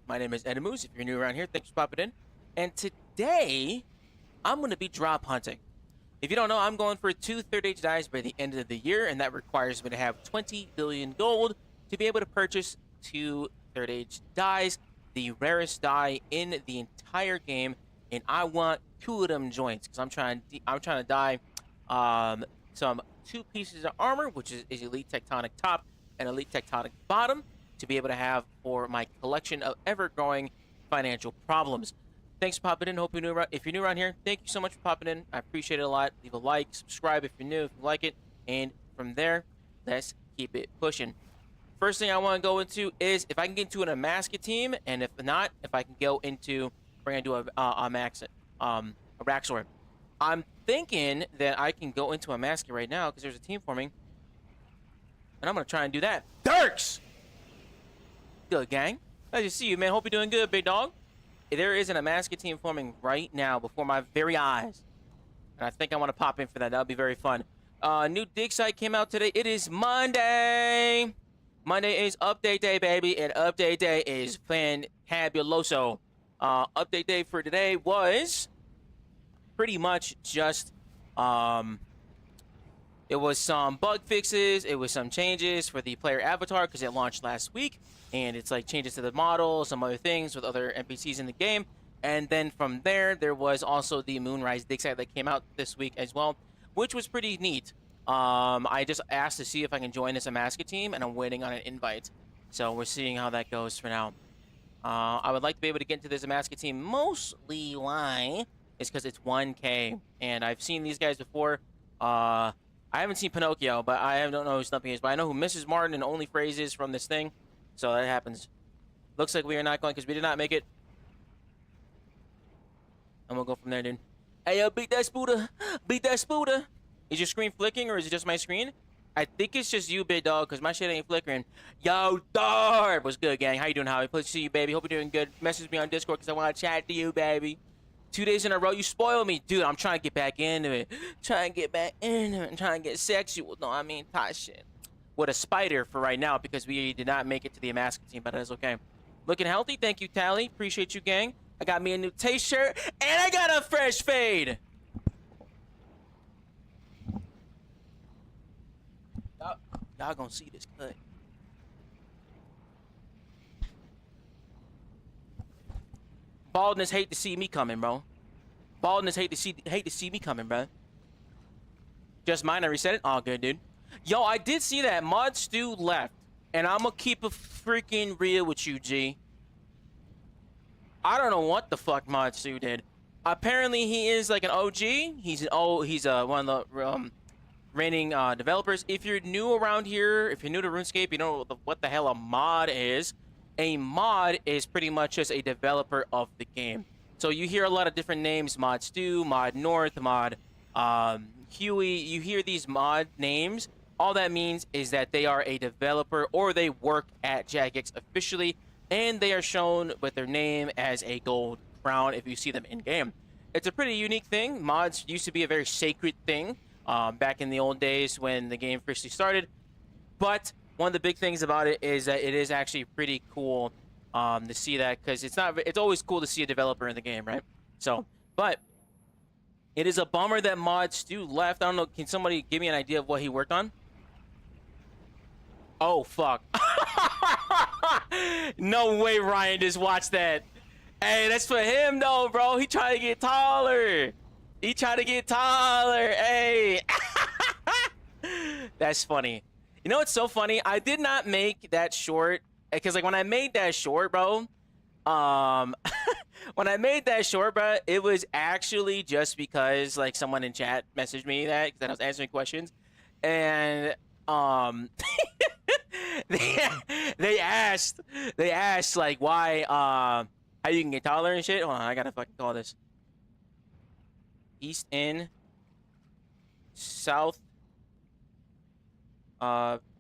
My name is Edimus. If you're new around here, thanks for popping in. And today, I'm going to be drop hunting. If you don't know, I'm going for 2 third age dies by the end of the year, and that requires me to have 20 billion gold to be able to purchase 2 third age dies, the rarest die in the entire game, and I want 2 of them joints because I'm trying to die some 2 pieces of armor, which is Elite Tectonic top and Elite Tectonic bottom, to be able to have for my collection of ever-growing financial problems. Thanks for popping in. Hope you're new. If you're new around here, thank you so much for popping in. I appreciate it a lot. Leave a like, subscribe if you're new, if you like it, and from there, let's keep it pushing. First thing I want to go into is if I can get into an Amaska team, and if not, if I can go into, we're gonna do a Raxor. I'm thinking that I can go into a Amaska right now because there's a team forming, and I'm gonna try and do that. Dirks. Good, gang. Nice to see you, man. Hope you're doing good, big dog. There is an Amaska team forming right now before my very eyes. And I think I want to pop in for that. That'll be very fun. New dig site came out today. It is Monday. Monday is update day, baby. And update day is fantabuloso. Update day for today was pretty much just it was some bug fixes, it was some changes for the player avatar because it launched last week, and it's like changes to the model, some other things with other NPCs in the game. And then from there, there was also the Moonrise dig site that came out this week as well, which was pretty neat. I just asked to see if I can join this Amaska team, and I'm waiting on an invite. So we're seeing how that goes for now. I would like to be able to get into this Amaska team, mostly why is because it's 1K, and I've seen these guys before. I haven't seen Pinocchio, but I don't know who Stumpy is. But I know who Mrs. Martin and Only Phrase is from this thing. So that happens. Looks like we are not going because we did not make it. And we'll go from there, dude. Hey, yo, beat that spooter. Beat that spooter. Is your screen flicking or is it just my screen? I think it's just you, big dog, because my shit ain't flickering. Yo, Darb! What's good, gang? How you doing, Howie? Pleasure to see you, baby. Hope you're doing good. Message me on Discord because I want to chat to you, baby. 2 days in a row, you spoil me. Dude, I'm trying to get back into it. Trying to get back into it. I'm trying to get sexual. No, I mean, top shit. With a spider for right now because we did not make it to the Amaska team, but that is okay. Looking healthy. Thank you, Tally. Appreciate you, gang. I got me a new taste shirt, and I got a fresh fade. Y'all gonna see this cut. Baldness hate to see me coming, bro. Baldness hate to see me coming, bro. Just mine, I reset it. All good, dude. Yo, I did see that Mod Stu left, and I'm gonna keep it freaking real with you, G. I don't know what the fuck Mod Stu did. Apparently, he is like an OG. He's one of the reigning developers. If you're new around here, if you're new to RuneScape, you know what the hell a mod is. A mod is pretty much just a developer of the game. So you hear a lot of different names: Mod Stu, Mod North, Mod Huey. You hear these mod names. All that means is that they are a developer or they work at Jagex officially, and they are shown with their name as a gold crown if you see them in game. It's a pretty unique thing. Mods used to be a very sacred thing back in the old days when the game officially started, but one of the big things about it is that it is actually pretty cool to see that, because it's always cool to see a developer in the game, right? So, but it is a bummer that Mod Stu left. I don't know, can somebody give me an idea of what he worked on? Oh, fuck. No way Ryan just watched that. Hey, that's for him though, bro. He trying to get taller. He trying to get taller. Hey. That's funny. You know what's so funny? I did not make that short because, like, when I made that short, bro, when I made that short, bro, it was actually just because, like, someone in chat messaged me that because I was answering questions, and they asked like why how you can get taller and shit. Hold on, I gotta fucking call this. East in South.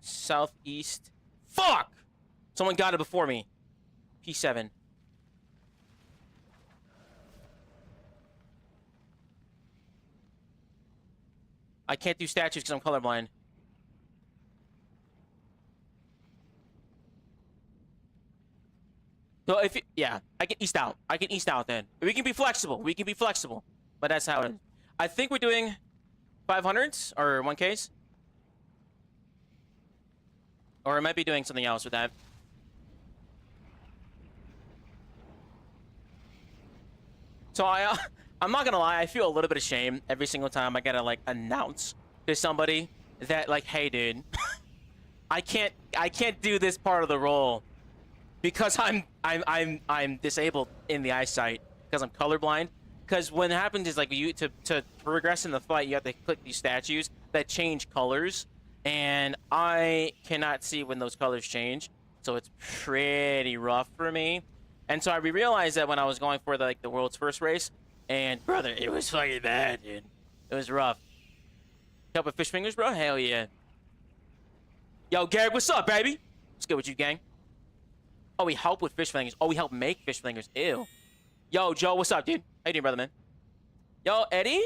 Southeast. Fuck! Someone got it before me. P7. I can't do statues because I'm colorblind. So if yeah, I can east out. I can east out then. We can be flexible. We can be flexible. But that's how it is. I think we're doing 500s or 1Ks. Or I might be doing something else with that. So I'm not gonna lie, I feel a little bit of shame every single time I gotta like announce to somebody that like, hey dude, I can't do this part of the role because I'm disabled in the eyesight because I'm colorblind. Because what happens is like you to progress in the fight, you have to click these statues that change colors, and I cannot see when those colors change, so it's pretty rough for me. And so I realized that when I was going for the world's first race, and brother, it was fucking bad, dude. It was rough. Help with fish fingers, bro? Hell yeah. Yo, Garrett, what's up, baby? What's good with you, gang? Oh, we help with fish fingers. Oh, we help make fish fingers. Ew. Yo, Joe, what's up, dude? How you doing, brother, man? Yo, Eddie?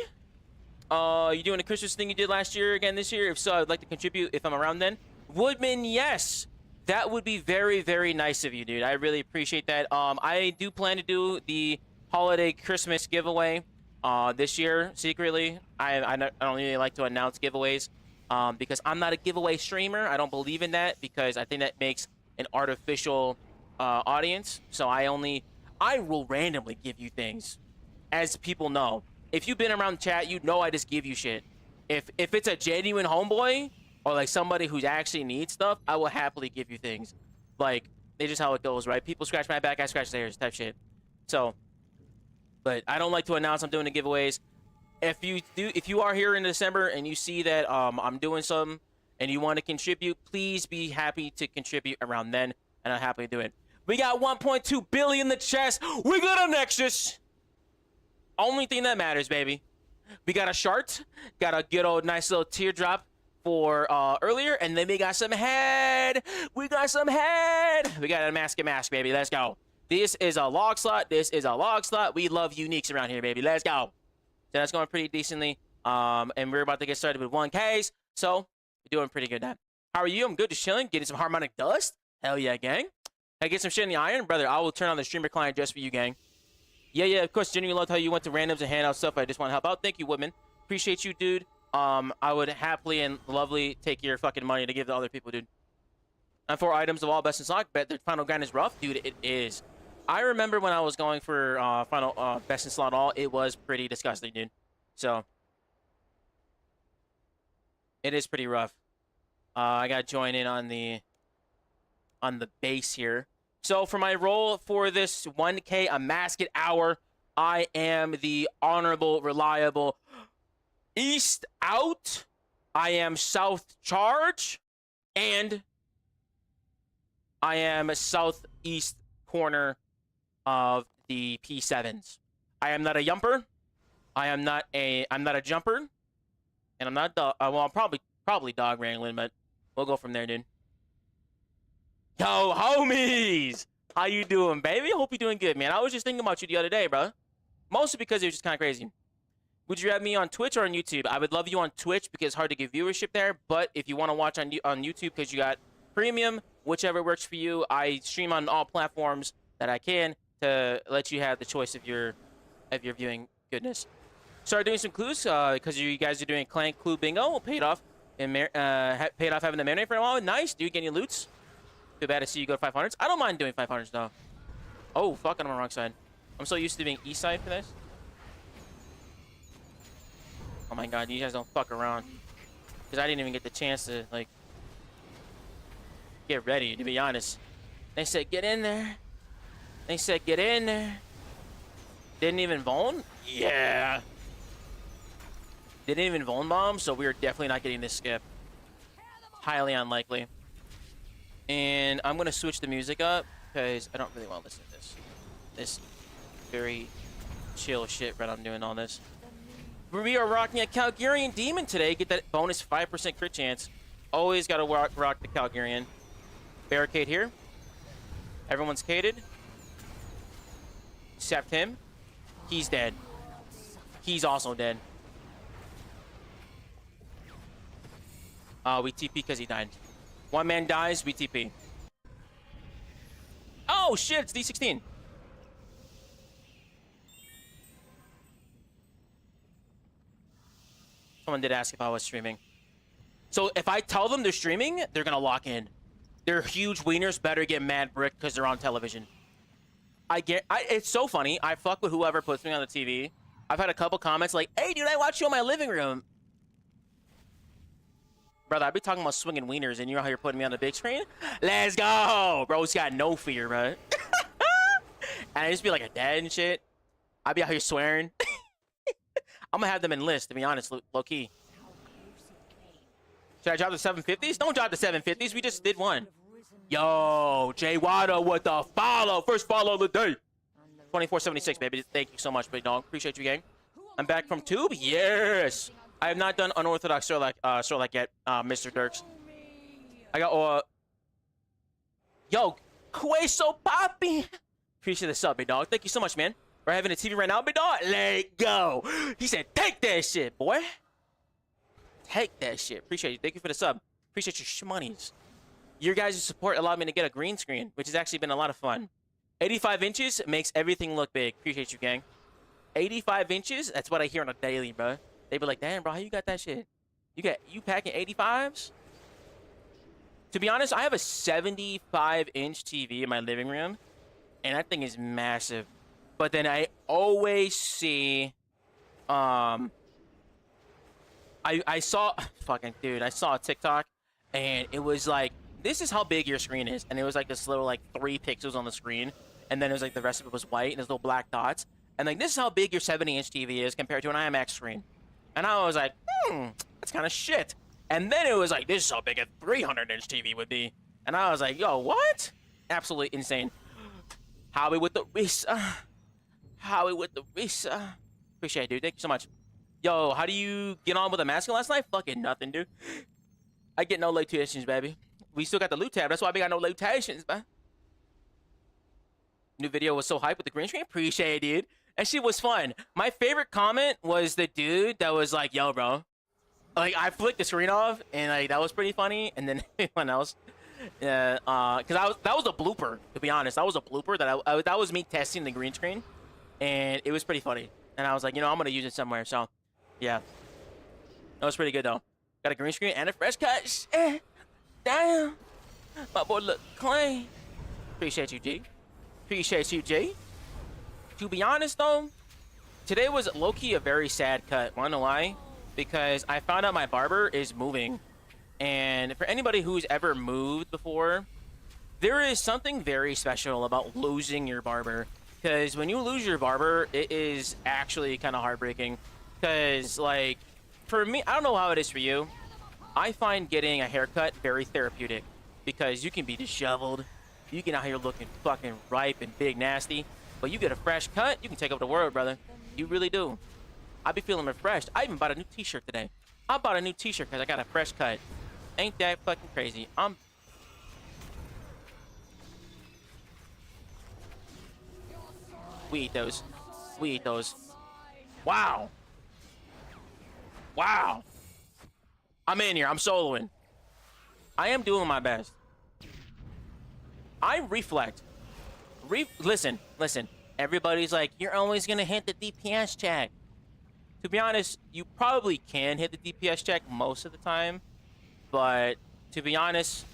You doing the Christmas thing you did last year again this year? If so, I'd like to contribute if I'm around then. Woodman, yes. That would be very, very nice of you, dude. I really appreciate that. I do plan to do the holiday Christmas giveaway this year secretly. I don't really like to announce giveaways because I'm not a giveaway streamer. I don't believe in that because I think that makes an artificial audience. So I will randomly give you things, as people know. If you've been around the chat, you know I just give you shit. If it's a genuine homeboy or like somebody who actually needs stuff, I will happily give you things. Like, it's just how it goes, right? People scratch my back, I scratch theirs, type shit. So, but I don't like to announce I'm doing the giveaways. If you are here in December and you see that I'm doing something and you want to contribute, please be happy to contribute around then, and I'll happily do it. We got 1.2 billion in the chest. We got a Nexus. Only thing that matters, baby. We got a Shart. Got a good old nice little teardrop for earlier, and then we got some head. We got some head. We got a mask, baby. Let's go. This is a log slot. This is a log slot. We love uniques around here, baby. Let's go. So that's going pretty decently. And we're about to get started with 1Ks. So we're doing pretty good now. How are you? I'm good. Just chilling. Getting some harmonic dust. Hell yeah, gang. Can I get some shit in the iron? Brother, I will turn on the streamer client just for you, gang. Yeah, of course. Genuinely loved how you went to randoms and hand out stuff. I just want to help out. Thank you, Woodman. Appreciate you, dude. I would happily and lovely take your fucking money to give to other people, dude. And 4 items of all best in slot. Bet the final grind is rough, dude. It is. I remember when I was going for final best in slot all, it was pretty disgusting, dude. So it is pretty rough. I gotta join in on the base here. So for my role for this 1K a Masked Hour, I am the honorable, reliable East Out. I am South Charge, and I am Southeast corner of the P7s. I am not a yumper. I'm not a jumper, and I'm not dog. Well, I'm probably dog wrangling, but we'll go from there, dude. Yo, homies! How you doing, baby? Hope you're doing good, man. I was just thinking about you the other day, bro. Mostly because it was just kind of crazy. Would you have me on Twitch or on YouTube? I would love you on Twitch because it's hard to get viewership there. But if you want to watch on YouTube because you got premium, whichever works for you, I stream on all platforms that I can to let you have the choice of your viewing goodness. Started doing some clues because you guys are doing Clank Clue Bingo. Paid off and paid off having the marinate for a while. Nice. Do you get any loots? Too bad to see you go to 500s. I don't mind doing 500s though. Oh, fuck, I'm on the wrong side. I'm so used to being east side for this. Oh my god, you guys don't fuck around. Because I didn't even get the chance to, like, get ready, to be honest. They said, get in there. They said, get in there. Didn't even Vaughn? Yeah. Didn't even Vaughn bomb, so we're definitely not getting this skip. Highly unlikely. And I'm going to switch the music up because I don't really want to listen to this. This very chill shit when I'm doing all this. We are rocking a Calgarian Demon today. Get that bonus 5% crit chance. Always got to rock the Calgarian. Barricade here. Everyone's cated. Except him. He's dead. He's also dead. We TP because he died. One man dies, we TP. Oh, Oh shit, it's D16. Someone did ask if I was streaming. So if I tell them they're streaming, they're gonna lock in. Their huge wieners better get mad brick because they're on television. It's so funny. I fuck with whoever puts me on the TV. I've had a couple comments like, hey, dude, I watch you in my living room. Brother, I be talking about swinging wieners, and you know how you're putting me on the big screen? Let's go! Bro's got no fear, bro. And I just be like a dad and shit. I be out here swearing. I'm gonna have them enlist, to be honest, low-key. Should I drop the 750s? Don't drop the 750s. We just did one. Yo, Jay Wada with the follow. First follow of the day. 2476, baby. Thank you so much, big dog. Appreciate you, gang. I'm back from Tube. Yes. I have not done unorthodox Sherlock yet, Mr. Dirks. I got yo, Queso Papi. Appreciate the sub, big dog. Thank you so much, man. We're having a TV right now, big dog. Let it go. He said, take that shit, boy. Take that shit. Appreciate you. Thank you for the sub. Appreciate your shmoney's. Your guys' support allowed me to get a green screen, which has actually been a lot of fun. 85 inches makes everything look big. Appreciate you, gang. 85 inches? That's what I hear on a daily, bro. They be like, damn, bro, how you got that shit? You packing 85s? To be honest, I have a 75-inch TV in my living room, and that thing is massive. But then I always see, I saw, fucking dude, I saw a TikTok, and it was like, this is how big your screen is. And it was like this little, like, 3 pixels on the screen. And then it was like the rest of it was white, and there's little black dots. And like, this is how big your 70-inch TV is compared to an IMAX screen. And I was like, that's kind of shit. And then it was like, this is how big a 300-inch TV would be. And I was like, yo, what? Absolutely insane. Howie with the Risa. Howie with the Risa. Appreciate it, dude. Thank you so much. Yo, how do you get on with a mask last night? Fucking nothing, dude. I get no limitations, baby. We still got the loot tab. That's why we got no limitations, man. New video was so hyped with the green screen. Appreciate it, dude. That shit was fun. My favorite comment was the dude that was like, yo, bro. Like, I flicked the screen off, and like, that was pretty funny. And then everyone else. Yeah, because that was a blooper, to be honest. That was a blooper that was me testing the green screen. And it was pretty funny. And I was like, you know, I'm going to use it somewhere. So, yeah. That was pretty good, though. Got a green screen and a fresh cut. Damn. My boy look clean. Appreciate you, G. Appreciate you, G. To be honest, though, today was low-key a very sad cut. Wanna know why? Because I found out my barber is moving. And for anybody who's ever moved before, there is something very special about losing your barber. Because when you lose your barber, it is actually kind of heartbreaking. Because, like, for me, I don't know how it is for you. I find getting a haircut very therapeutic. Because you can be disheveled. You can out here looking fucking ripe and big nasty. But you get a fresh cut, you can take over the world, brother. You really do. I be feeling refreshed. I even bought a new t-shirt today. I bought a new t-shirt because I got a fresh cut. Ain't that fucking crazy? We eat those. We eat those. Wow. Wow. I'm in here. I'm soloing. I am doing my best. I reflect. Listen. Everybody's like, you're always going to hit the DPS check. To be honest, you probably can hit the DPS check most of the time. But to be honest,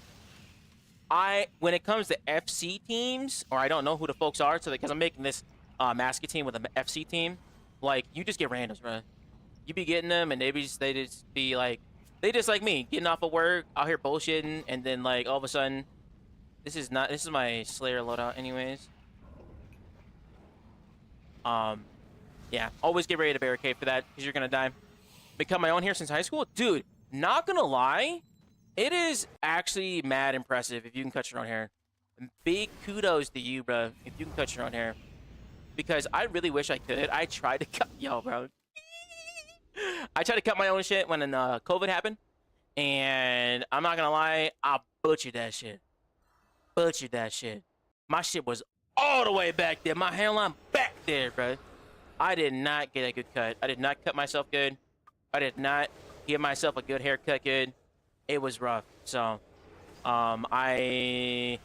when it comes to FC teams, or I don't know who the folks are, so because I'm making this Maska team with an FC team, like, you just get randoms, bro. You be getting them, and they just be like, they just like me, getting off of work, out here bullshitting, and then like all of a sudden, this is my Slayer loadout, anyways. Yeah, always get ready to barricade for that, because you're gonna die. Become my own hair since high school, dude. Not gonna lie, it is actually mad impressive if you can cut your own hair. And big kudos to you, bro, if you can cut your own hair. Because I really wish I could. I tried to cut, yo, bro. I tried to cut my own shit when COVID happened, and I'm not gonna lie, I butchered that shit. Butchered that shit. My shit was all the way back there. My hairline back there, bro. I did not get a good cut. I did not cut myself good. I did not give myself a good haircut good. It was rough. So, I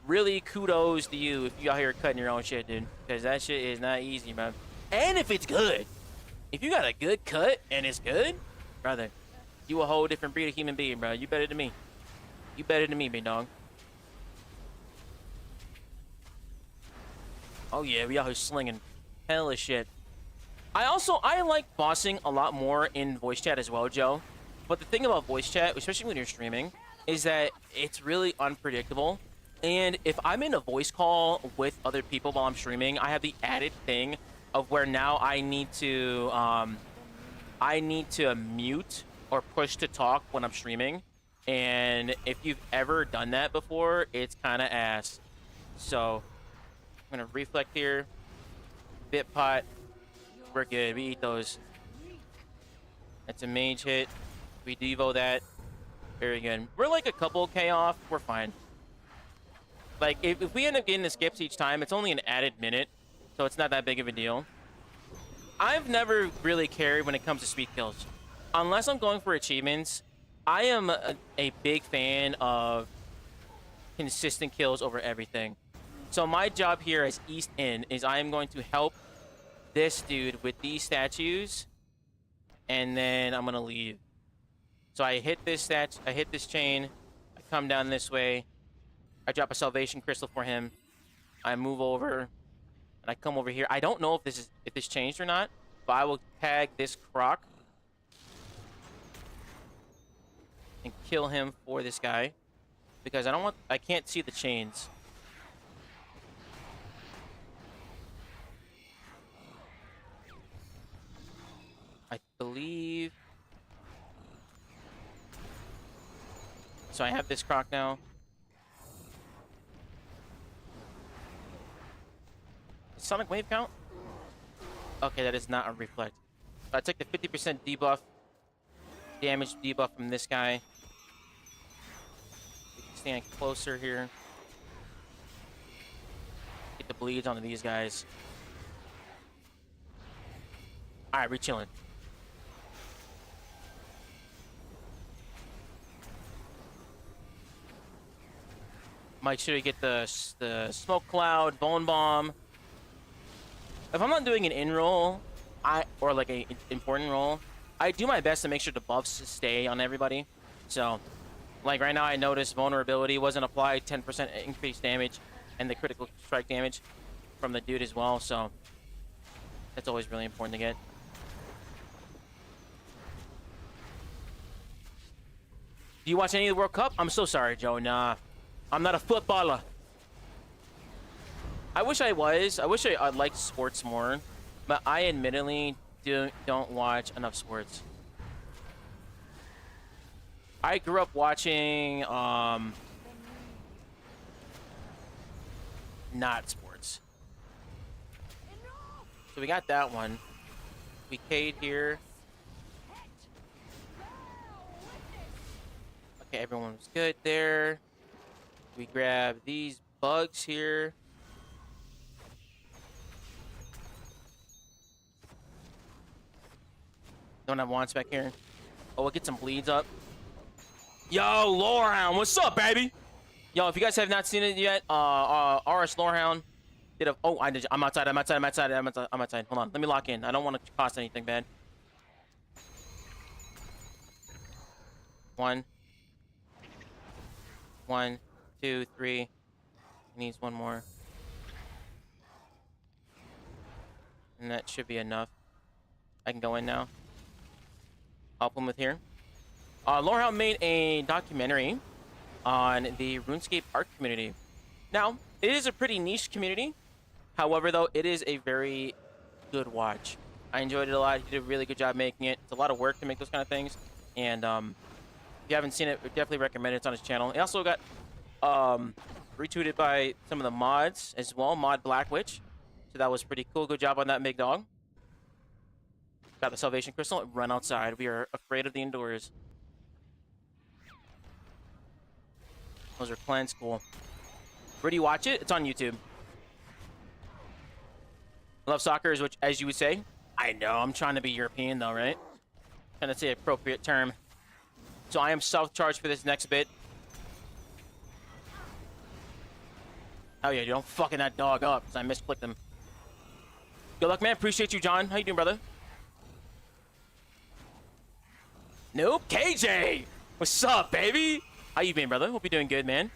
really kudos to you if you out here cutting your own shit, dude. Because that shit is not easy, man. And if it's good. If you got a good cut and it's good, brother, you a whole different breed of human being, bro. You better than me. You better than me, big dog. Oh, yeah, we out here slinging hella shit. I like bossing a lot more in voice chat as well, Joe. But the thing about voice chat, especially when you're streaming, is that it's really unpredictable. And if I'm in a voice call with other people while I'm streaming, I have the added thing of where now I need to mute or push to talk when I'm streaming. And if you've ever done that before, it's kind of ass. So I'm gonna reflect here. Bit pot. We're good. We eat those. That's a mage hit. We devo that. Very good. We're like a couple K off. We're fine. Like, if we end up getting the skips each time, it's only an added minute. So it's not that big of a deal. I've never really cared when it comes to speed kills. Unless I'm going for achievements, I am a big fan of consistent kills over everything. So my job here as East End is I am going to help this dude with these statues, and then I'm gonna leave. So I hit this I hit this chain, I come down this way, I drop a salvation crystal for him, I move over, and I come over here. I don't know if this changed or not, but I will tag this croc and kill him for this guy because I can't see the chains. I believe. So I have this croc now. Does Sonic Wave count? Okay, that is not a reflect. I took the 50% debuff, damage debuff from this guy. Stand closer here. Get the bleeds onto these guys. Alright, we're chilling. Might sure to get the smoke cloud, bone bomb. If I'm not doing an in roll, or like a important roll, I do my best to make sure the buffs stay on everybody. So, like right now, I noticed vulnerability wasn't applied, 10% increased damage, and the critical strike damage from the dude as well. So that's always really important to get. Do you watch any of the World Cup? I'm so sorry, Joe. Nah. I'm not a footballer. I wish I was. I wish I liked sports more, but I admittedly don't watch enough sports. I grew up watching not sports. So we got that one. We K'd here. Okay, everyone was good there. We grab these bugs here. Don't have wands back here. Oh, we'll get some bleeds up. Yo, Lorehound, what's up, baby? Yo, if you guys have not seen it yet, RS Lorehound did a. Oh, I'm outside. I'm outside. Hold on, let me lock in. I don't want to cost anything bad. 1, 2, 3. He needs one more. And that should be enough. I can go in now. Help him with here. Lorehound made a documentary on the RuneScape art community. Now, it is a pretty niche community. However, though, it is a very good watch. I enjoyed it a lot. He did a really good job making it. It's a lot of work to make those kind of things. And if you haven't seen it, I definitely recommend it. It's on his channel. It also got retweeted by some of the mods as well, Mod Black Witch. So that was pretty cool. Good job on that, big dog. Got the Salvation Crystal. Run outside. We are afraid of the indoors. Those are cleanse. Cool. Where do you watch it? It's on YouTube. Love soccer is which, as you would say. I know. I'm trying to be European though, right? Trying to say appropriate term. So I am self-charged for this next bit. Oh yeah, dude, I'm fucking that dog up because I misclicked him. Good luck, man. Appreciate you, John. How you doing, brother? Nope. KJ! What's up, baby? How you been, brother? Hope you're doing good, man.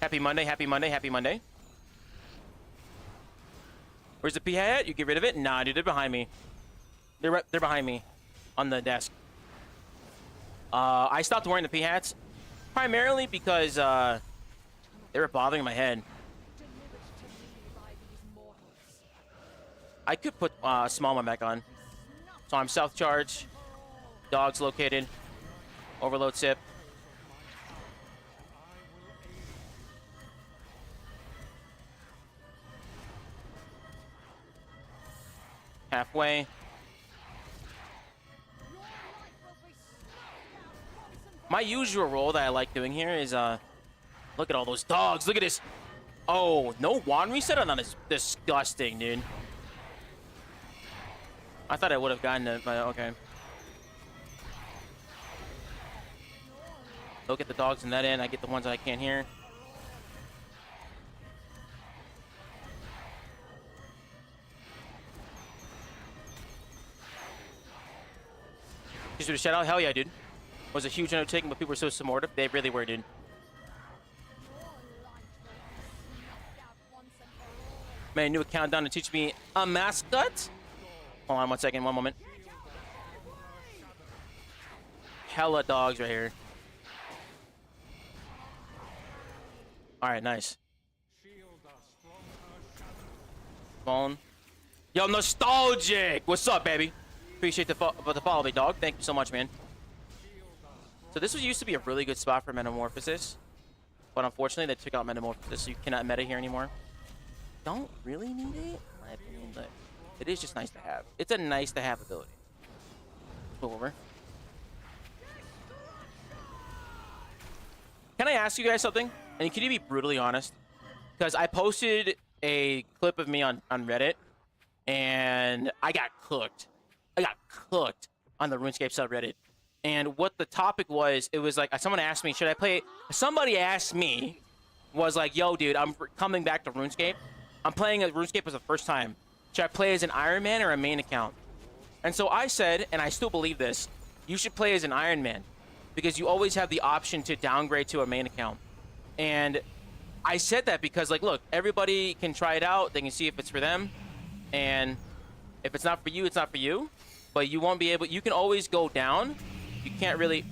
Happy Monday, happy Monday, happy Monday. Where's the P hat? You get rid of it? Nah, dude, they're behind me. They're behind me on the desk. I stopped wearing the P hats primarily because they were bothering my head. I could put small one back on. So I'm self charge. Dogs located. Overload sip. Halfway. My usual role that I like doing here is look at all those dogs. Look at this. Oh, no wand reset on that is disgusting, dude. I thought I would have gotten it, but okay. Look at the dogs in that end. I get the ones that I can't hear. Just do a shout out. Hell yeah, dude. It was a huge undertaking, but people were so supportive. They really were, dude. Man, new countdown to teach me a mascot. Hold on 1 second, 1 moment. Hella dogs right here. All right, nice. Phone. Yo, nostalgic. What's up, baby? Appreciate the follow, big dog. Thank you so much, man. So this used to be a really good spot for Metamorphosis, but unfortunately they took out Metamorphosis, so you cannot meta here anymore. Don't really need it, in my opinion, but it is just nice to have. It's a nice to have ability. Move over. Can I ask you guys something? And can you be brutally honest? Because I posted a clip of me on Reddit, and I got cooked. I got cooked on the RuneScape subreddit. And what the topic was, it was like, someone asked me, should I play? Somebody asked me, was like, yo, dude, I'm coming back to RuneScape. I'm playing RuneScape for the first time. Should I play as an Iron Man or a main account? And so I said, and I still believe this, you should play as an Iron Man because you always have the option to downgrade to a main account. And I said that because, like, look, everybody can try it out. They can see if it's for them. And if it's not for you, it's not for you. But you won't be able, you can always go down. You can't really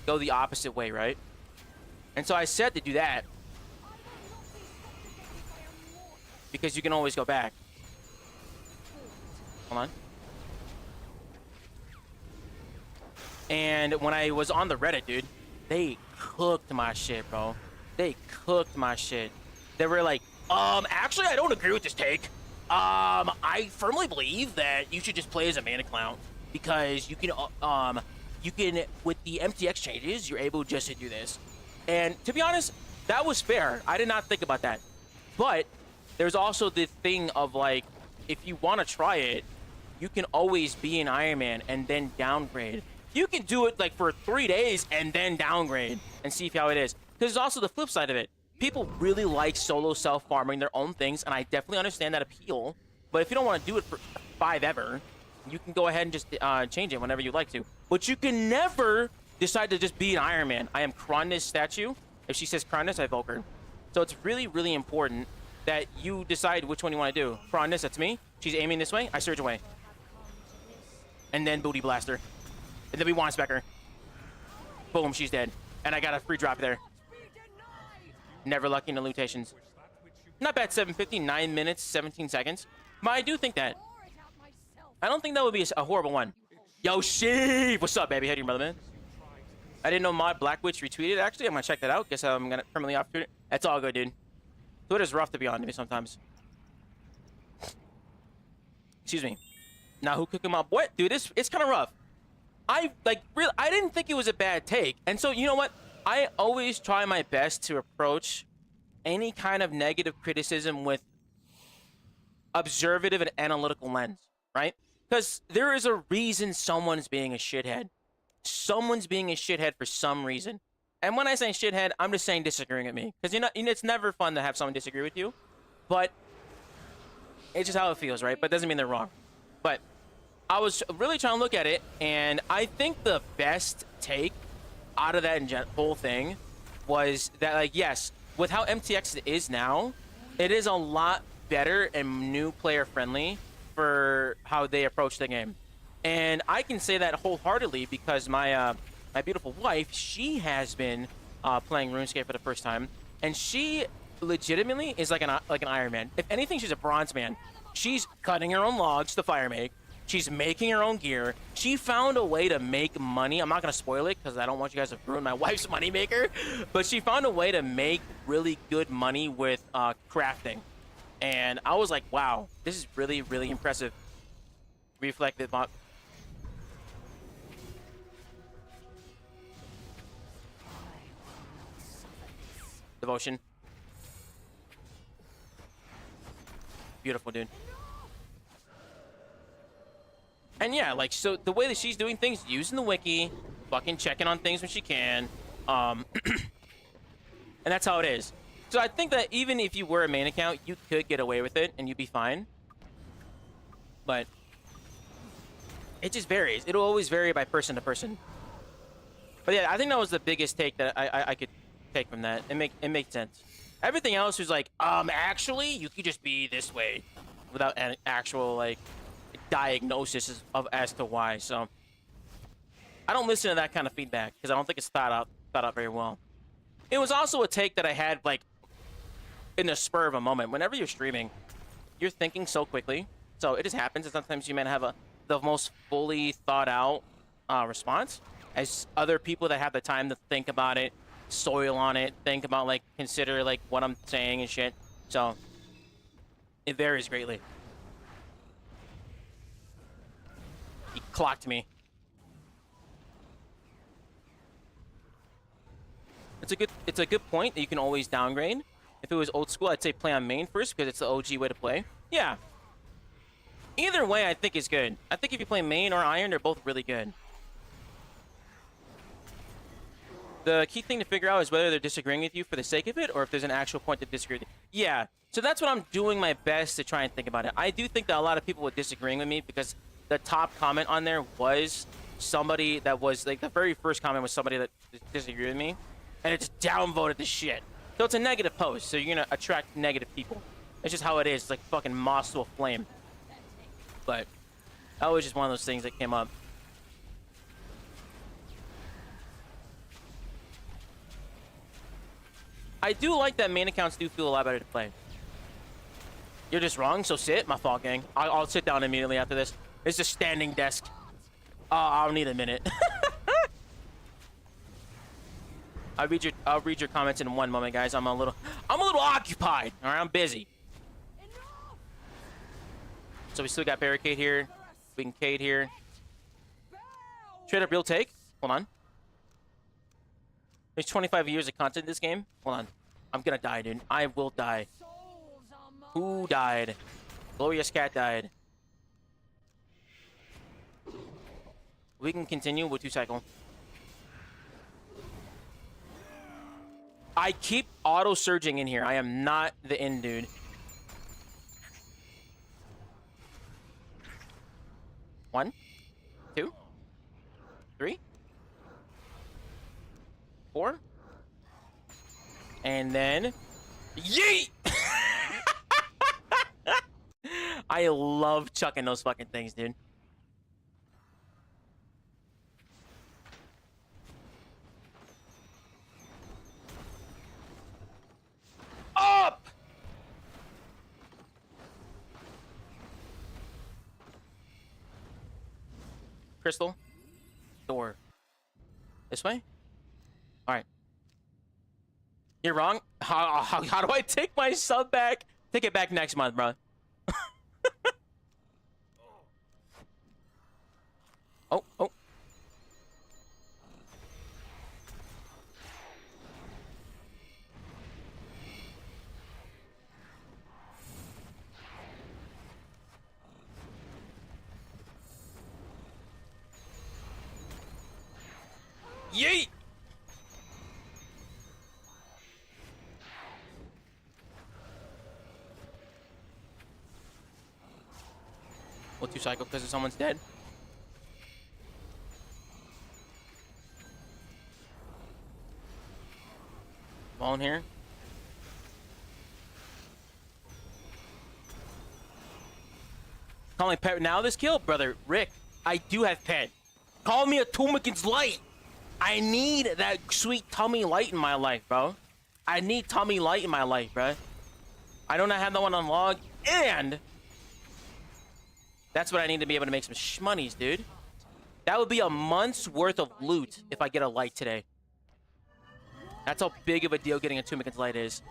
go the opposite way, right? And so I said to do that because you can always go back. Hold on. And when I was on the Reddit, dude, they cooked my shit, bro. They cooked my shit. They were like, actually, I don't agree with this take. I firmly believe that you should just play as a main account because you can, with the MTX changes, you're able just to do this. And to be honest, that was fair. I did not think about that. But there's also the thing of, like, if you want to try it, you can always be an Iron Man and then downgrade. You can do it, like, for 3 days and then downgrade and see how it is. Because there's also the flip side of it. People really like solo self-farming their own things, and I definitely understand that appeal. But if you don't want to do it for 5 ever, you can go ahead and just change it whenever you like to. But you can never decide to just be an Iron Man. I am Kronnis statue. If she says Kronnis, I vote her. So it's really, really important that you decide which one you want to do. Kronnis, that's me. She's aiming this way. I surge away. And then booty blaster. And then we want spec her. Boom, she's dead. And I got a free drop there. Never lucky in the lutations. Not bad, 750, 9 minutes, 17 seconds. But I do think that. I don't think that would be a horrible one. Yo, Sheep! What's up, baby? How do you, brother, man? I didn't know Mod Black Witch retweeted. Actually, I'm gonna check that out. Guess I'm gonna permanently off Twitter. That's all good, dude. Twitter's rough to be on to me sometimes. Excuse me. Now, who cooked him up? What? Dude, it's kind of rough. I didn't think it was a bad take. And so, you know what? I always try my best to approach any kind of negative criticism with observative and analytical lens, right? Because there is a reason someone's being a shithead. someone's being a shithead for some reason. And when I say shithead, I'm just saying disagreeing with me. Because it's never fun to have someone disagree with you. But it's just how it feels, right? But it doesn't mean they're wrong. But I was really trying to look at it, and I think the best take out of that whole thing was that, like, yes, with how MTX is now, it is a lot better and new player friendly for how they approach the game. And I can say that wholeheartedly because my my beautiful wife, she has been playing RuneScape for the first time, and she legitimately is like an Iron Man. If anything, she's a bronze man. She's cutting her own logs to fire make. She's making her own gear. She found a way to make money. I'm not going to spoil it because I don't want you guys to ruin my wife's moneymaker. But she found a way to make really good money with crafting. And I was like, wow, this is really, really impressive. Reflected bot. Devotion. Beautiful, dude. And yeah, like, so the way that she's doing things, using the wiki, fucking checking on things when she can, and that's how it is. So I think that even if you were a main account, you could get away with it and you'd be fine. But it just varies. It'll always vary by person to person. But yeah, I think that was the biggest take that I could take from that. It makes sense. Everything else was like, actually, you could just be this way without an actual, like, diagnosis as to why. So I don't listen to that kind of feedback because I don't think it's thought out very well. It was also a take that I had, like, in the spur of a moment. Whenever you're streaming, you're thinking so quickly. So it just happens, and sometimes you might have the most fully thought out response as other people that have the time to think about it, soil on it, think about, like, consider, like, what I'm saying and shit. So it varies greatly. He clocked me. It's a good point that you can always downgrade. If it was old school, I'd say play on main first because it's the OG way to play. Yeah. Either way, I think is good. I think if you play main or iron, they're both really good. The key thing to figure out is whether they're disagreeing with you for the sake of it or if there's an actual point to disagree with you. Yeah. So that's what I'm doing my best to try and think about it. I do think that a lot of people were disagreeing with me because the top comment on there was somebody that was, like, the very first comment was somebody that disagreed with me, and it just downvoted the shit. So it's a negative post, so you're gonna attract negative people. It's just how it is. It's like fucking moss to a flame. But that was just one of those things that came up. I do like that main accounts do feel a lot better to play. You're just wrong, so sit. My fault, gang. I'll sit down immediately after this. It's a standing desk. I'll need a minute. I'll read your comments in one moment, guys. I'm a little occupied. All right, I'm busy. So we still got barricade here. We can Cade here. Straight up real take. Hold on. There's 25 years of content in this game. Hold on. I'm gonna die, dude. I will die. Who died? Glorious Cat died. We can continue with 2-cycle. I keep auto-surging in here. I am not the end dude. One, 2, 3, 4. And then... yeet! I love chucking those fucking things, dude. Up! Crystal. Door. This way? Alright. You're wrong. How do I take my sub back? Take it back next month, bro. Oh. double 2 cycle because someone's dead. Bone here. Calling pet now this kill, brother. Rick, I do have pet. Call me a Toomikins light. I need that sweet tummy light in my life, bro. I need tummy light in my life, bro. I don't have that one unlocked, and that's what I need to be able to make some shmoney's, dude. That would be a month's worth of loot if I get a light today. That's how big of a deal getting a Toomikins light is.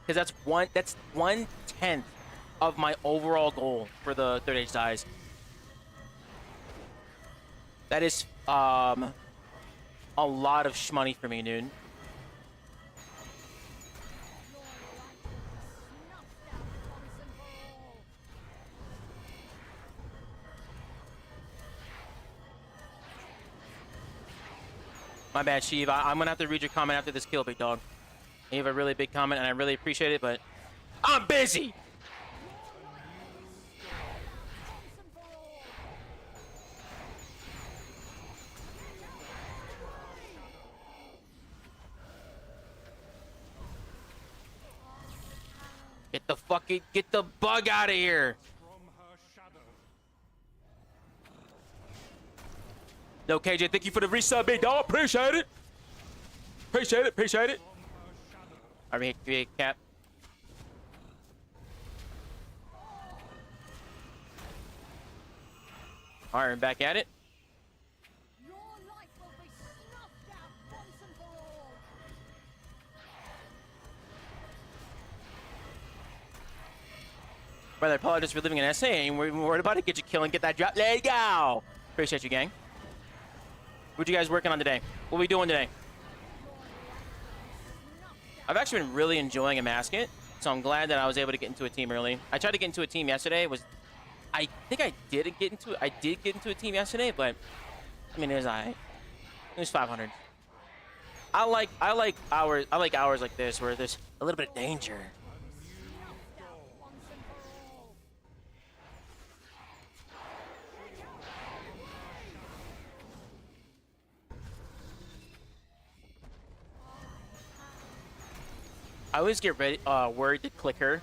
Because that's 1/10 of my overall goal for the 3rd Age Dies. That is a lot of shmoney for me, dude. My bad, Sheev. I'm gonna have to read your comment after this kill, big dog. You have a really big comment, and I really appreciate it, but I'm busy! Get the bug out of here! No, KJ, thank you for the resub, big dog. Appreciate it. Appreciate it. Alright, we cap. Alright, back at it. Brother, I apologize for leaving an essay. Ain't worried about it. Get your kill and get that drop. There you go. Appreciate you, gang. What you guys working on today? What are we doing today? I've actually been really enjoying a Masket, so I'm glad that I was able to get into a team early. I tried to get into a team yesterday. I think I did get into a team yesterday, but I mean, it was 500. I like hours like this where there's a little bit of danger. I always get ready, worried to click her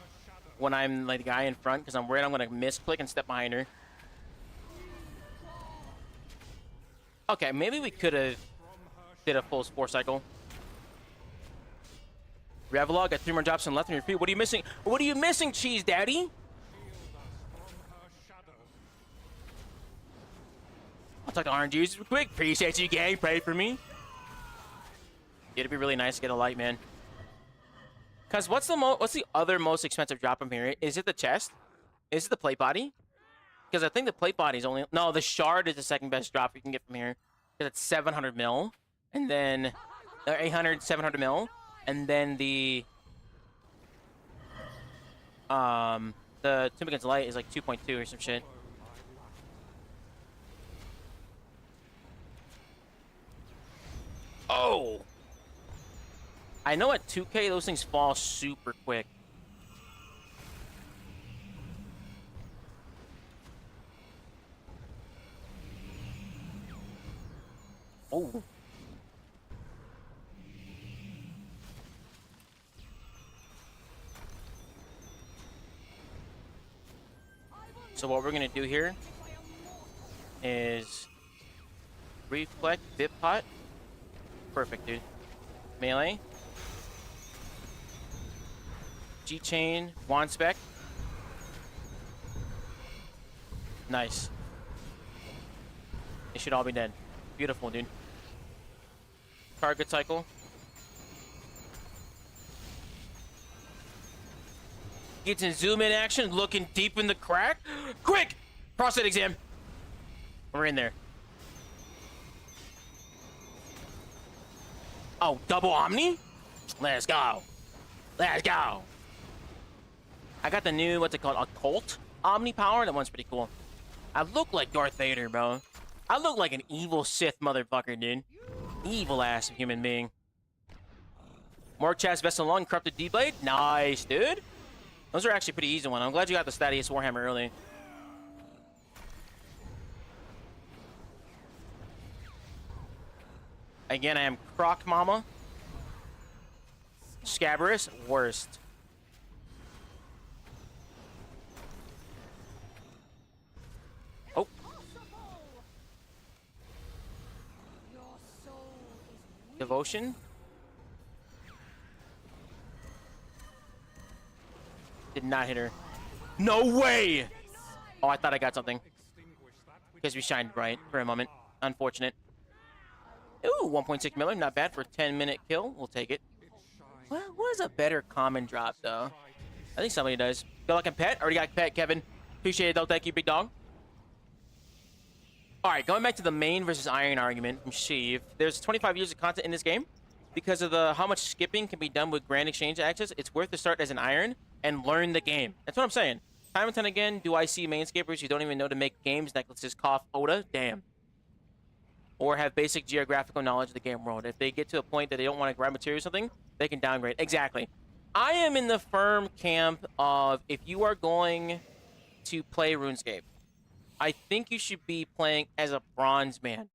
when I'm like the guy in front because I'm worried I'm gonna misclick and step behind her. Okay, maybe we could have did a full 4 cycle. Revlog, got 3 more drops and left on your feet. What are you missing? What are you missing, Cheese Daddy? I'll talk to RNGs real quick. Appreciate you, gang. Pray for me. It'd be really nice to get a light, man. Cause what's the other most expensive drop from here? Is it the chest? Is it the plate body? Because I think the plate body is only the shard is the second best drop you can get from here. Because it's 700 mil, and then 800, 700 mil, and then the Toomikins light is like 2.2 or some shit. Oh. I know at 2K, those things fall super quick. Oh. So what we're going to do here is reflect, Vip Pot. Perfect, dude. Melee. G-Chain, Wand Spec. Nice. They should all be dead. Beautiful, dude. Target cycle. Gets in zoom in action, looking deep in the crack. Quick! Prostate exam. We're in there. Oh, double Omni? Let's go. Let's go. I got the new, what's it called? Occult Omni Power. That one's pretty cool. I look like Darth Vader, bro. I look like an evil Sith motherfucker, dude. Evil ass human being. More Chaz Vessel Long, Corrupted D-Blade. Nice, dude. Those are actually pretty easy one. I'm glad you got the Statius Warhammer early. Again, I am Croc Mama. Scabrous, worst. Oh. Devotion. Did not hit her. No way! Oh, I thought I got something. Because we shined bright for a moment. Unfortunate. Ooh, 1.6 miller. Not bad for a 10-minute kill. We'll take it. Well, what is a better common drop, though? I think somebody does. Good luck and pet. Already got pet, Kevin. Appreciate it, though. Thank you, big dog. All right, going back to the main versus iron argument from Sheev. There's 25 years of content in this game. Because of how much skipping can be done with Grand Exchange access, it's worth to start as an iron and learn the game. That's what I'm saying. Time and time again, do I see mainscapers who don't even know to make games necklaces cough Oda? Damn. Or have basic geographical knowledge of the game world. If they get to a point that they don't want to grab material or something, they can downgrade. Exactly. I am in the firm camp of if you are going to play RuneScape, I think you should be playing as a bronze man.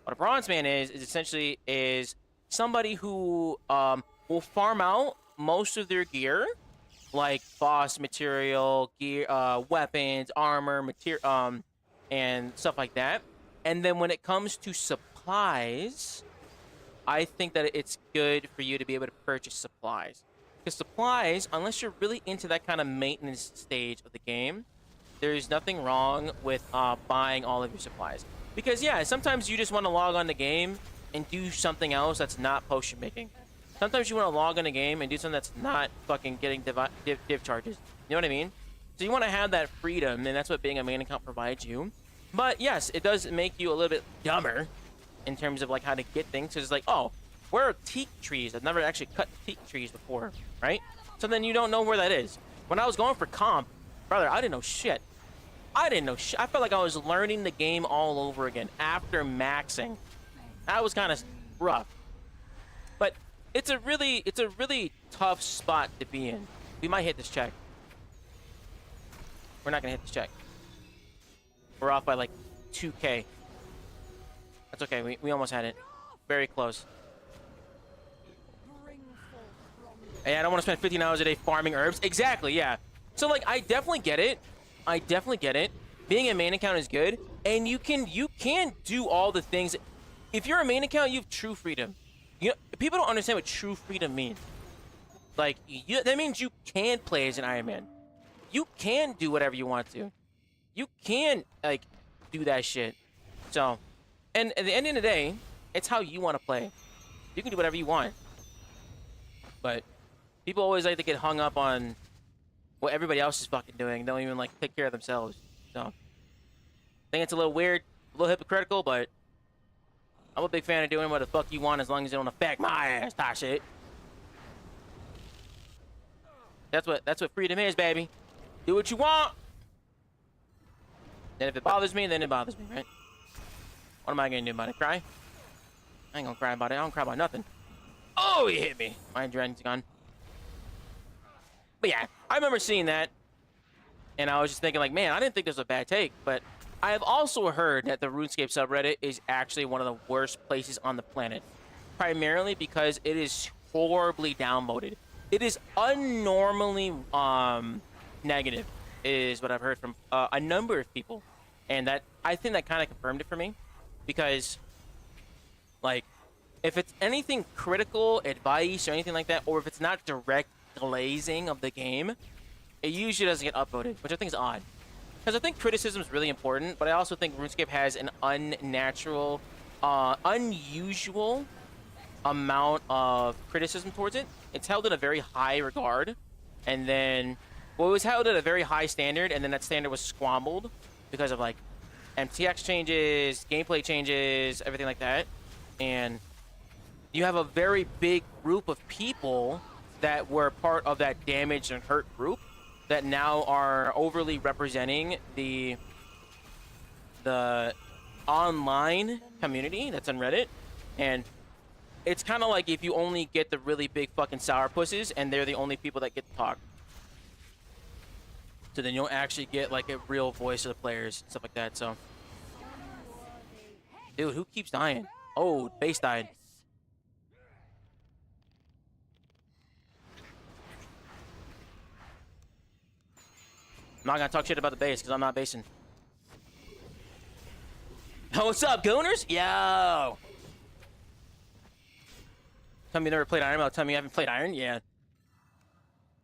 What a bronze man is essentially somebody who will farm out most of their gear, like boss material, gear, weapons, armor, material, and stuff like that. And then when it comes to supplies, I think that it's good for you to be able to purchase supplies. Because supplies, unless you're really into that kind of maintenance stage of the game, there's nothing wrong with buying all of your supplies. Because, yeah, sometimes you just want to log on the game and do something else that's not potion making. Sometimes you want to log on the game and do something that's not fucking getting div charges. You know what I mean? So you want to have that freedom, and that's what being a main account provides you. But yes, it does make you a little bit dumber in terms of like how to get things. Because it's like, oh, where are teak trees? I've never actually cut teak trees before, right? So then you don't know where that is. When I was going for comp, brother, I didn't know shit. I didn't know shit. I felt like I was learning the game all over again after maxing. That was kind of rough. But it's a really tough spot to be in. We might hit this check. We're not gonna hit this check. We're off by like 2K. That's okay. We almost had it. Very close. Hey, I don't want to spend 15 hours a day farming herbs. Exactly, yeah. So like, I definitely get it. I definitely get it. Being a main account is good, and you can do all the things. If you're a main account, you have true freedom. You know, people don't understand what true freedom means. Like, that means you can play as an Iron Man. You can do whatever you want to. You can, like, do that shit. So, and at the end of the day, it's how you want to play. You can do whatever you want. But people always like to get hung up on what everybody else is fucking doing. They don't even, like, take care of themselves. So, I think it's a little weird, a little hypocritical, but I'm a big fan of doing what the fuck you want as long as it don't affect my ass, that shit. That's what freedom is, baby. Do what you want. Then if it bothers me, then it bothers me, right? What am I gonna do about it? Cry? I ain't gonna cry about it. I don't cry about nothing. Oh, he hit me. My adrenaline's gone. But yeah, I remember seeing that, and I was just thinking like, man, I didn't think this was a bad take, but I have also heard that the RuneScape subreddit is actually one of the worst places on the planet, primarily because it is horribly downloaded. It is unnormally negative, is what I've heard from a number of people, and that I think that kind of confirmed it for me, because like if it's anything critical advice or anything like that, or if it's not direct glazing of the game, it usually doesn't get upvoted, which I think is odd. Because I think criticism is really important, but I also think RuneScape has an unnatural, unusual amount of criticism towards it. It's held in a very high regard, and then, well, it was held at a very high standard, and then that standard was squanbled because of like MTX changes, gameplay changes, everything like that. And you have a very big group of people that were part of that damaged and hurt group that now are overly representing the online community that's on Reddit. And it's kind of like if you only get the really big fucking sourpusses and they're the only people that get to talk. So then you'll actually get like a real voice of the players and stuff like that. So, dude, who keeps dying? Oh, base died. not gonna talk shit about the base because I'm not basing. Oh, what's up, Gooners? Yo! Tell me you never played Iron. I'll tell me you haven't played Iron. Yeah.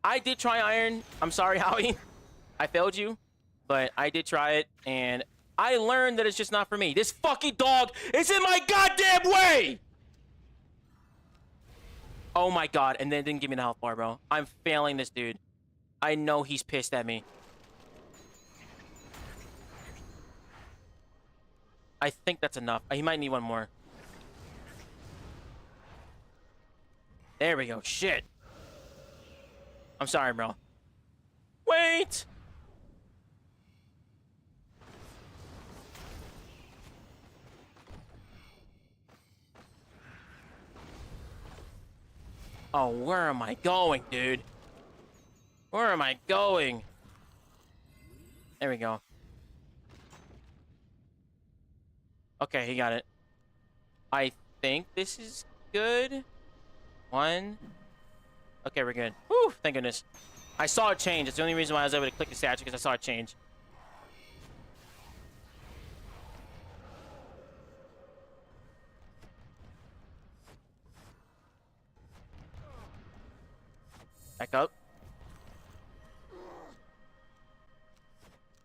I did try Iron. I'm sorry, Howie. I failed you. But I did try it, and I learned that it's just not for me. This fucking dog is in my goddamn way! Oh my god, and then it didn't give me the health bar, bro. I'm failing this dude. I know he's pissed at me. I think that's enough. He might need one more. There we go. Shit. I'm sorry, bro. Wait! Oh, where am I going, dude? Where am I going? There we go. Okay, he got it. I think this is good. One. Okay, we're good. Whew, thank goodness. I saw it change. It's the only reason why I was able to click the statue, because I saw it change. Back up.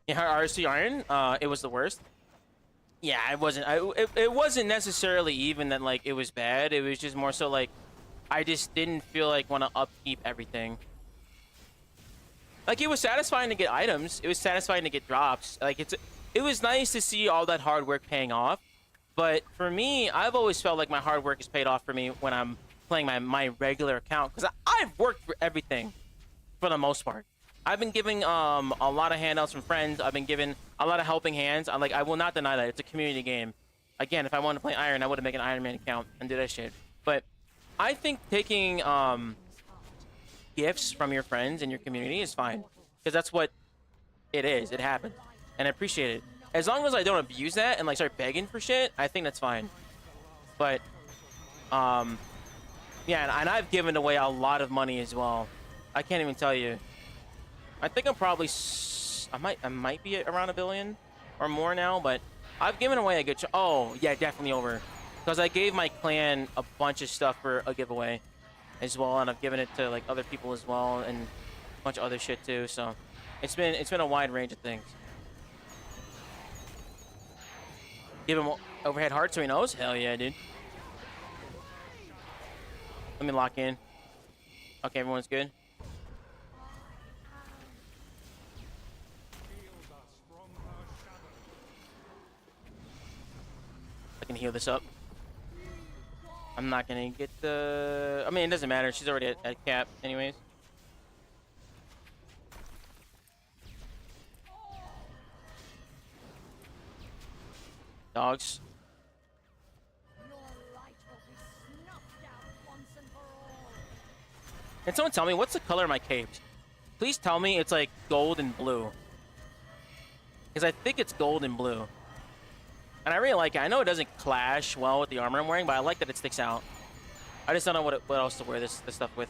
Yeah, RC Iron, it was the worst. Yeah, it wasn't. It wasn't necessarily even that like it was bad. It was just more so like I just didn't feel like want to upkeep everything. Like it was satisfying to get items. It was satisfying to get drops. Like it was nice to see all that hard work paying off. But for me, I've always felt like my hard work is paid off for me when I'm playing my regular account, because I've worked for everything for the most part. I've been giving a lot of handouts from friends. I've been given a lot of helping hands. I will not deny that it's a community game. Again, if I wanted to play Iron, I would have made an Iron Man account and do that shit. But I think taking gifts from your friends and your community is fine, because that's what it is. It happened, and I appreciate it. As long as I don't abuse that and like start begging for shit, I think that's fine. But yeah, and I've given away a lot of money as well. I can't even tell you. I think I'm probably I might be around $1 billion or more now, but I've given away a good oh yeah, definitely over, because I gave my clan a bunch of stuff for a giveaway as well, and I've given it to like other people as well, and a bunch of other shit too. So it's been a wide range of things. Give him overhead heart so he knows. Hell yeah, dude. Let me lock in. Okay, everyone's good. I can heal this up. I'm not gonna get the... I mean, it doesn't matter. She's already at cap anyways. Dogs. Can someone tell me what's the color of my capes? Please tell me it's like gold and blue, because I think it's gold and blue, and I really like it. I know it doesn't clash well with the armor I'm wearing, but I like that it sticks out. I just don't know what else to wear this stuff with.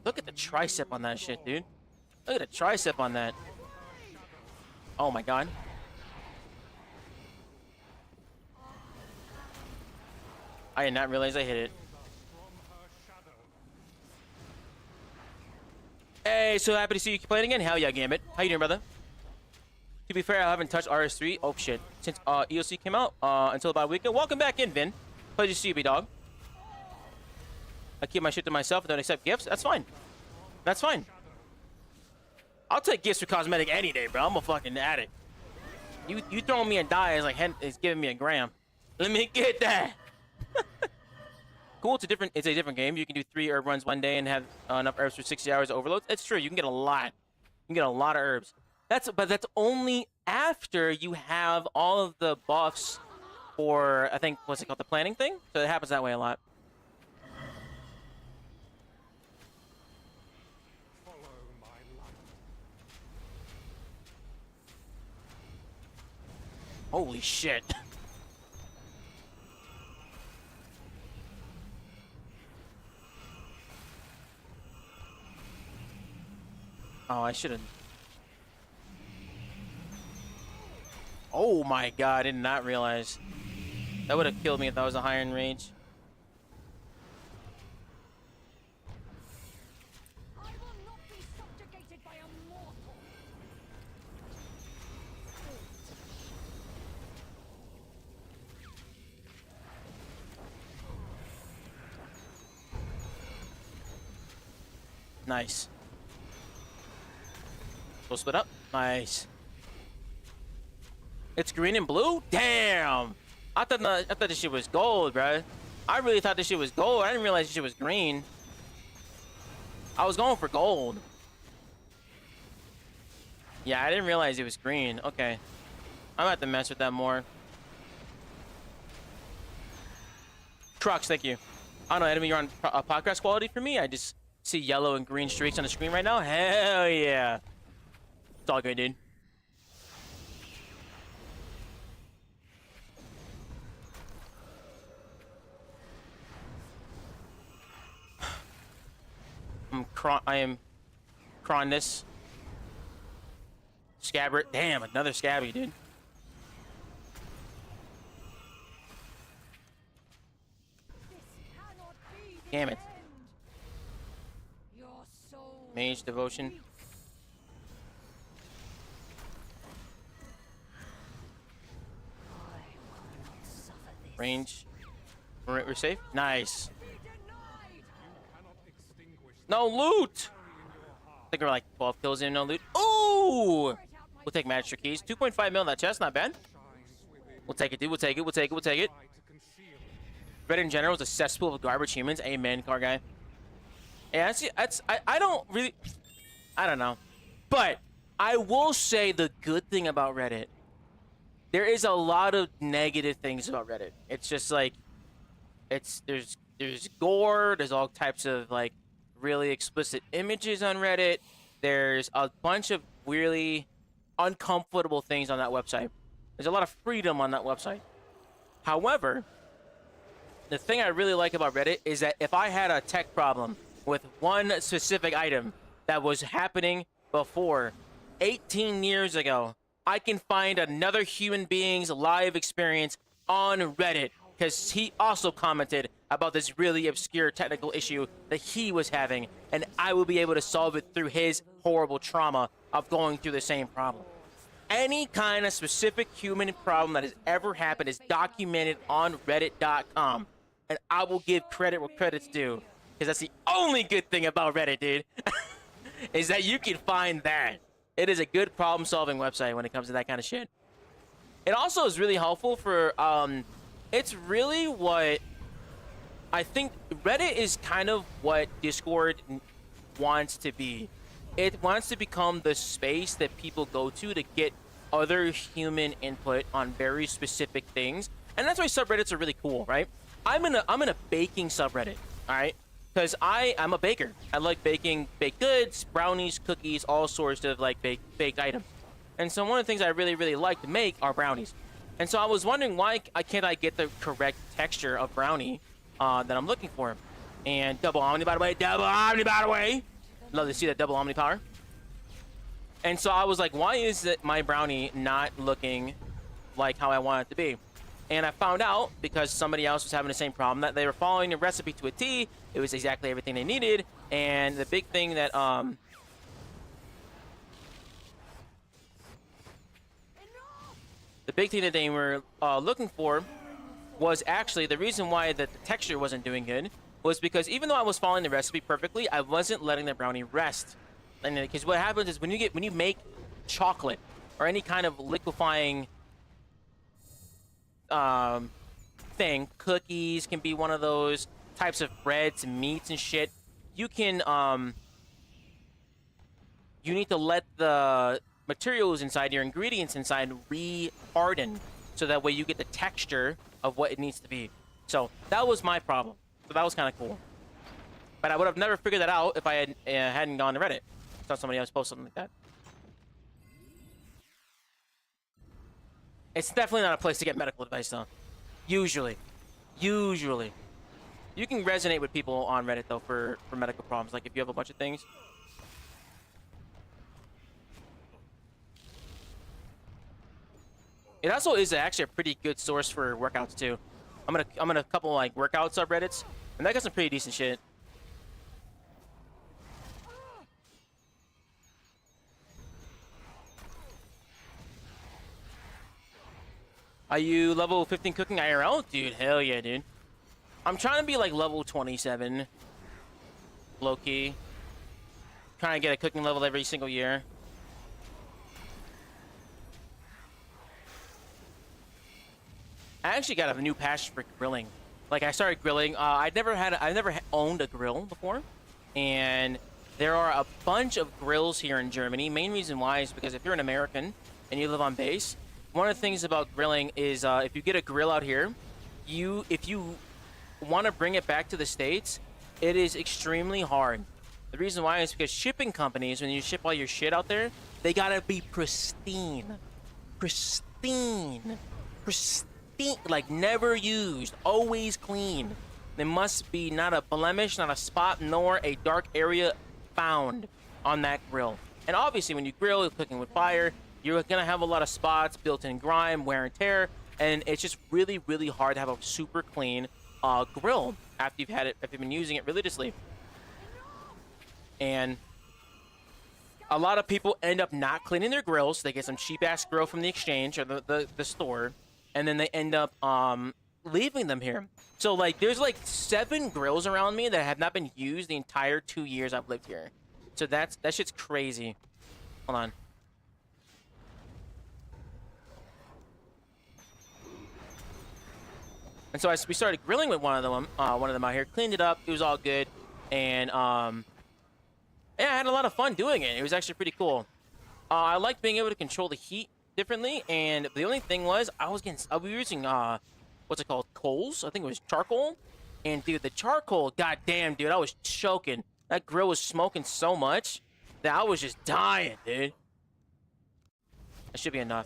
Look at the tricep on that shit, dude. Look at the tricep on that. Oh my god. I did not realize I hit it. Hey, so happy to see you playing again. Hell yeah, Gambit. How you doing, brother? To be fair, I haven't touched RS3. Oh shit. Since EOC came out until about a week ago. Welcome back in, Vin. Pleasure to see you, B-Dog. I keep my shit to myself and don't accept gifts. That's fine. That's fine. I'll take gifts for cosmetic any day, bro. I'm a fucking addict. You throwing me a die is like it's giving me a gram. Let me get that. Cool. It's a different game. You can do 3 herb runs one day and have enough herbs for 60 hours of overload. It's true. You can get a lot. You can get a lot of herbs. But that's only after you have all of the buffs for, I think, what's it called, the planning thing. So it happens that way a lot. Holy shit. Oh, I should've. Oh my god, I did not realize. That would have killed me if that was a higher rage. I will not be subjugated by a mortal. Nice. We'll split up. Nice. It's green and blue? Damn! I thought this shit was gold, bro. I really thought this shit was gold. I didn't realize this shit was green. I was going for gold. Yeah, I didn't realize it was green. Okay. I'm gonna have to mess with that more. Trucks, thank you. I don't know, enemy, you're on podcast quality for me. I just see yellow and green streaks on the screen right now. Hell yeah. It's all good, dude. I am Cronus. Scabbard. Damn, another Scabby, dude. This cannot be the Damn it. end. Your soul Mage Devotion. I will not suffer this. Range. We're safe? Nice. Be denied. No loot! I think we're like 12 kills in, no loot. Ooh! We'll take Master Keys. 2.5 mil in that chest, not bad. We'll take it, dude. We'll take it, we'll take it, we'll take it. Reddit in general is a cesspool of garbage humans. Amen, car guy. Yeah, I don't really... I don't know. But I will say the good thing about Reddit, there is a lot of negative things about Reddit. It's just like... There's gore, there's all types of like really explicit images on Reddit. There's a bunch of really uncomfortable things on that website. There's a lot of freedom on that website. However, the thing I really like about Reddit is that if I had a tech problem with one specific item that was happening before 18 years ago, I can find another human being's live experience on Reddit, because he also commented about this really obscure technical issue that he was having, and I will be able to solve it through his horrible trauma of going through the same problem. Any kind of specific human problem that has ever happened is documented on reddit.com, and I will give credit where credit's due, because that's the only good thing about Reddit, dude, is that you can find that. It is a good problem-solving website when it comes to that kind of shit. It also is really helpful for, it's really what I think Reddit is kind of what Discord wants to be. It wants to become the space that people go to get other human input on very specific things. And that's why subreddits are really cool, right? I'm in a baking subreddit, all right? Because I'm a baker. I like baking baked goods, brownies, cookies, all sorts of like baked items. And so one of the things I really, really like to make are brownies. And so I was wondering why can't I get the correct texture of brownie that I'm looking for. And double omni, by the way. Double omni, by the way. Love to see that double omni power. And so I was like, why is it my brownie not looking like how I want it to be? And I found out because somebody else was having the same problem, that they were following the recipe to a T. It was exactly everything they needed. And the big thing that they were looking for was actually the reason why the texture wasn't doing good was because even though I was following the recipe perfectly, I wasn't letting the brownie rest. And because what happens is when you make chocolate or any kind of liquefying thing, cookies can be one of those types of breads, meats and shit. You can you need to let the materials inside, your ingredients inside, re-harden, so that way you get the texture of what it needs to be. So that was my problem. So that was kind of cool. But I would have never figured that out if I hadn't gone to Reddit. Saw somebody else post something like that. It's definitely not a place to get medical advice, though. Usually. Usually. You can resonate with people on Reddit, though, for medical problems. Like, if you have a bunch of things. It also is actually a pretty good source for workouts, too. I'm gonna a couple, like, workout subreddits. And that got some pretty decent shit. Are you level 15 cooking IRL? Dude, hell yeah, dude. I'm trying to be like level 27. Low-key. Trying to get a cooking level every single year. I actually got a new passion for grilling. Like, I started grilling. I've never owned a grill before. And there are a bunch of grills here in Germany. Main reason why is because if you're an American and you live on base, one of the things about grilling is if you get a grill out here, if you want to bring it back to the States, it is extremely hard. The reason why is because shipping companies, when you ship all your shit out there, they gotta be pristine. Pristine. Pristine. Like, never used. Always clean. There must be not a blemish, not a spot, nor a dark area found on that grill. And obviously, when you grill, you're cooking with fire, you're gonna have a lot of spots, built-in grime, wear and tear, and it's just really, really hard to have a super clean grill after you've been using it religiously. And a lot of people end up not cleaning their grills. They get some cheap-ass grill from the exchange or the store, and then they end up leaving them here. So, like, there's like 7 grills around me that have not been used the entire 2 years I've lived here. So that shit's crazy. Hold on. And so we started grilling with one of them out here, cleaned it up, it was all good, and yeah, I had a lot of fun doing it. It was actually pretty cool. I liked being able to control the heat differently, and the only thing was we were using what's it called, coals? I think it was charcoal. And dude, the charcoal, goddamn, dude, I was choking. That grill was smoking so much that I was just dying, dude. That should be enough.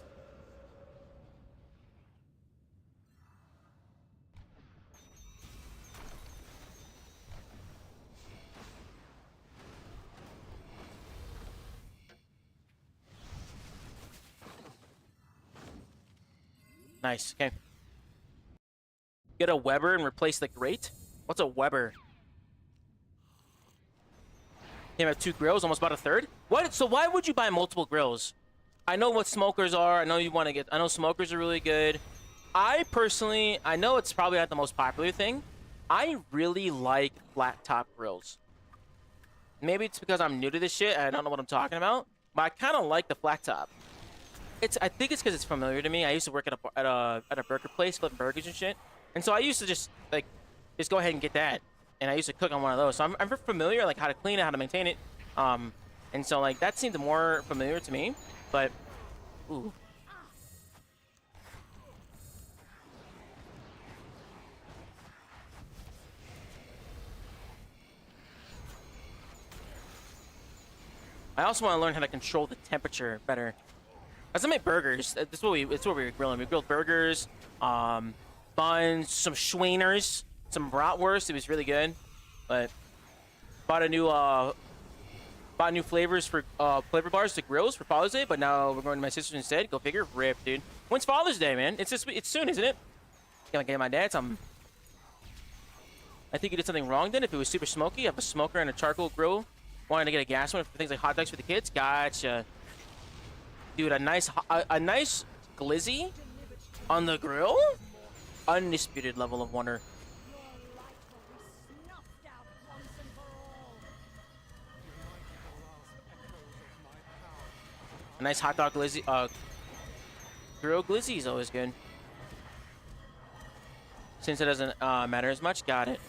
Nice. Okay. Get a Weber and replace the grate? What's a Weber? Came at 2 grills, almost about a third? What? So why would you buy multiple grills? I know what smokers are. I know you want to get... I know smokers are really good. I personally... I know it's probably not the most popular thing. I really like flat top grills. Maybe it's because I'm new to this shit and I don't know what I'm talking about. But I kind of like the flat top. I think it's because it's familiar to me. I used to work at a burger place, flip burgers and shit, and so I used to just go ahead and get that, and I used to cook on one of those. So I'm familiar, like, how to clean it, how to maintain it, and so, like, that seemed more familiar to me. But ooh, I also want to learn how to control the temperature better. As I make burgers, it's what we were grilling. We grilled burgers, buns, some Schweiners, some bratwurst. It was really good. But bought new flavors for flavor bars to grills for Father's Day. But now we're going to my sister's instead. Go figure. Rip, dude. When's Father's Day, man? It's soon, isn't it? Gonna get my dad some. I think you did something wrong then. If it was super smoky, I have a smoker and a charcoal grill. Wanted to get a gas one for things like hot dogs for the kids. Gotcha. Dude, a nice glizzy on the grill? Undisputed level of wonder. A nice hot dog glizzy, grill glizzy is always good. Since it doesn't matter as much, got it.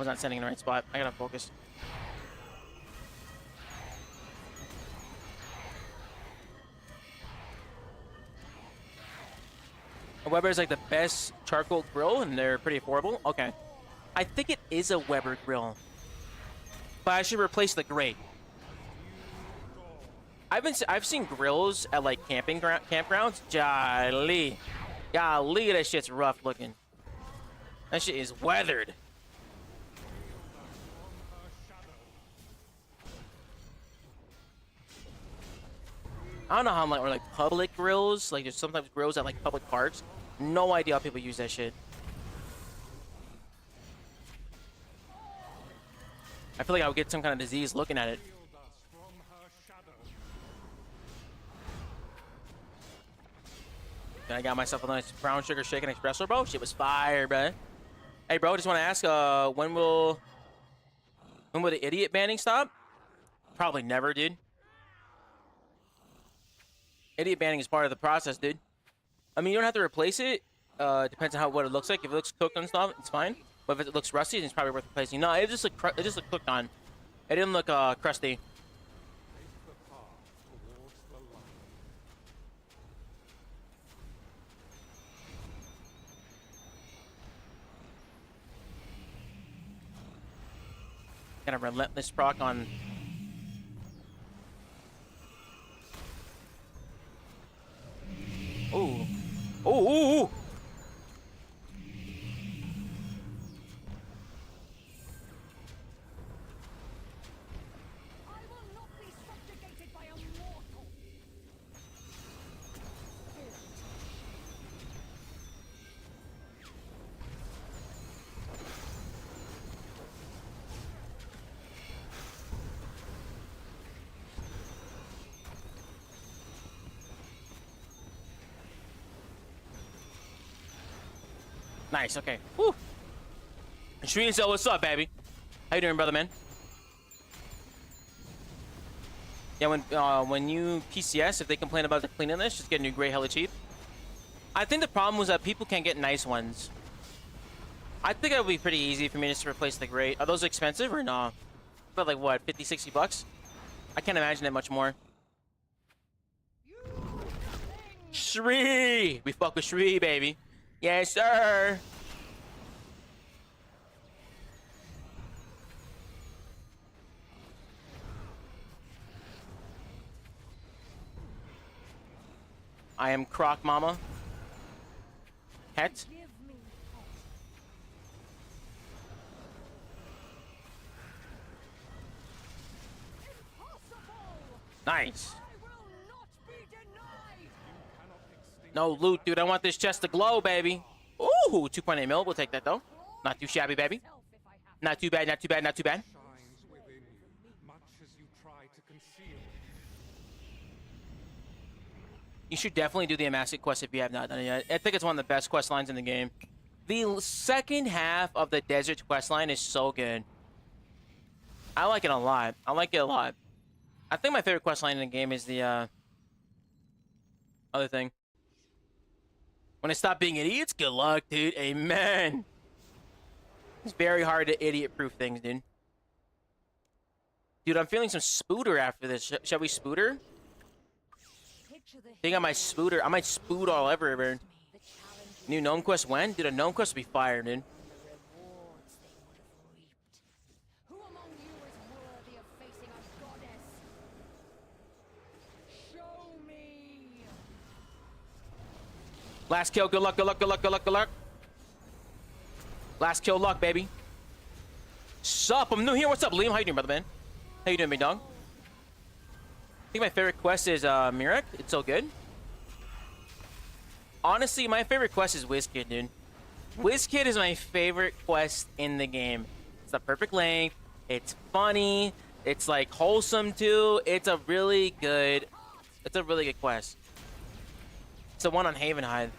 was not sending in the right spot. I gotta focus. Weber is like the best charcoal grill, and they're pretty affordable. Okay, I think it is a Weber grill, but I should replace the grate. I've seen grills at like campgrounds. Golly, that shit's rough looking. That shit is weathered. I don't know how like public grills, like there's sometimes grills at like public parks. No idea how people use that shit. I feel like I would get some kind of disease looking at it. Then I got myself a nice brown sugar shaken espresso, bro. Shit was fire, bro. Hey, bro, just want to ask, when will the idiot banning stop? Probably never, dude. Idiot banning is part of the process, dude. I mean, you don't have to replace it. Depends on what it looks like. If it looks cooked and stuff, it's fine. But if it looks rusty, then it's probably worth replacing. No, it just looked cooked on. It didn't look crusty. Got a relentless proc on. Ooh. Ooh, ooh, ooh. I will not be subjugated by a mortal. Nice, okay. Woo. Shreen, so what's up, baby? How you doing, brother, man? Yeah, when you PCS, if they complain about the cleanliness, just get a new gray hella cheap. I think the problem was that people can't get nice ones. I think it would be pretty easy for me just to replace the gray. Are those expensive or no? About like what, 50, 60 bucks? I can't imagine it much more. Shree! We fuck with Shree, baby. Yes, sir. I am Croc Mama. Het. Give me hope. Impossible! Nice. I will not be denied! No loot, dude. I want this chest to glow, baby. Ooh, 2.8 mil. We'll take that, though. Not too shabby, baby. Self if I have Not too bad, not too bad, not too bad. Shines within you, much as you try to conceal. You should definitely do the Amassic quest if you have not done it yet. I think it's one of the best quest lines in the game. The second half of the desert quest line is so good. I like it a lot. I like it a lot. I think my favorite quest line in the game is the other thing. When I stop being idiots, good luck, dude. Amen. It's very hard to idiot-proof things, dude. Dude, I'm feeling some spooter after this. Shall we spooter? picture the I think I might spooter. I might spoot all over, man. the challenge New gnome quest when? Dude, a gnome quest would be fire, dude. and the rewards they would have reaped. Who among you is worthy of facing a goddess? Show me! Last kill, good luck, good luck, good luck, good luck, good luck. Last kill luck, baby. Sup, I'm new here. What's up, Liam? How you doing, brother, man? How you doing, big dog? I think my favorite quest is Mirek. It's so good. Honestly, my favorite quest is WizKid, dude. WizKid is my favorite quest in the game. It's the perfect length. It's funny. It's like wholesome too. It's a really good quest. It's the one on Havenhide.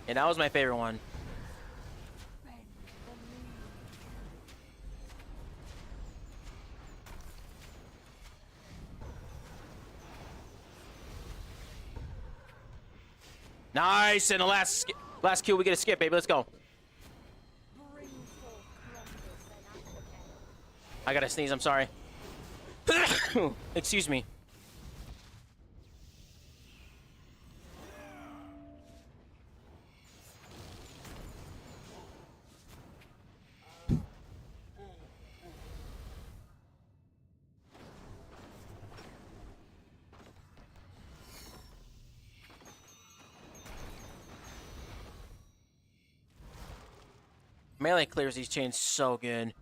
And that was my favorite one. Bend the knee. Nice, and the last kill we get a skip, baby. Let's go. I gotta sneeze, I'm sorry. Excuse me. Melee clears these chains so good.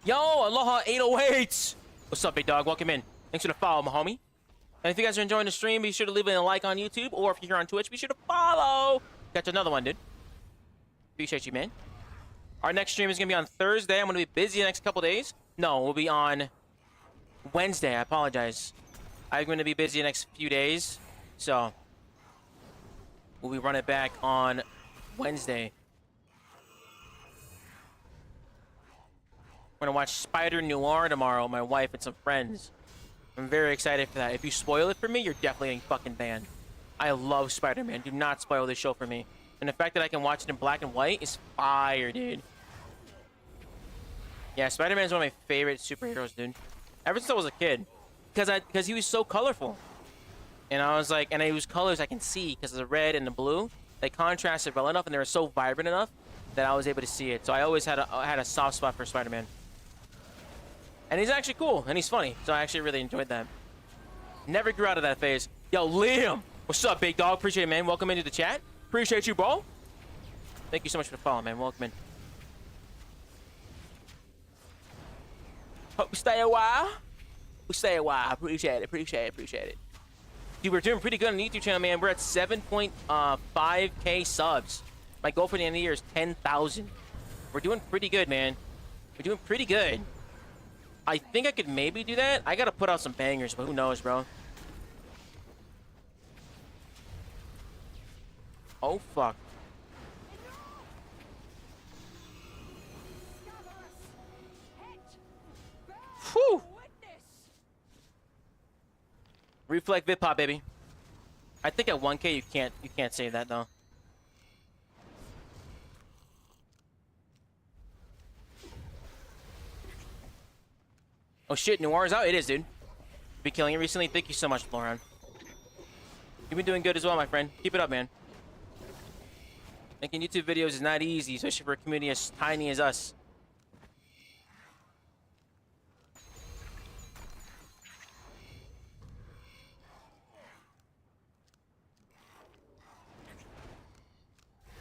Yo, Aloha 808! What's up, big dog? Welcome in. Thanks for the follow, my homie. And if you guys are enjoying the stream, be sure to leave a like on YouTube, or if you're here on Twitch, be sure to follow. Catch another one, dude. Appreciate you, man. Our next stream is gonna be on Thursday. I'm gonna be busy the next couple days. No, we'll be on Wednesday. I apologize. I'm gonna be busy the next few days, so we'll be running back on Wednesday. We're gonna watch Spider Noir tomorrow with my wife and some friends. I'm very excited for that. If you spoil it for me, you're definitely getting fucking banned. I love Spider-Man. Do not spoil this show for me. And the fact that I can watch it in black and white is fire, dude. Yeah, Spider-Man is one of my favorite superheroes, dude. Ever since I was a kid. Because he was so colorful. And I was like, and it was colors I can see because of the red and the blue. They contrasted well enough and they were so vibrant enough that I was able to see it. So I always had a soft spot for Spider-Man. And he's actually cool and he's funny. So I actually really enjoyed that. Never grew out of that phase. Yo, Liam! What's up, big dog? Appreciate it, man. Welcome into the chat. Appreciate you, bro. Thank you so much for the follow, man. Welcome in. Hope you stay a while. We stay a while. Appreciate it. Appreciate it. Appreciate it. Dude, we're doing pretty good on the YouTube channel, man. We're at 7.5K subs. My goal for the end of the year is 10,000. We're doing pretty good, man. We're doing pretty good. I think I could maybe do that. I gotta put out some bangers, but who knows, bro? Oh, fuck. Whew. Reflect Vidpop, baby. I think at 1K you can't save that though. Oh shit, Noir's out? It is, dude. Been killing it recently. Thank you so much, Floran. You've been doing good as well, my friend. Keep it up, man. Making YouTube videos is not easy, especially for a community as tiny as us.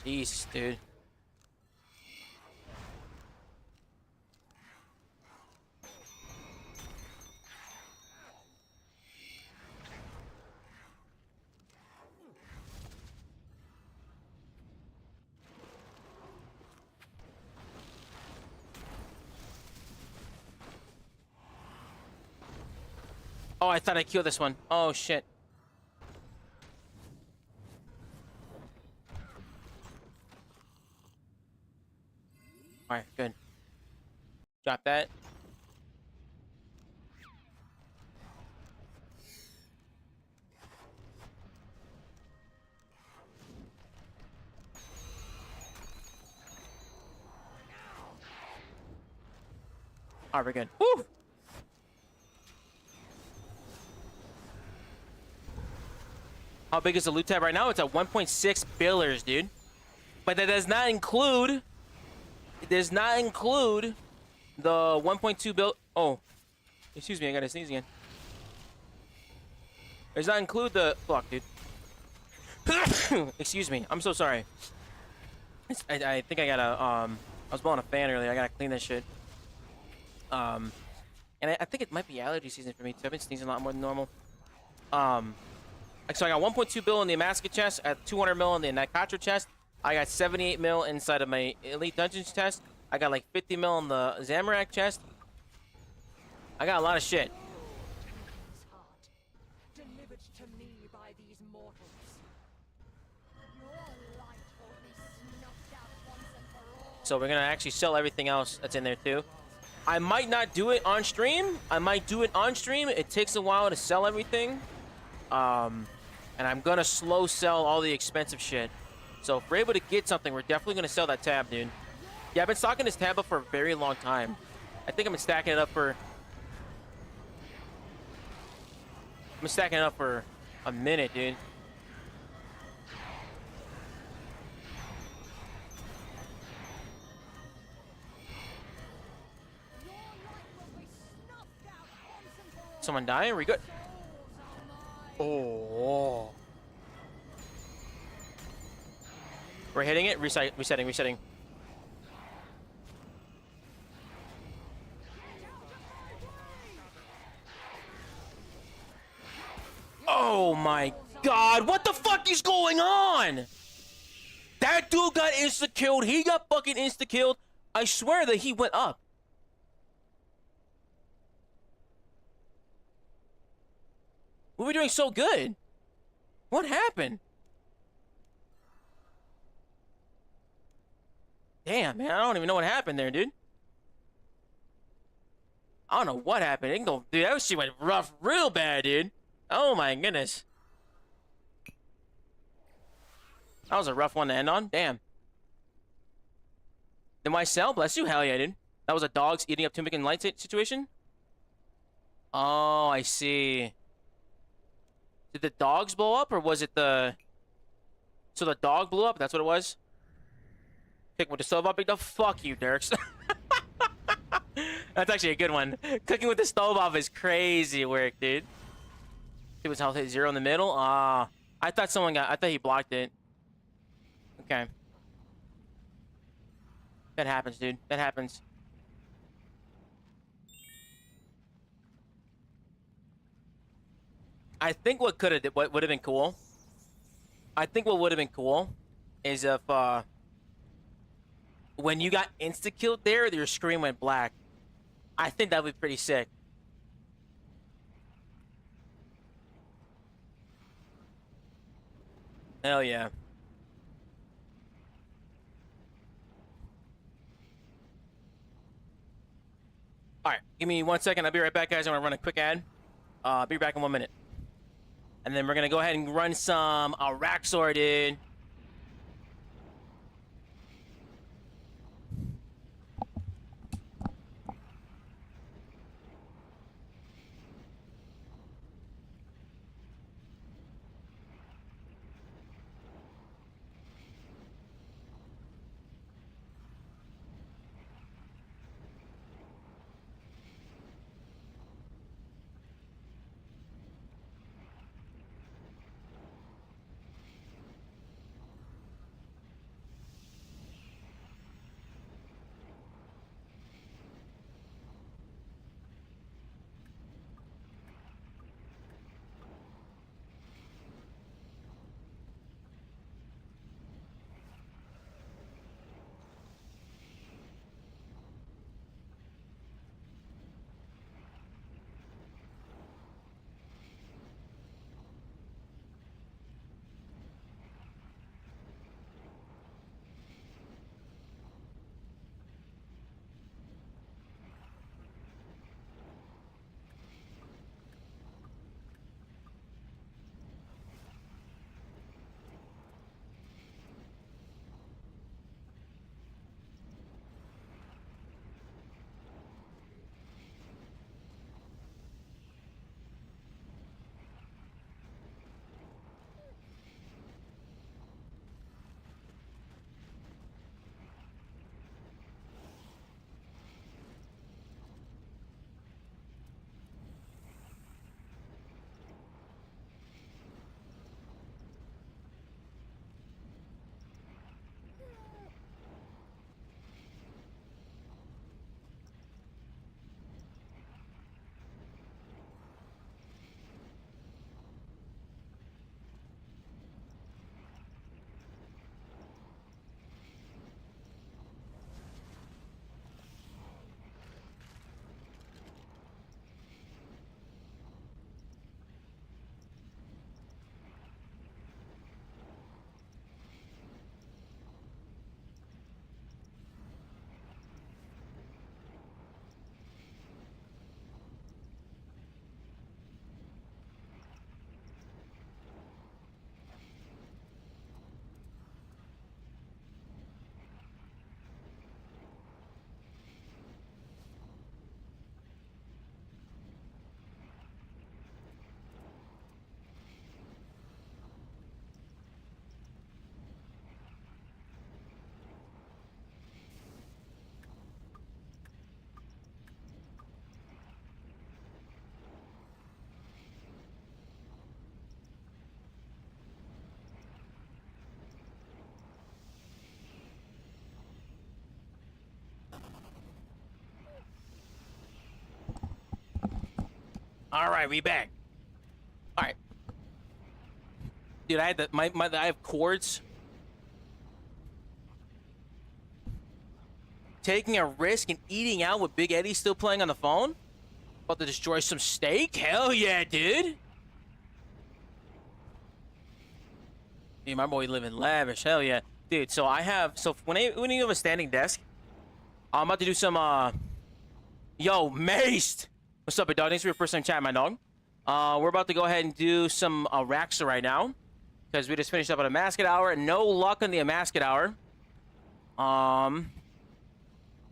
Jeez, dude. Oh, I thought I killed this one. Oh, shit. Alright, good. Drop that. Alright, we're good. Woo! How big is the loot tab right now? It's at 1.6 billers, dude. But that does not include... It does not include the 1.2 bill... Oh. Excuse me, I gotta sneeze again. It does not include the... Fuck, dude. Excuse me. I'm so sorry. I think I gotta... I was blowing a fan earlier. I gotta clean this shit. And I think it might be allergy season for me, too. I've been sneezing a lot more than normal. So I got 1.2 bill in the Amaska chest, at 200 mil in the Nakatra chest. I got 78 mil inside of my Elite Dungeons chest. I got like 50 mil in the Zamorak chest. I got a lot of shit. Delivered to me by these mortals. Your light will be snuffed out once and for all. So we're gonna actually sell everything else that's in there too. I might not do it on stream. I might do it on stream. It takes a while to sell everything. And I'm gonna slow sell all the expensive shit. So if we're able to get something, we're definitely gonna sell that tab, dude. Yeah, I've been stocking this tab up for a very long time. I think I've been stacking it up for... I've been stacking it up for a minute, dude. Someone dying? Are we good? Oh. We're hitting it. Resetting. Oh my god. What the fuck is going on? That dude got insta-killed. He got fucking insta-killed. I swear that he went up. We were doing so good. What happened? Damn, man. I don't even know what happened there, dude. I don't know what happened. It can go, dude, that shit went rough real bad, dude. Oh my goodness. That was a rough one to end on. Damn. Then why sell? Bless you. Hell yeah, dude. That was a dogs eating up Tunic and Light situation? Oh, I see. Did the dogs blow up, or was it the... So the dog blew up? That's what it was? Pick with the stove up, big dog? Fuck you, Dirks. That's actually a good one. Cooking with the stove off is crazy work, dude. It was health hit 0 in the middle? Ah. I thought someone got... I thought he blocked it. Okay. That happens, dude. That happens. I think what would have been cool. I think what would have been cool is if when you got insta killed there, your screen went black. I think that would be pretty sick. Hell yeah. All right, give me 1 second. I'll be right back, guys. I'm gonna run a quick ad. I'll be back in 1 minute. And then we're gonna go ahead and run some Araxor, dude. All right, we back. All right. Dude, I had I have cords. Taking a risk and eating out with Big Eddie still playing on the phone? About to destroy some steak? Hell yeah, dude. Dude, my boy living lavish. Hell yeah. Dude, so I have... So when you have a standing desk, I'm about to do some, Yo, Maced! What's up, big dog? Thanks for your first time chatting, my dog. We're about to go ahead and do some Raxa right now. Because we just finished up at a Amasket Hour. No luck on the Amasket Hour.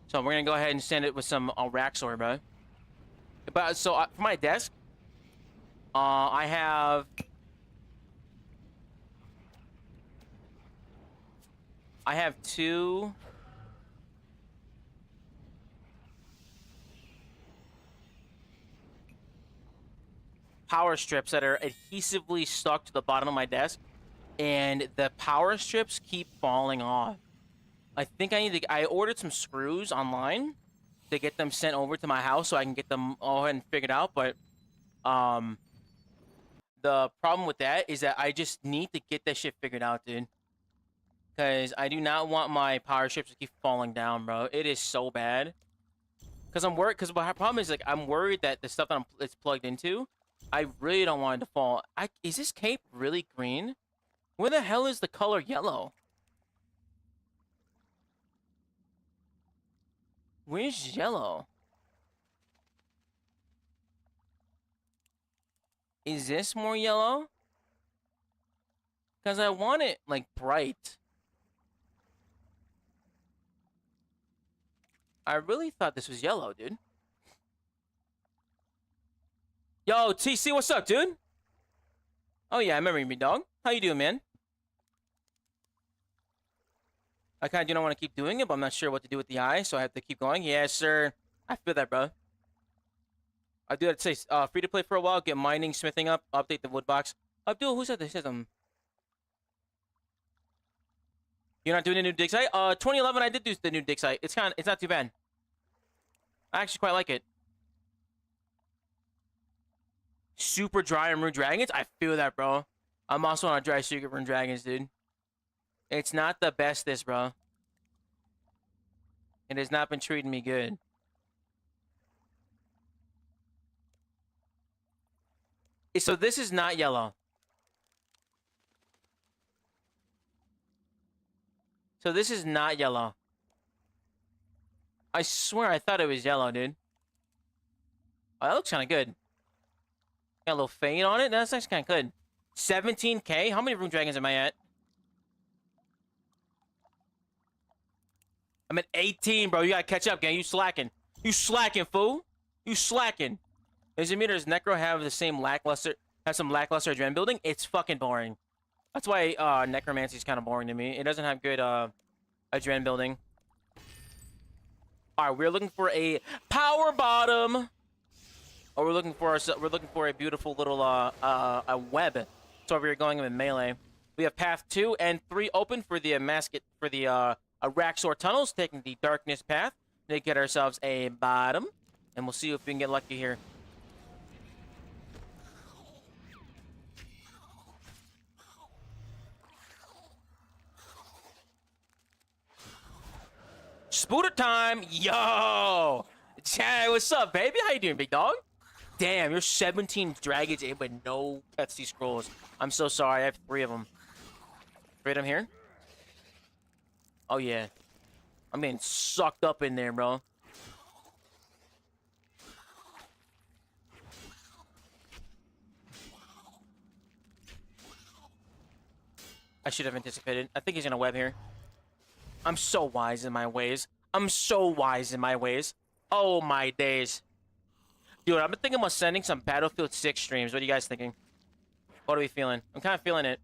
So we're gonna go ahead and send it with some Raxor, bro. But so for my desk, I have two. Power strips that are adhesively stuck to the bottom of my desk, and the power strips keep falling off. I think I ordered some screws online to get them sent over to my house so I can get them all ahead and figured out, but the problem with that is that I just need to get that shit figured out, dude. Because I do not want my power strips to keep falling down, bro. It is so bad. Because I'm worried, because my problem is, like, I'm worried that the stuff that it's plugged into, I really don't want it to fall. Is this cape really green? Where the hell is the color yellow? Where's yellow? Is this more yellow? Because I want it, like, bright. I really thought this was yellow, dude. Yo, TC, what's up, dude? Oh, yeah, I remember you, dog. How you doing, man? I kind of do not want to keep doing it, but I'm not sure what to do with the eye, so I have to keep going. Yes, sir. I feel that, bro. I do have to say, free to play for a while, get mining, smithing up, update the wood box. Abdul, who said this? You're not doing a new dig site? 2011, I did do the new dig site. It's not too bad. I actually quite like it. Super dry on Rune Dragons? I feel that, bro. I'm also on a dry streak of Rune Dragons, dude. It's not the bestest, bro. It has not been treating me good. So this is not yellow. So this is not yellow. I swear I thought it was yellow, dude. Oh, that looks kind of good. Got a little fade on it. That's actually kind of good. 17K? How many Rune Dragons am I at? I'm at 18, bro. You gotta catch up, gang. You slacking. You slacking, fool. You slacking. Does Necro have the same some lackluster adrenaline building? It's fucking boring. That's why Necromancy is kind of boring to me. It doesn't have good adrenaline building. All right, we're looking for a power bottom. Oh, we're looking for a beautiful little a web. So we're going in melee. We have path 2 and 3 open for the Raxor tunnels, taking the darkness path to get ourselves a bottom, and we'll see if we can get lucky here. Spooter time! Yo! Chad, what's up, baby? How you doing, big dog? Damn, you're 17 dragons in with no Petsy scrolls. I'm so sorry, I have 3 of them. 3 of them here? Oh, yeah. I'm getting sucked up in there, bro. I should have anticipated. I think he's gonna web here. I'm so wise in my ways. I'm so wise in my ways. Oh, my days. Dude, I've been thinking about sending some Battlefield 6 streams. What are you guys thinking? What are we feeling? I'm kind of feeling it.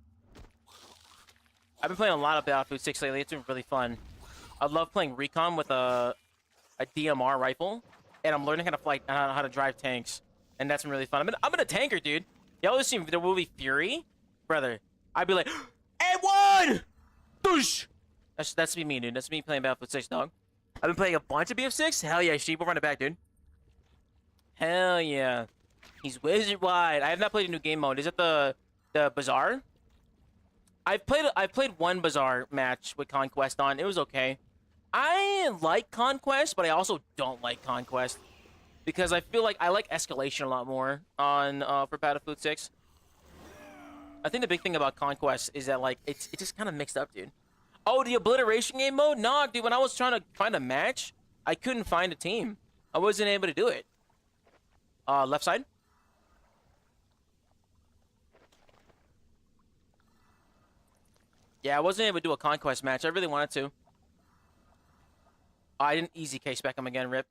I've been playing a lot of Battlefield 6 lately. It's been really fun. I love playing Recon with a DMR rifle, and I'm learning how to fly, how to drive tanks, and that's been really fun. I'm in a tanker, dude. Y'all ever seen the movie Fury? Brother, I'd be like, A1! Doosh! That's me, dude. That's me playing Battlefield 6, dog. I've been playing a bunch of BF6. Hell yeah, sheep. We'll run it back, dude. Hell yeah. He's wizard wide. I have not played a new game mode. Is it the Bazaar? I've played one Bazaar match with Conquest on. It was okay. I like Conquest, but I also don't like Conquest because I feel like I like Escalation a lot more on for Battlefield 6. I think the big thing about Conquest is that like it's just kind of mixed up, dude. Oh, the Obliteration game mode? Nah, dude. When I was trying to find a match, I couldn't find a team. I wasn't able to do it. Left side. Yeah, I wasn't able to do a Conquest match. I really wanted to. I didn't easy case Beckham again, rip.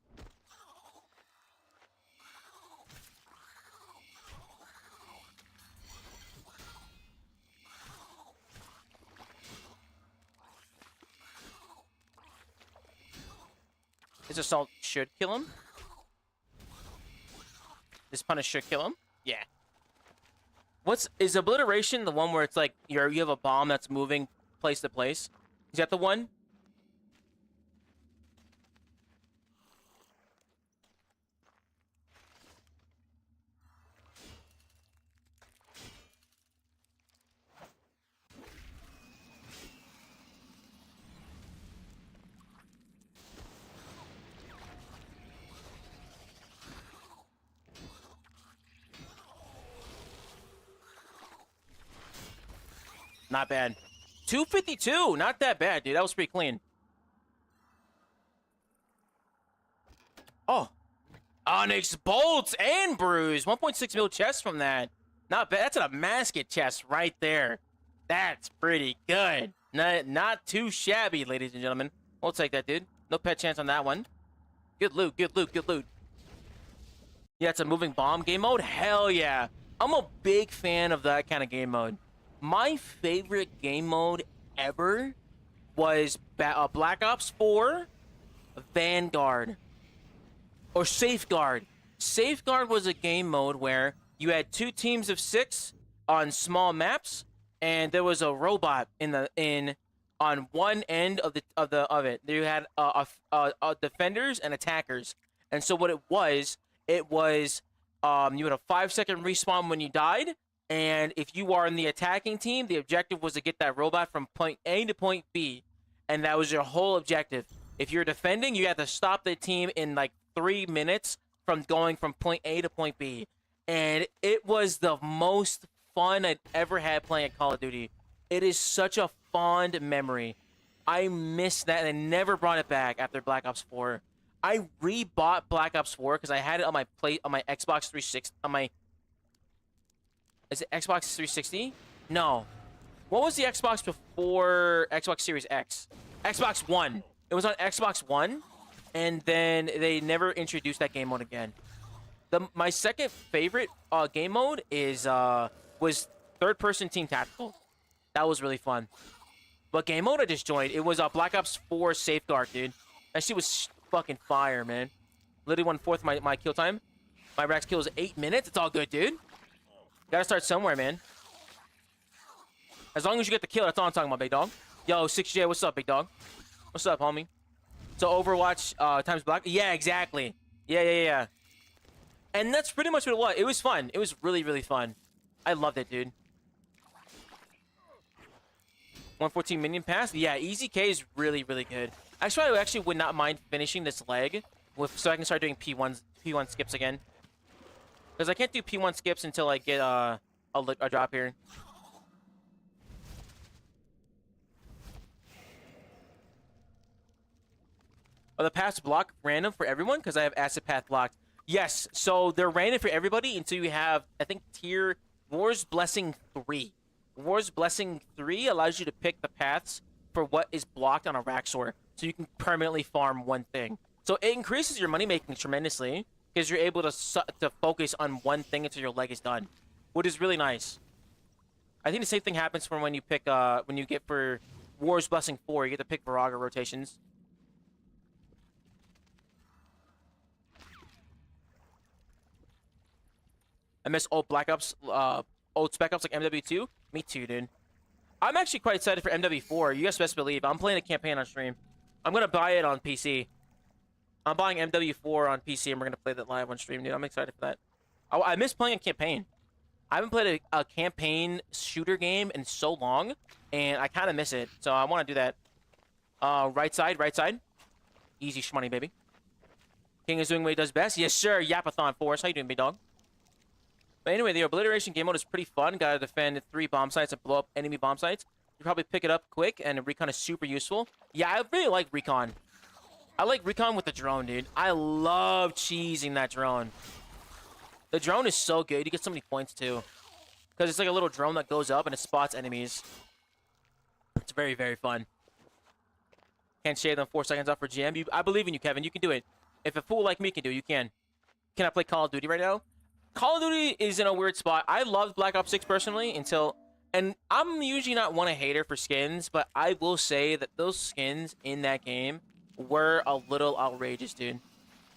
This assault should kill him. This punish should kill him. Yeah. Is Obliteration the one where it's like you have a bomb that's moving place to place? Is that the one? Not bad. 252, not that bad, dude. That was pretty clean. Oh. Onyx bolts and bruise. 1.6 mil chest from that. Not bad. That's a Damascus chest right there. That's pretty good. Not too shabby, ladies and gentlemen. We'll take that, dude. No pet chance on that one. Good loot, good loot, good loot. Yeah, it's a moving bomb game mode. Hell yeah. I'm a big fan of that kind of game mode. My favorite game mode ever was Black Ops 4 Vanguard or Safeguard. Safeguard was a game mode where you had 2 teams of 6 on small maps, and there was a robot on one end of it. You had defenders and attackers, and so what it was you had a 5-second respawn when you died. And if you are in the attacking team, the objective was to get that robot from point A to point B. And that was your whole objective. If you're defending, you have to stop the team in like 3 minutes from going from point A to point B. And it was the most fun I'd ever had playing at Call of Duty. It is such a fond memory. I miss that, and I never brought it back after Black Ops 4. I rebought Black Ops 4 because I had it on my Xbox 360, Is it Xbox 360? No. What was the Xbox before Xbox Series X? Xbox One. It was on Xbox One, and then they never introduced that game mode again. My second favorite game mode was third-person team tactical. That was really fun. But game mode I just joined, it was Black Ops 4 Safeguard, dude. That shit was fucking fire, man. Literally 1/4 my kill time. My max kill is 8 minutes. It's all good, dude. Gotta start somewhere, man. As long as you get the kill, that's all I'm talking about, big dog. Yo, 6J, what's up, big dog? What's up, homie? So Overwatch times Black. Yeah, exactly. Yeah. And that's pretty much what it was. It was fun. It was really, really fun. I loved it, dude. 114 minion pass. Yeah, Easy K is really, really good. I actually would not mind finishing this leg so I can start doing P1 skips again. Because I can't do P1 skips until I get a drop here. Are the paths blocked random for everyone? Because I have Acid Path blocked. Yes, so they're random for everybody until you have, I think, tier War's Blessing 3. War's Blessing 3 allows you to pick the paths for what is blocked on a Raxor. So you can permanently farm one thing. So it increases your money making tremendously. Because you're able to focus on one thing until your leg is done, which is really nice. I think the same thing happens for when you pick when you get for War's Blessing 4, you get to pick Viraga rotations. I miss old Black Ops, old Spec Ops like MW2. Me too, dude. I'm actually quite excited for MW4. You guys best believe I'm playing a campaign on stream. I'm gonna buy it on PC. I'm buying MW4 on PC, and we're going to play that live on stream, dude. I'm excited for that. I miss playing a campaign. I haven't played a campaign shooter game in so long, and I kind of miss it. So I want to do that. Right side, right side. Easy shmoney, baby. King is doing what he does best. Yes, sir. Yapathon Force. How you doing, big dog? But anyway, the obliteration game mode is pretty fun. Gotta defend 3 bomb sites and blow up enemy bomb sites. You probably pick it up quick, and recon is super useful. Yeah, I really like recon. I like recon with the drone, dude. I love cheesing that drone. The drone is so good. You get so many points, too. Because it's like a little drone that goes up and it spots enemies. It's very, very fun. Can't shave them 4 seconds off for GM. I believe in you, Kevin. You can do it. If a fool like me can do it, you can. Can I play Call of Duty right now? Call of Duty is in a weird spot. I loved Black Ops 6 personally until... And I'm usually not one a hater for skins, but I will say that those skins in that game were a little outrageous, dude.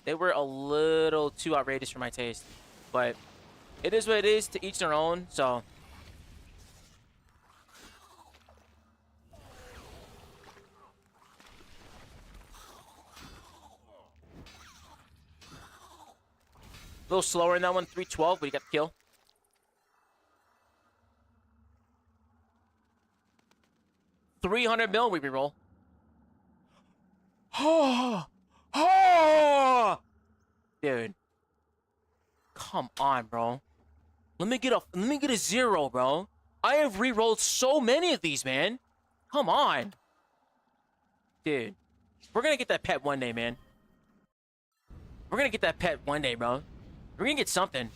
They were a little too outrageous for my taste. But it is what it is, to each their own, so... A little slower in that one, 312, but he got the kill. $300 mil we reroll. Dude. Come on, bro. Let me get a 0, bro. I have rerolled so many of these, man. Come on. Dude. We're gonna get that pet one day, man. We're gonna get that pet one day, bro. We're gonna get something.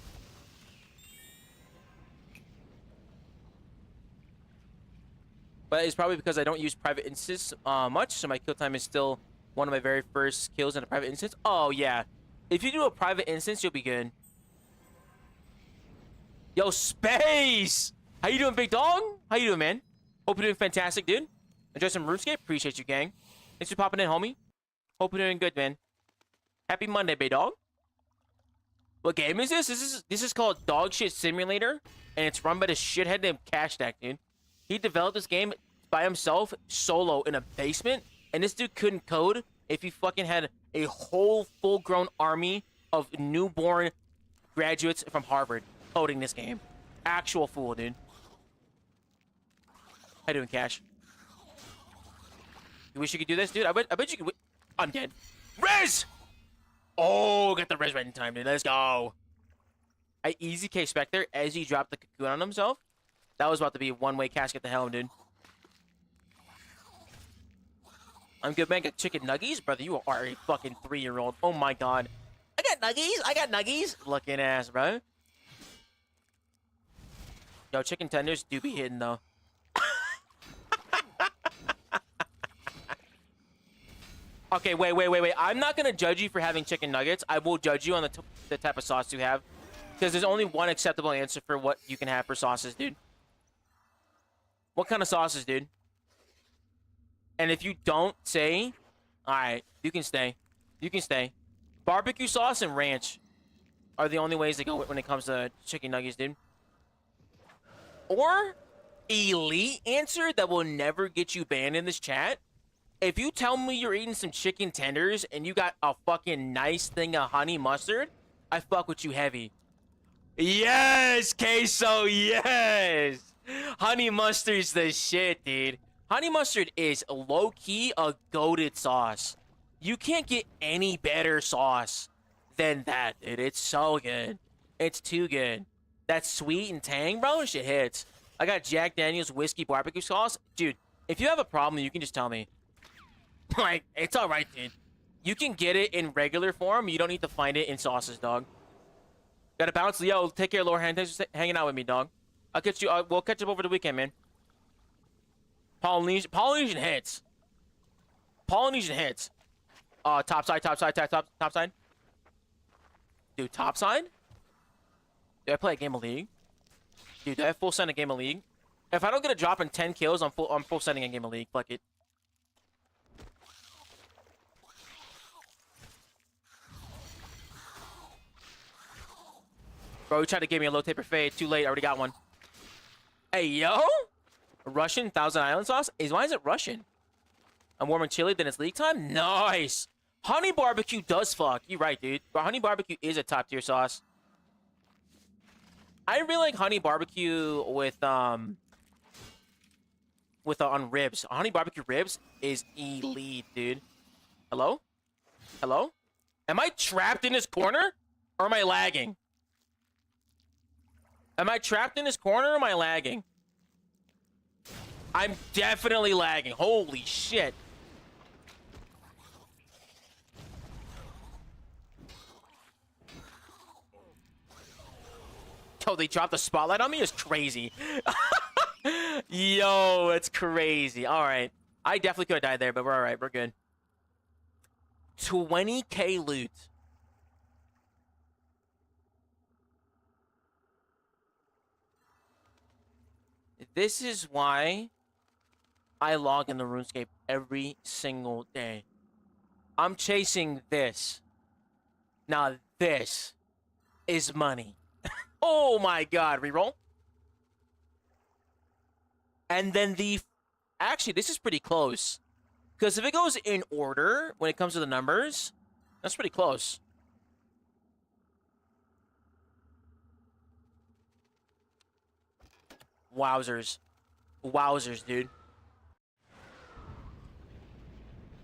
But it's probably because I don't use private instance much, so my kill time is still one of my very first kills in a private instance. Oh, yeah. If you do a private instance, you'll be good. Yo, Space! How you doing, big dog? How you doing, man? Hope you're doing fantastic, dude. Enjoy some RuneScape? Appreciate you, gang. Thanks for popping in, homie. Hope you're doing good, man. Happy Monday, big dog. What game is this? This is called Dog Shit Simulator, and it's run by this shithead named Cashstack, dude. He developed this game by himself, solo, in a basement, and this dude couldn't code if he fucking had a whole full-grown army of newborn graduates from Harvard coding this game. Actual fool, dude. How you doing, Cash? You wish you could do this, dude? I bet you could. I'm dead. Riz! Oh, got the res right in time, dude. Let's go. I easy K Spectre as he dropped the cocoon on himself. That was about to be a one-way casket to hell, dude. I'm good, man. Got chicken nuggies? Brother, you are a fucking 3-year-old. Oh, my God. I got nuggies. I got nuggies. Looking ass, bro. Yo, chicken tenders do be hidden, though. Okay, wait. I'm not going to judge you for having chicken nuggets. I will judge you on the type of sauce you have. Because there's only one acceptable answer for what you can have for sauces, dude. What kind of sauces, dude? And if you don't say, alright, you can stay. You can stay. Barbecue sauce and ranch are the only ways to go when it comes to chicken nuggets, dude. Or elite answer that will never get you banned in this chat. If you tell me you're eating some chicken tenders and you got a fucking nice thing of honey mustard, I fuck with you heavy. Yes, queso, yes! Honey mustard's the shit, dude. Honey mustard is low-key a goated sauce. You can't get any better sauce than that, dude. It's so good. It's too good. That sweet and tang, bro, shit hits. I got Jack Daniel's whiskey barbecue sauce. Dude, if you have a problem, you can just tell me. Like, it's alright, dude. You can get it in regular form. You don't need to find it in sauces, dog. Gotta bounce. Yo, take care, Laura. Thanks for hanging out with me, dog. I'll catch you. We'll catch up over the weekend, man. Polynesian hits. Polynesian hits. Top side. Dude, top side? Do I play a game of League? Dude, do I have full send a game of League? If I don't get a drop in 10 kills, I'm full sending a game of League. Fuck it. Bro, he tried to give me a low taper fade. Too late. I already got one. Hey, yo! Russian Thousand Island sauce? Why is it Russian? I'm warming chili, then it's League time? Nice! Honey barbecue does fuck. You're right, dude. But honey barbecue is a top tier sauce. I really like honey barbecue with on ribs. Honey barbecue ribs is elite, dude. Hello? Hello? Am I trapped in this corner? Or am I lagging? Am I trapped in this corner or am I lagging? I'm definitely lagging. Holy shit. Yo, they dropped the spotlight on me? It's crazy. Yo, it's crazy. All right. I definitely could have died there, but we're all right. We're good. 20k loot. This is why I log in the RuneScape every single day. I'm chasing this. Now this is money. Oh my god, reroll. And then actually, this is pretty close. Because if it goes in order when it comes to the numbers, that's pretty close. Wowzers. Wowzers, dude.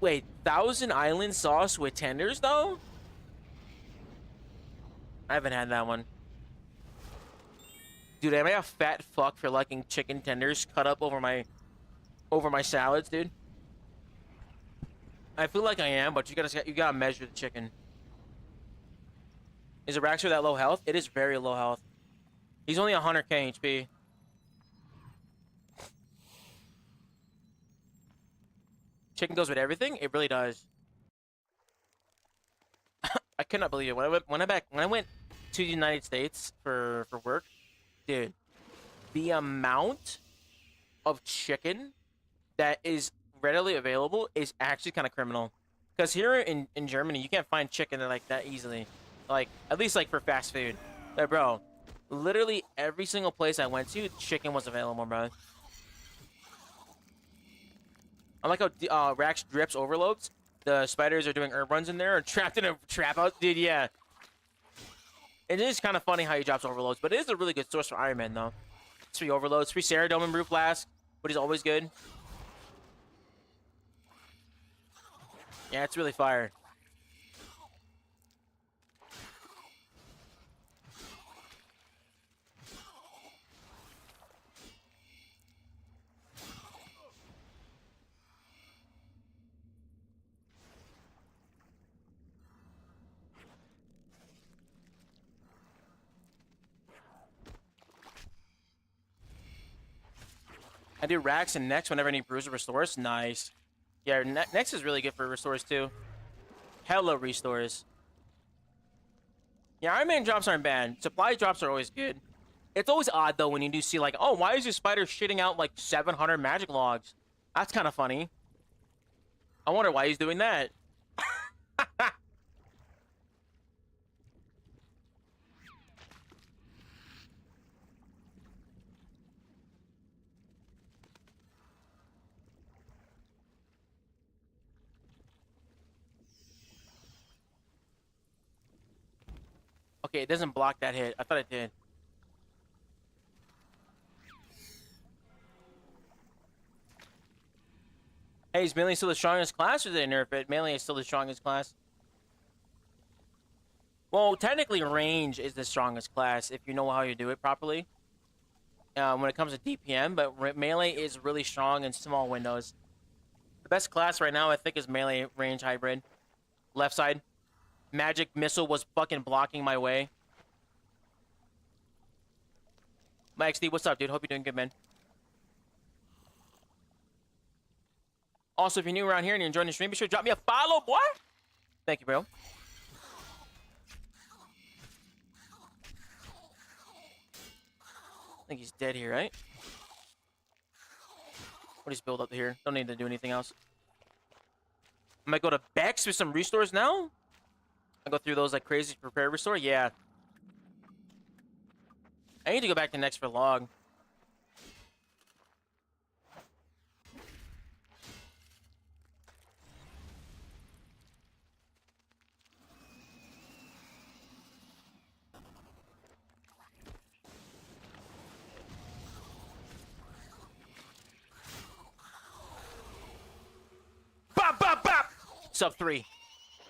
Wait, Thousand Island sauce with tenders, though? I haven't had that one. Dude, am I a fat fuck for liking chicken tenders cut up over my salads, dude? I feel like I am, but you gotta measure the chicken. Is Araxxor that low health? It is very low health. He's only 100k HP. Chicken goes with everything? It really does. I cannot believe it. When I went to the United States for work, dude, the amount of chicken that is readily available is actually kind of criminal. Because here in Germany, you can't find chicken like that easily. Like, at least like for fast food. Like, bro, literally every single place I went to, chicken was available, bro. I like how Rax drips overloads. The spiders are doing herb runs in there or trapped in a trap house. Dude, yeah. It is kind of funny how he drops overloads, but it is a really good source for Iron Man, though. It's free overloads, free Ceradome and Roof Blast, but he's always good. Yeah, it's really fire. I do Rax and Nex whenever I need Bruiser restores. Nice. Yeah, Nex is really good for restores too. Hella restores. Yeah, Iron Man drops aren't bad. Supply drops are always good. It's always odd though when you do see like, oh, why is your spider shitting out like 700 magic logs? That's kind of funny. I wonder why he's doing that. Okay, it doesn't block that hit. I thought it did. Hey, is Melee still the strongest class, or did they nerf it? Melee is still the strongest class. Well, technically, range is the strongest class if you know how you do it properly. When it comes to DPM, but Melee is really strong in small windows. The best class right now, I think, is Melee range hybrid. Left side. Magic Missile was fucking blocking my way. My XD, what's up, dude? Hope you're doing good, man. Also, if you're new around here and you're enjoying the stream, be sure to drop me a follow, boy. Thank you, bro. I think he's dead here, right? What is build up here? Don't need to do anything else. I might go to Bex with some restores now. I go through those like crazy to prepare restore. Yeah. I need to go back to Next for log. Sub 3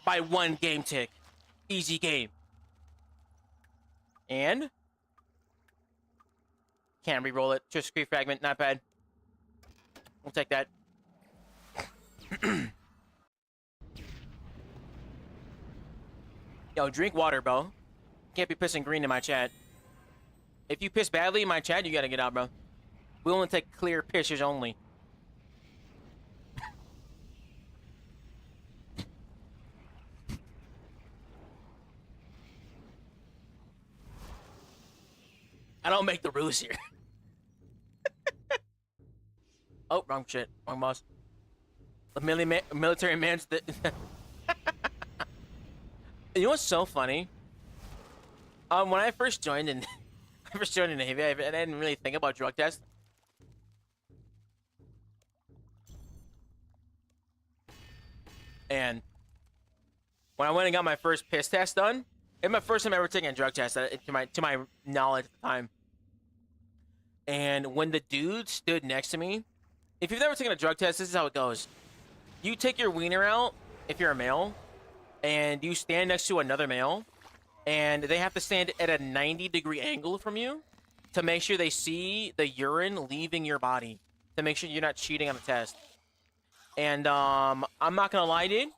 by 1 game tick. Easy game. And can't re-roll it. Just screen fragment, not bad. We'll take that. Yo, drink water, bro. Can't be pissing green in my chat. If you piss badly in my chat, you gotta get out, bro. We only take clear pisses only. I don't make the rules here. Oh, wrong shit. Wrong boss. A military man's... You know what's so funny? When I first joined in... I first joined in the Navy, I didn't really think about drug tests. And when I went and got my first piss test done, it's my first time ever taking a drug test, to my knowledge at the time. And when the dude stood next to me, if you've never taken a drug test, this is how it goes. You take your wiener out, if you're a male, and you stand next to another male, and they have to stand at a 90-degree angle from you to make sure they see the urine leaving your body, to make sure you're not cheating on the test. And I'm not gonna lie, dude.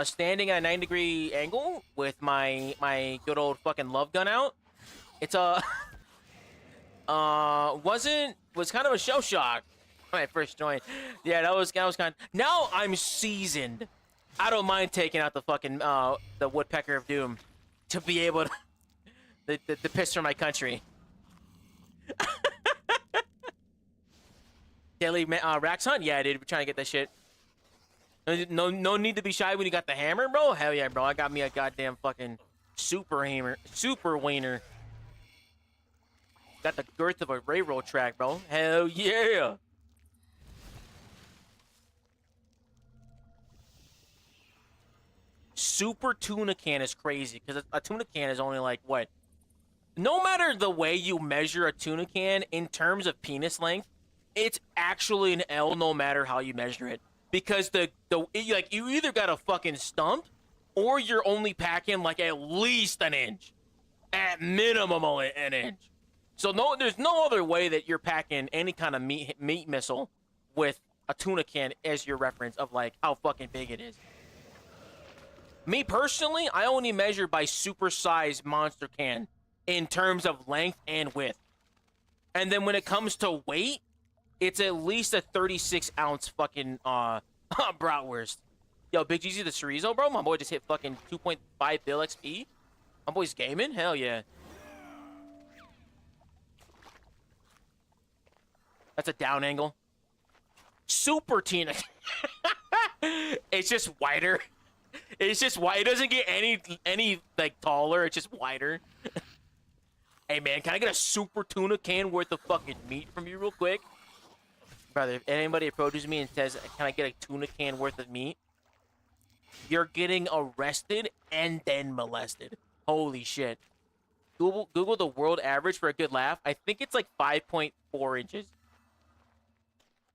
Standing at a 90-degree angle with my good old fucking love gun out, it's a was kind of a shell shock when I first joined. Yeah, that was kind of. Now I'm seasoned. I don't mind taking out the fucking the Woodpecker of Doom to be able to the piss for my country. Daily Rax Hunt? Yeah, dude, we're trying to get that shit. No need to be shy when you got the hammer, bro. Hell yeah, bro. I got me a goddamn fucking super hammer, super wiener. Got the girth of a railroad track, bro. Hell yeah. Super tuna can is crazy because a tuna can is only like what? No matter the way you measure a tuna can in terms of penis length, it's actually an L no matter how you measure it. Because you either got a fucking stump or you're only packing like at least an inch. At minimum an inch. So there's no other way that you're packing any kind of meat missile with a tuna can as your reference of like how fucking big it is. Me personally, I only measure by supersized monster can in terms of length and width. And then when it comes to weight, it's at least a 36-ounce fucking bratwurst. Yo, Big Jeezy the Chorizo, bro. My boy just hit fucking 2.5 bill XP. My boy's gaming? Hell yeah. That's a down angle. Super Tina. It's just wider. It's just wide. It doesn't get any like taller. It's just wider. Hey man, can I get a super tuna can worth of fucking meat from you real quick? Brother, if anybody approaches me and says, can I get a tuna can worth of meat? You're getting arrested and then molested. Holy shit. Google the world average for a good laugh. I think it's like 5.4 inches.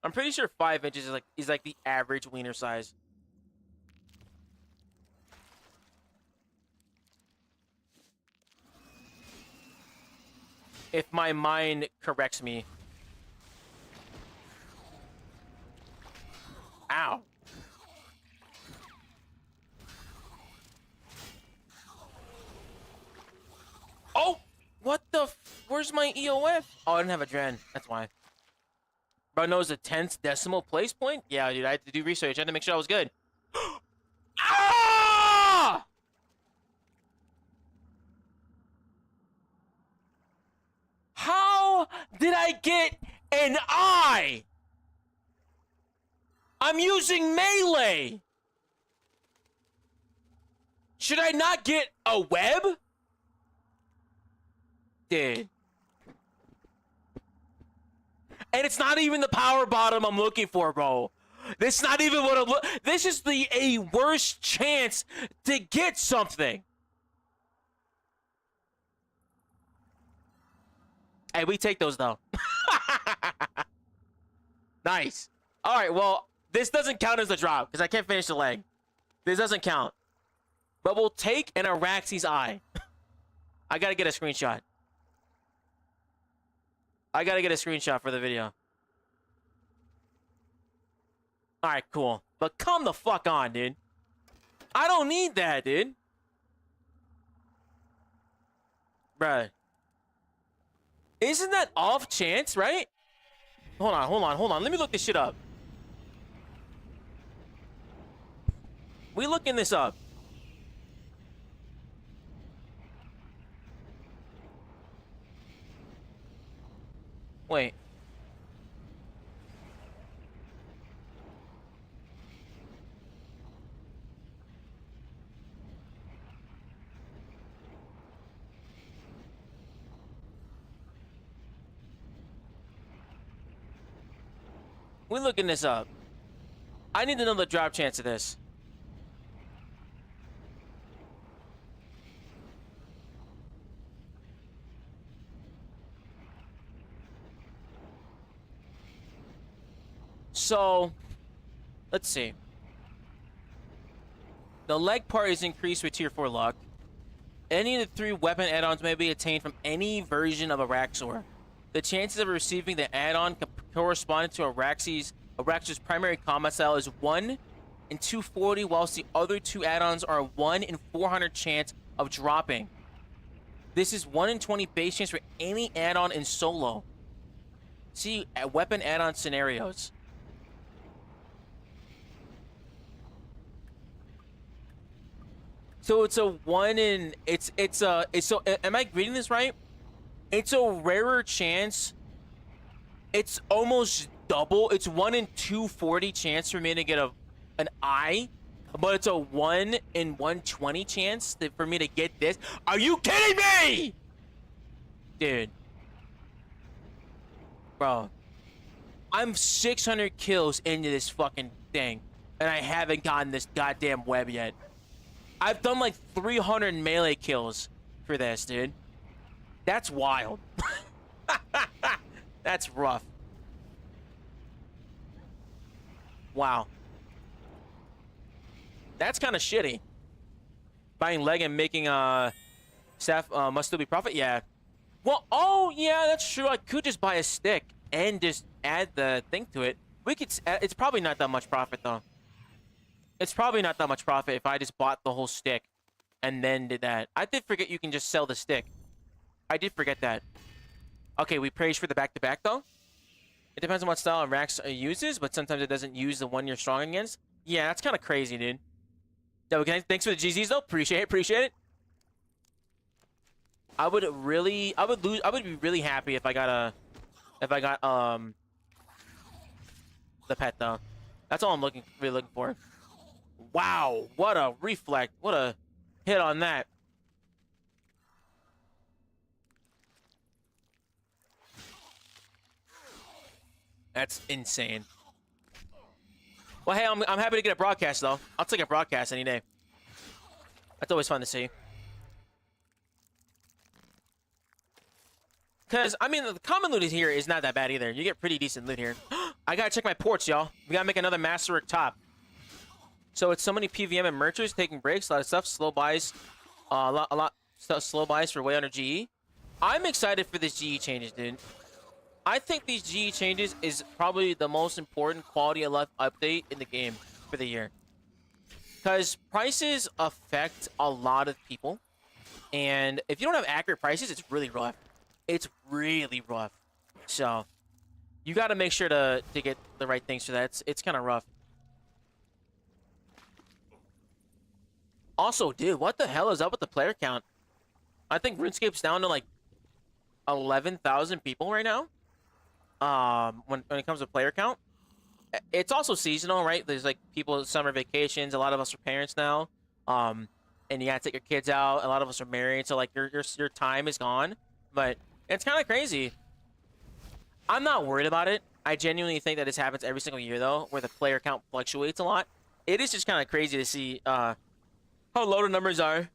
I'm pretty sure 5 inches is like the average wiener size. If my mind corrects me. Ow. Oh! What the where's my EOF? Oh, I didn't have a Dren. That's why. Bro knows a 10th decimal place point? Yeah, dude, I had to do research. I had to make sure I was good. Ah! How did I get an eye? I'm using melee. Should I not get a web? Dude. And it's not even the power bottom I'm looking for, bro. This is not even what I'm This is a worse chance to get something. Hey, we take those though. Nice. All right, well, This doesn't count as a drop because I can't finish the leg. This doesn't count. But we'll take an Araxi's eye. I gotta get a screenshot. I gotta get a screenshot for the video. Alright, cool. But come the fuck on, dude. I don't need that, dude. Bruh. Isn't that off chance, right? Hold on. Let me look this shit up. We looking this up. Wait. We're looking this up. I need to know the drop chance of this. So, let's see. The leg part is increased with tier 4 luck. Any of the 3 weapon add-ons may be attained from any version of Araxor. The chances of receiving the add-on corresponding to Araxor's primary combat style is 1 in 240, whilst the other 2 add-ons are 1 in 400 chance of dropping. This is 1 in 20 base chance for any add-on in solo. See weapon add-on scenarios. So it's a 1 in am I reading this right? It's a rarer chance. It's almost double. It's 1 in 240 chance for me to get an eye, but it's a 1 in 120 chance for me to get this. Are you kidding me? Dude. Bro. I'm 600 kills into this fucking thing, and I haven't gotten this goddamn web yet. I've done like 300 melee kills for this, dude. That's wild. That's rough. Wow. That's kind of shitty. Buying leg and making staff must still be profit? Yeah. Well, oh yeah, that's true. I could just buy a stick and just add the thing to it. We could. It's probably not that much profit though. It's probably not that much profit if I just bought the whole stick and then did that. I did forget you can just sell the stick. I did forget that. Okay, we praise for the back-to-back, though. It depends on what style Rax uses, but sometimes it doesn't use the one you're strong against. Yeah, that's kind of crazy, dude. Okay, thanks for the GZs, though. Appreciate it. I would be really happy if I got the pet, though. That's all I'm really looking for. Wow, what a reflect. What a hit on that. That's insane. Well, hey, I'm happy to get a broadcast, though. I'll take a broadcast any day. That's always fun to see. Because, I mean, the common loot here is not that bad either. You get pretty decent loot here. I gotta check my ports, y'all. We gotta make another Masterwork top. So it's so many PVM and merchants taking breaks, a lot of stuff, slow buys, a lot slow buys for way under GE. I'm excited for this GE changes, dude. I think these GE changes is probably the most important quality of life update in the game for the year. Because prices affect a lot of people. And if you don't have accurate prices, it's really rough. It's really rough. So, you got to make sure to get the right things for that. It's kind of rough. Also, dude, what the hell is up with the player count? I think RuneScape's down to like 11,000 people right now. When it comes to player count, it's also seasonal, right? There's like people summer vacations. A lot of us are parents now, and you gotta take your kids out. A lot of us are married, so like your time is gone. But it's kind of crazy. I'm not worried about it. I genuinely think that this happens every single year, though, where the player count fluctuates a lot. It is just kind of crazy to see how low the numbers are.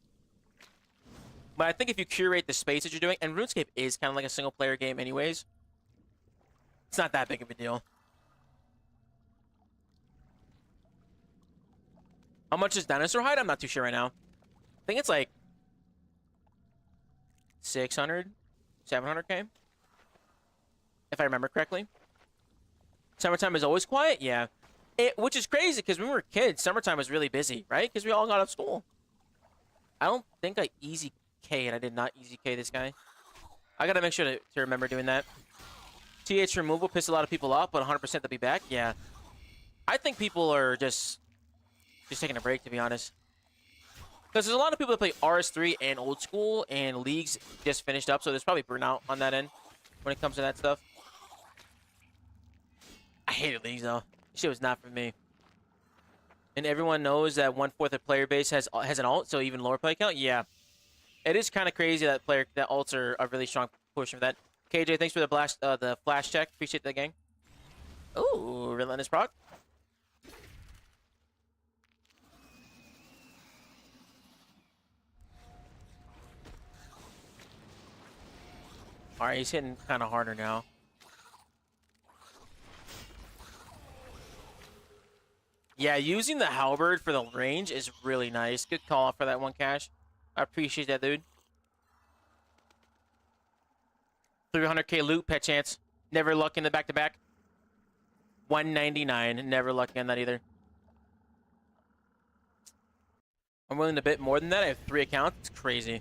But I think if you curate the space that you're doing, and RuneScape is kind of like a single player game, anyways. It's not that big of a deal. How much is dinosaur hide? I'm not too sure right now. I think it's like 600, 700k, if I remember correctly. Summertime is always quiet, yeah. Which is crazy because when we were kids, summertime was really busy, right? Because we all got out of school. I don't think I easy K, and I did not easy K this guy. I gotta make sure to remember doing that. TH removal pissed a lot of people off, but 100% they'll be back. Yeah, I think people are just taking a break, to be honest. Because there's a lot of people that play RS3 and old school, and leagues just finished up, so there's probably burnout on that end when it comes to that stuff. I hated leagues though. This shit was not for me. And everyone knows that 1/4 of player base has an ult, so even lower play count. Yeah, it is kind of crazy that ults are a really strong push for that. KJ, thanks for the flash check. Appreciate that, gang. Ooh, relentless proc. All right, he's hitting kind of harder now. Yeah, using the halberd for the range is really nice. Good call out for that one, Cash. I appreciate that, dude. 300k loot, pet chance. Never luck in the back-to-back. 199, never lucky on that either. I'm willing to bet more than that. I have 3 accounts. It's crazy.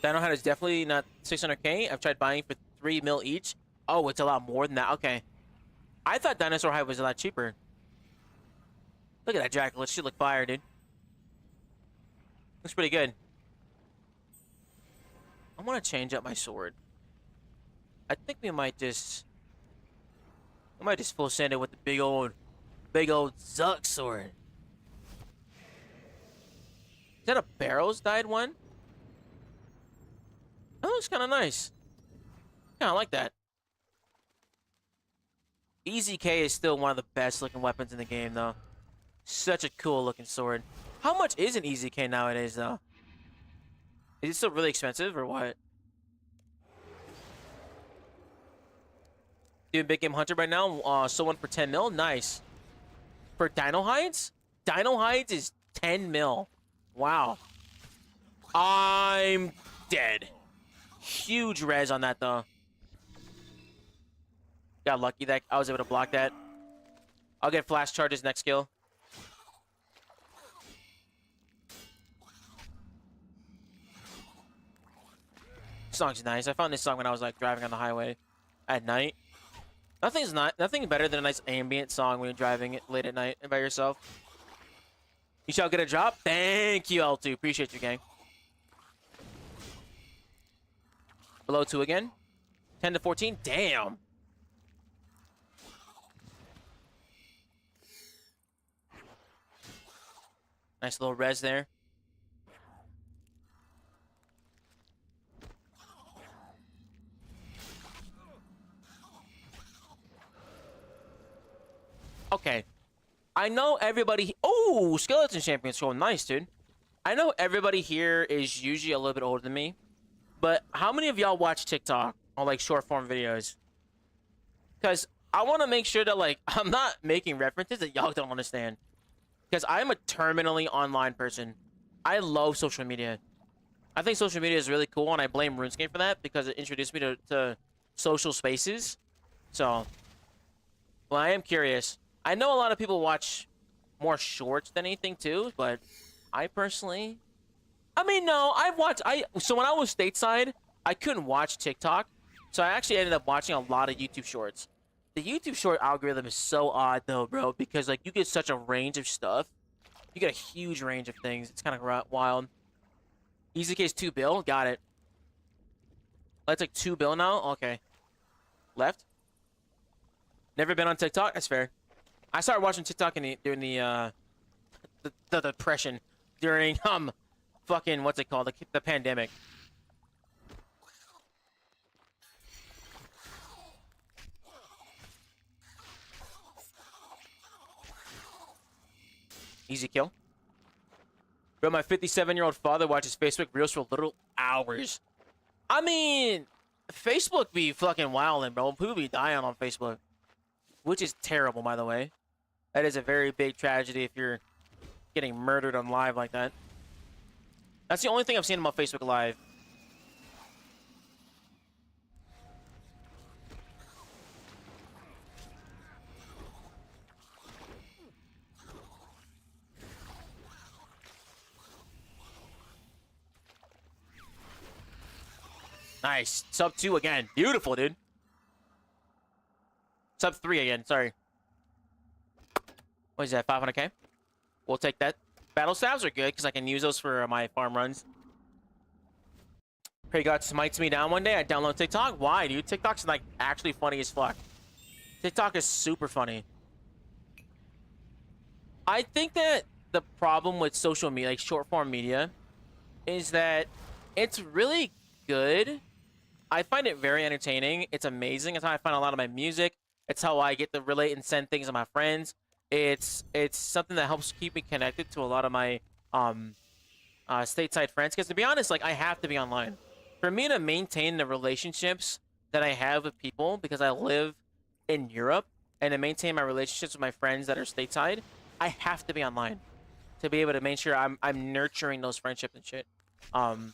Dino Hide is definitely not 600k. I've tried buying for 3 mil each. Oh, it's a lot more than that. Okay. I thought Dinosaur Hide was a lot cheaper. Look at that Jackal. It should look fire, dude. Looks pretty good. I want to change up my sword. I think we might just full send it with the big old Zuck sword. Is that a Barrows dyed one? That looks kind of nice. Yeah, I like that. Easy K is still one of the best looking weapons in the game, though. Such a cool looking sword. How much is an Easy K nowadays, though? Is it still really expensive or what? Doing Big Game Hunter right now. Someone for 10 mil. Nice. For Dino Hides? Dino Hides is 10 mil. Wow. I'm dead. Huge res on that, though. Got lucky that I was able to block that. I'll get flash charges next kill. This song's nice. I found this song when I was like driving on the highway at night. Nothing better than a nice ambient song when you're driving it late at night and by yourself. You shall get a drop. Thank you, L2. Appreciate you, gang. Below 2 again. 10 to 14. Damn. Nice little res there. Okay. I know everybody... Oh, Skeleton Champion scroll. Nice, dude. I know everybody here is usually a little bit older than me. But how many of y'all watch TikTok or like short form videos? Because I want to make sure that like I'm not making references that y'all don't understand. Because I'm a terminally online person. I love social media. I think social media is really cool, and I blame RuneScape for that because it introduced me to social spaces. So, well, I am curious. I know a lot of people watch more shorts than anything too, but I personally... I mean, no, so when I was stateside, I couldn't watch TikTok. So I actually ended up watching a lot of YouTube shorts. The YouTube short algorithm is so odd though, bro, because like you get such a range of stuff. You get a huge range of things. It's kind of wild. Easy case 2 bill. Got it. That's like 2 bill now? Okay. Left. Never been on TikTok? That's fair. I started watching TikTok during the depression. During, fucking, what's it called? The pandemic. Easy kill. Bro, my 57-year-old father watches Facebook Reels for little hours. I mean, Facebook be fucking wildin', bro. People be dying on Facebook. Which is terrible, by the way. That is a very big tragedy if you're getting murdered on live like that. That's the only thing I've seen him on Facebook Live. Nice. Sub 2 again. Beautiful, dude. Sub 3 again. Sorry. What is that? 500k? We'll take that. Battle stabs are good because I can use those for my farm runs. Pray God smites me down one day. I download TikTok. Why, dude? TikTok's like actually funny as fuck. TikTok is super funny. I think that the problem with social media, like short form media, is that it's really good. I find it very entertaining. It's amazing. It's how I find a lot of my music. It's how I get to relate and send things to my friends. It's something that helps keep me connected to a lot of my stateside friends. Because to be honest, like I have to be online. For me to maintain the relationships that I have with people, because I live in Europe, and to maintain my relationships with my friends that are stateside, I have to be online to be able to make sure I'm nurturing those friendships and shit. And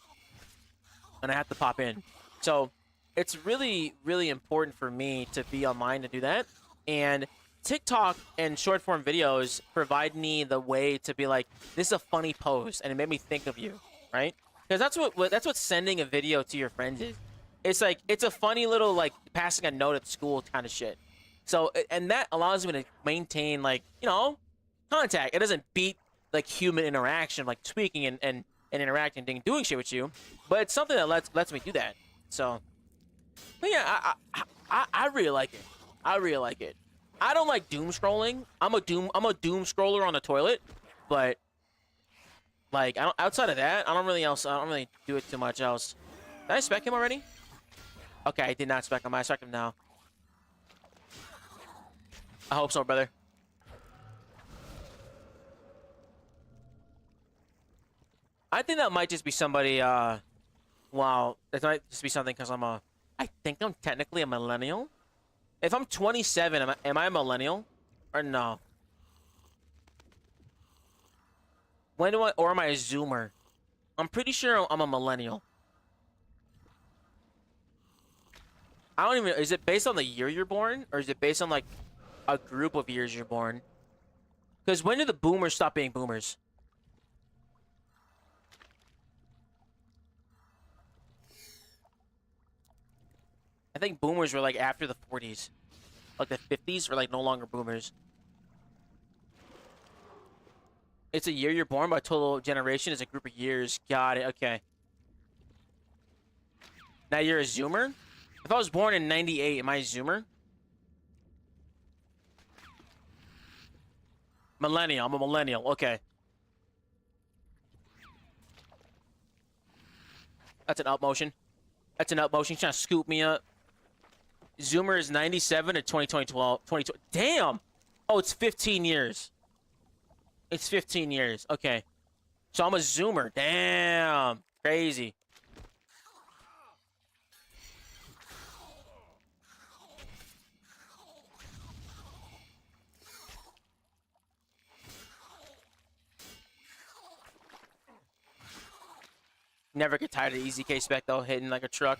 I have to pop in. So it's really, really important for me to be online to do that. And TikTok and short form videos provide me the way to be like, this is a funny post, and it made me think of you, right? Because that's what sending a video to your friends is. It's like, it's a funny little like passing a note at school kind of shit. So, and that allows me to maintain like, you know, contact. It doesn't beat like human interaction, like tweaking and interacting and doing shit with you, but it's something that lets me do that. So, but yeah, I really like it. I really like it. I don't like doom scrolling. I'm a doom scroller on the toilet, but like outside of that, I don't really do it too much else. Did I spec him already? Okay, I did not spec him. I spec him now. I hope so, brother. I think that might just be somebody, wow, that might just be something because I think I'm technically a millennial. If I'm 27, am I a millennial? Or no? Or am I a Zoomer? I'm pretty sure I'm a millennial. I don't even, is it based on the year you're born? Or is it based on like a group of years you're born? Because when did the boomers stop being boomers? I think boomers were like after the 40s. Like the 50s were like no longer boomers. It's a year you're born, but total generation is a group of years. Got it. Okay. Now you're a Zoomer? If I was born in 98, am I a Zoomer? Millennial. I'm a millennial. Okay. That's an up motion. That's an up motion. He's trying to scoop me up. Zoomer is 97 to 2020. Damn! Oh, it's 15 years. It's 15 years. Okay. So I'm a Zoomer. Damn. Crazy. Never get tired of easy K spec though, hitting like a truck.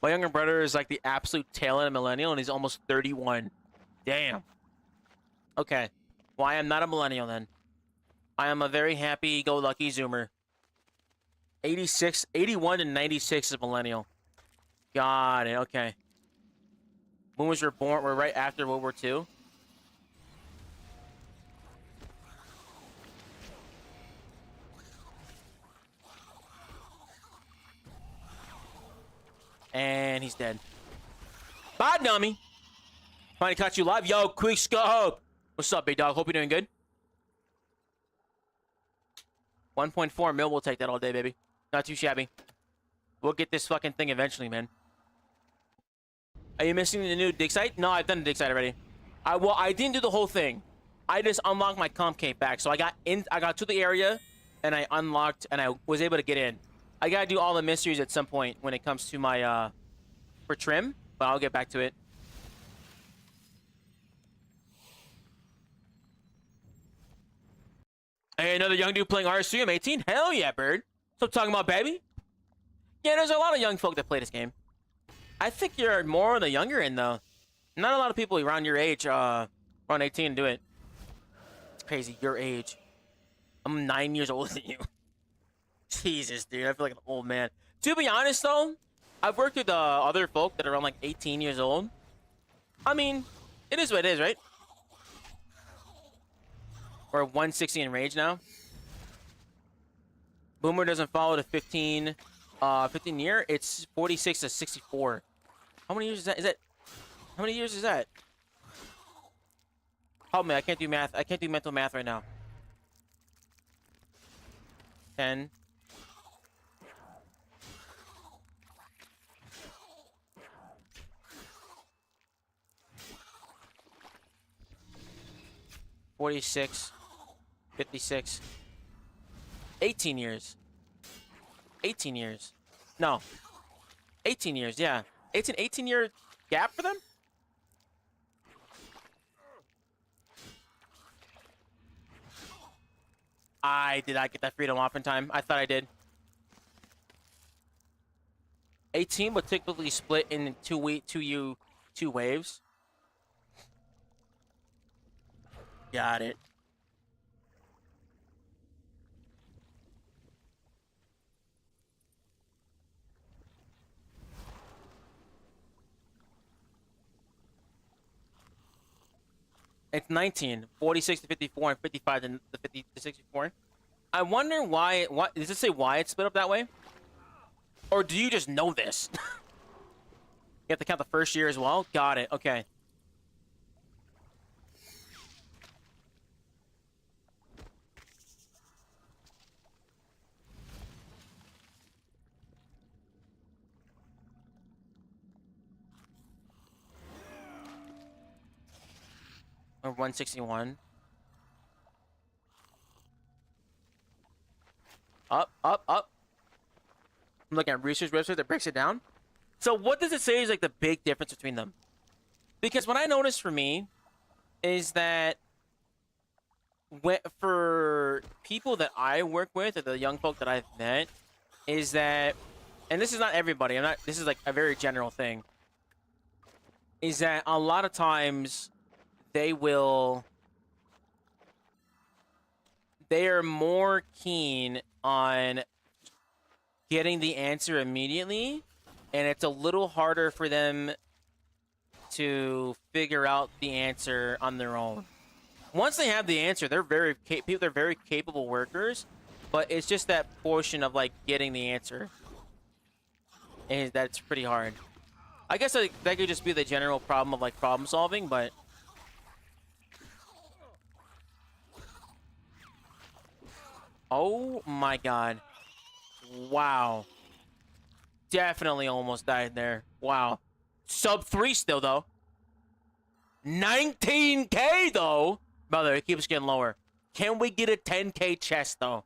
My younger brother is like the absolute tail end of millennial, and he's almost 31. Damn. Okay. Well, I am not a millennial then. I am a very happy-go-lucky Zoomer. 81 to 96 is millennial. Got it. Okay. Boomers were right after World War II. And he's dead. Bye, dummy. Trying to catch you live. Yo, quick scope. What's up, big dog? Hope you're doing good. 1.4 mil. We'll take that all day, baby. Not too shabby. We'll get this fucking thing eventually, man. Are you missing the new dig site? No, I've done the dig site already. Well, I didn't do the whole thing. I just unlocked my comp cape back. So I got to the area, and I unlocked, and I was able to get in. I gotta do all the mysteries at some point when it comes to my, for trim, but I'll get back to it. Hey, another young dude playing RSU. I'm 18. Hell yeah, bird. So I'm talking about, baby. Yeah, there's a lot of young folk that play this game. I think you're more on the younger end, though. Not a lot of people around your age, around 18, do it. It's crazy. Your age. I'm 9 years older than you. Jesus, dude. I feel like an old man. To be honest, though, I've worked with other folk that are around like 18 years old. I mean, it is what it is, right? We're 160 in rage now. Boomer doesn't follow the 15 year. It's 46 to 64. How many years is that? How many years is that? Help me, I can't do math. I can't do mental math right now. 10. $46, 56, 18 years. 18 years. No. 18 years, yeah. It's an 18-year gap for them? I did not get that freedom off in time. I thought I did. 18 would typically split in two waves. Got it. It's 19, 46 to 54, and 55 to 50 to 64. I wonder why. What does it say? Why it's split up that way? Or do you just know this? You have to count the first year as well. Got it. Okay. Or 161. Up. I'm looking at research website that breaks it down. So what does it say is like the big difference between them? Because what I noticed for me is that for people that I work with, or the young folk that I've met, is that, and this is not everybody, this is like a very general thing, is that a lot of times they are more keen on getting the answer immediately, and it's a little harder for them to figure out the answer on their own. Once they have the answer, they're very capable workers, but it's just that portion of like getting the answer, and that's pretty hard. I guess that could just be the general problem of like problem solving, but oh my god. Wow. Definitely almost died there. Wow. Sub 3 still, though. 19K, though. Brother, it keeps getting lower. Can we get a 10K chest, though?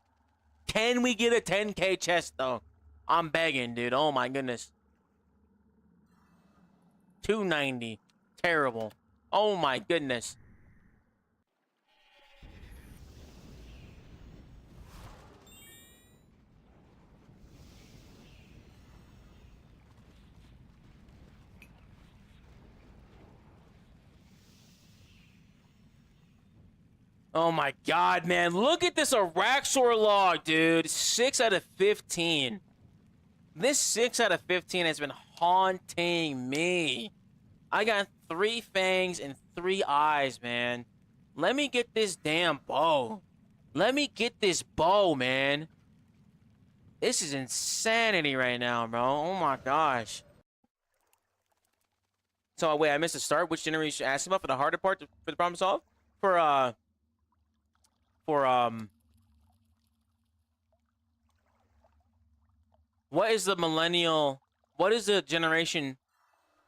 Can we get a 10K chest, though? I'm begging, dude. Oh, my goodness. 290. Terrible. Oh, my goodness. Oh my god, man. Look at this Araxor log, dude. 6 out of 15. This 6 out of 15 has been haunting me. I got 3 fangs and 3 eyes, man. Let me get this damn bow. Let me get this bow, man. This is insanity right now, bro. Oh my gosh. So, wait, I missed the start. Which generation asked about for the harder part for the problem solved? What is the millennial, what is the generation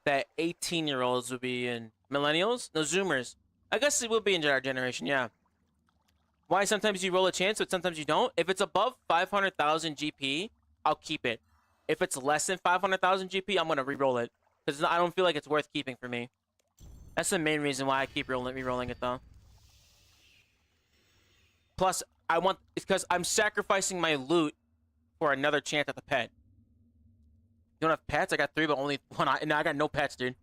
that 18-year-olds would be in? Millennials? No, Zoomers. I guess it will be in our generation, yeah. Why sometimes you roll a chance, but sometimes you don't? If it's above 500,000 GP, I'll keep it. If it's less than 500,000 GP, I'm going to re-roll it. Because I don't feel like it's worth keeping for me. That's the main reason why I keep re-rolling it, though. Plus, It's because I'm sacrificing my loot for another chance at the pet. You don't have pets? I got 3, but only one. No, I got no pets, dude.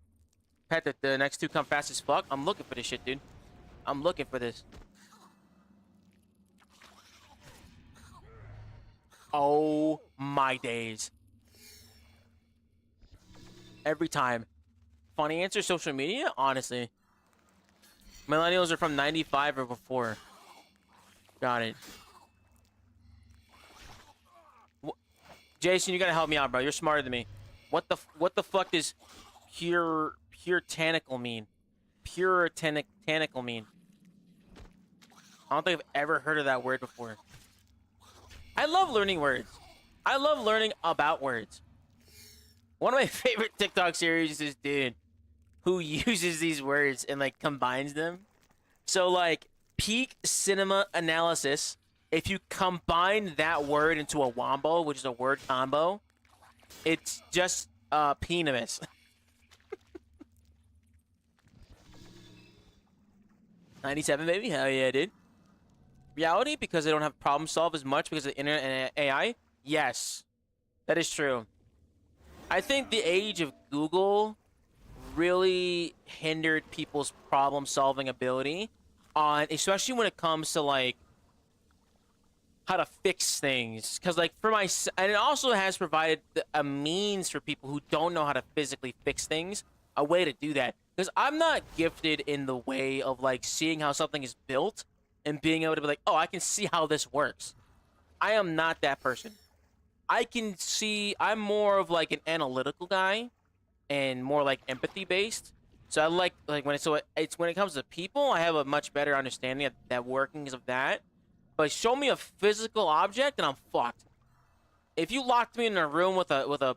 Pet that the next 2 come fast as fuck. I'm looking for this shit, dude. I'm looking for this. Oh my days. Every time. Funny answer, social media? Honestly. Millennials are from 95 or before. Got it. Jason, you gotta help me out, bro. You're smarter than me. What the fuck does puritanical mean? Puritanical mean? I don't think I've ever heard of that word before. I love learning words. I love learning about words. One of my favorite TikTok series is this dude who uses these words and like combines them. So like peak cinema analysis, if you combine that word into a wombo, which is a word combo, it's just penis. 97, baby? Hell yeah, dude. Reality, because they don't have problem solve as much because of the internet and AI? Yes. That is true. I think the age of Google really hindered people's problem solving ability on, especially when it comes to like how to fix things. Because like and it also has provided a means for people who don't know how to physically fix things, a way to do that. Because I'm not gifted in the way of like seeing how something is built and being able to be like, oh, I can see how this works. I am not that person. I can see, I'm more of like an analytical guy and more like empathy based. So I like when when it comes to people, I have a much better understanding of that workings of that. But show me a physical object and I'm fucked. If you locked me in a room with a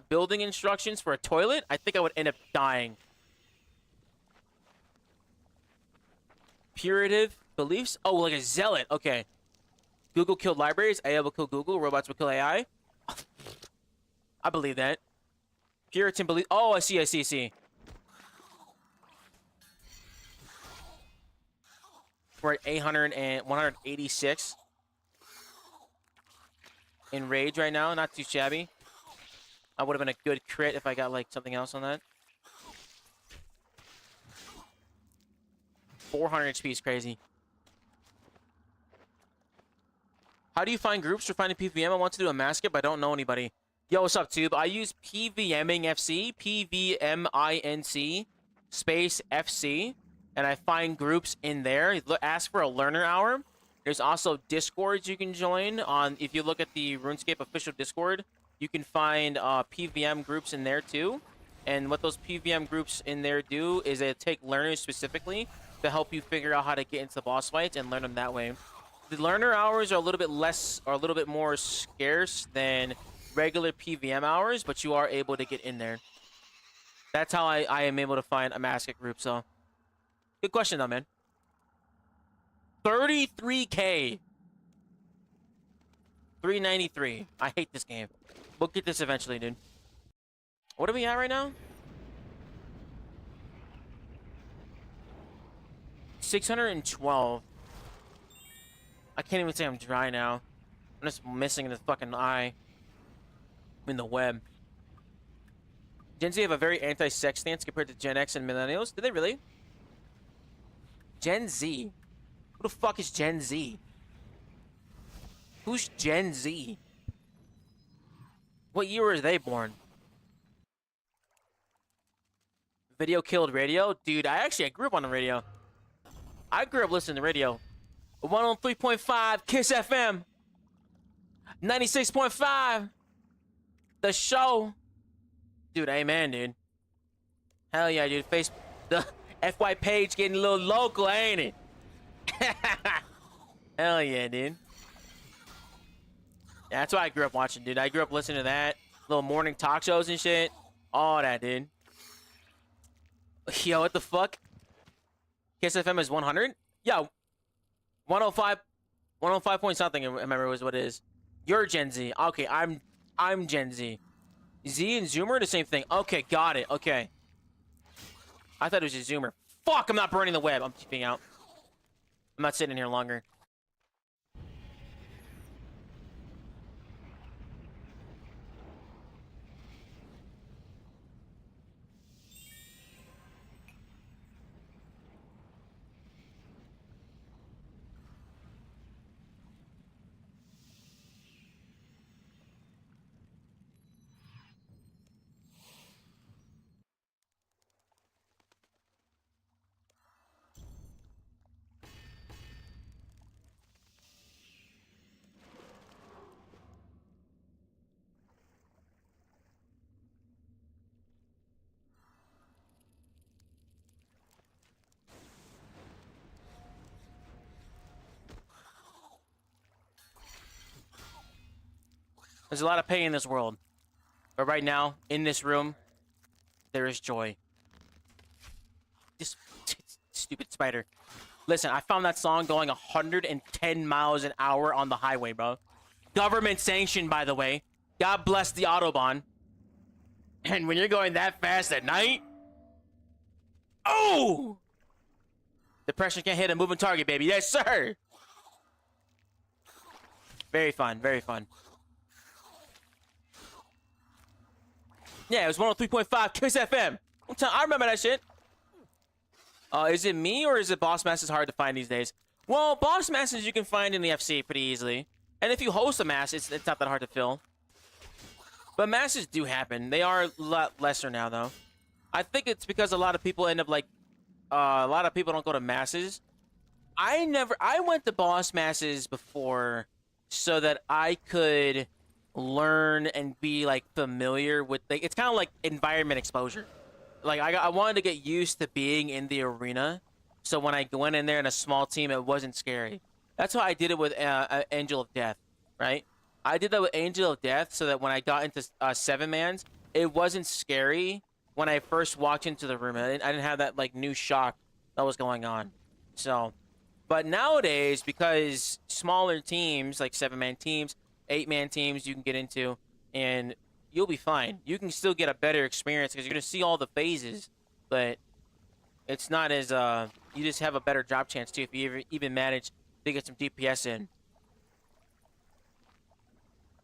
building instructions for a toilet, I think I would end up dying. Purative beliefs? Oh, like a zealot. Okay. Google killed libraries. AI will kill Google. Robots will kill AI. I believe that. Puritan belief. Oh, I see. We're at 800 and 186 in rage right now. Not too shabby. I would have been a good crit if I got like something else on that. 400 HP is crazy. How do you find groups for finding PVM? I want to do a mascot, but I don't know anybody. Yo, what's up, Tube? I use PVMing FC, PVMINC, space FC, and I find groups in there. Ask for a learner hour. There's also Discords you can join on. If you look at the RuneScape official Discord, you can find PVM groups in there too. And what those PVM groups in there do is they take learners specifically to help you figure out how to get into the boss fights and learn them that way. The learner hours are a little bit more scarce than regular PVM hours, but you are able to get in there. That's how I am able to find a mascot group. So, good question though, man. 33K. 393. I hate this game. We'll get this eventually, dude. What are we at right now? 612. I can't even say I'm dry now. I'm just missing the fucking eye. In the web. Gen Z have a very anti-sex stance compared to Gen X and Millennials. Do they really? Gen Z? Who the fuck is Gen Z? Who's Gen Z? What year were they born? Video killed radio? Dude, I grew up on the radio. I grew up listening to radio. 103.5 Kiss FM. 96.5 The Show. Dude, amen, dude. Hell yeah, dude. The FY page getting a little local, ain't it? Hell yeah, dude. Yeah, that's what I grew up watching, dude. I grew up listening to that. Little morning talk shows and shit. All that, dude. Yo, what the fuck? Kiss FM is 100? Yo, 105 point something, I remember was what it is. You're Gen Z. Okay, I'm Gen Z. Z and Zoomer, the same thing. Okay, got it. Okay. I thought it was a Zoomer. Fuck, I'm not burning the web. I'm keeping out. I'm not sitting in here longer. There's a lot of pain in this world. But right now, in this room, there is joy. This stupid spider. Listen, I found that song going 110 miles an hour on the highway, bro. Government sanctioned, by the way. God bless the Autobahn. And when you're going that fast at night... Oh! Depression can't hit a moving target, baby. Yes, sir! Very fun, very fun. Yeah, it was 103.5 Kiss FM. I remember that shit. Is it me or is it boss masters hard to find these days? Well, boss masters you can find in the FC pretty easily. And if you host a mass, it's not that hard to fill. But masses do happen. They are a lot lesser now, though. I think it's because a lot of people end up like... a lot of people don't go to masses. I went to boss masses before so that I could learn and be like familiar with... it's kind of like environment exposure. Like, I wanted to get used to being in the arena, so when I went in there in a small team, it wasn't scary. That's how I did it with Angel of Death, right? I did that with Angel of Death so that when I got into 7-mans, it wasn't scary when I first walked into the room. I didn't have that, like, new shock that was going on. So, but nowadays, because smaller teams, like 7-man teams, 8-man teams you can get into, and... you'll be fine. You can still get a better experience because you're going to see all the phases, but it's not as, you just have a better job chance, too, if you even manage to get some DPS in.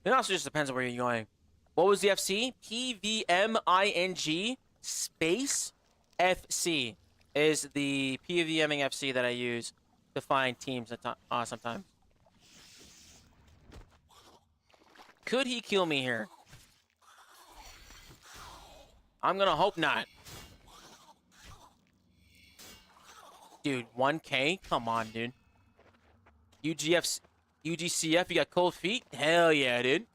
It also just depends on where you're going. What was the FC? PVMING space FC is the PVMing FC that I use to find teams sometimes. Could he kill me here? I'm gonna hope not. Dude, 1K? Come on, dude. UGCF, you got cold feet? Hell yeah, dude.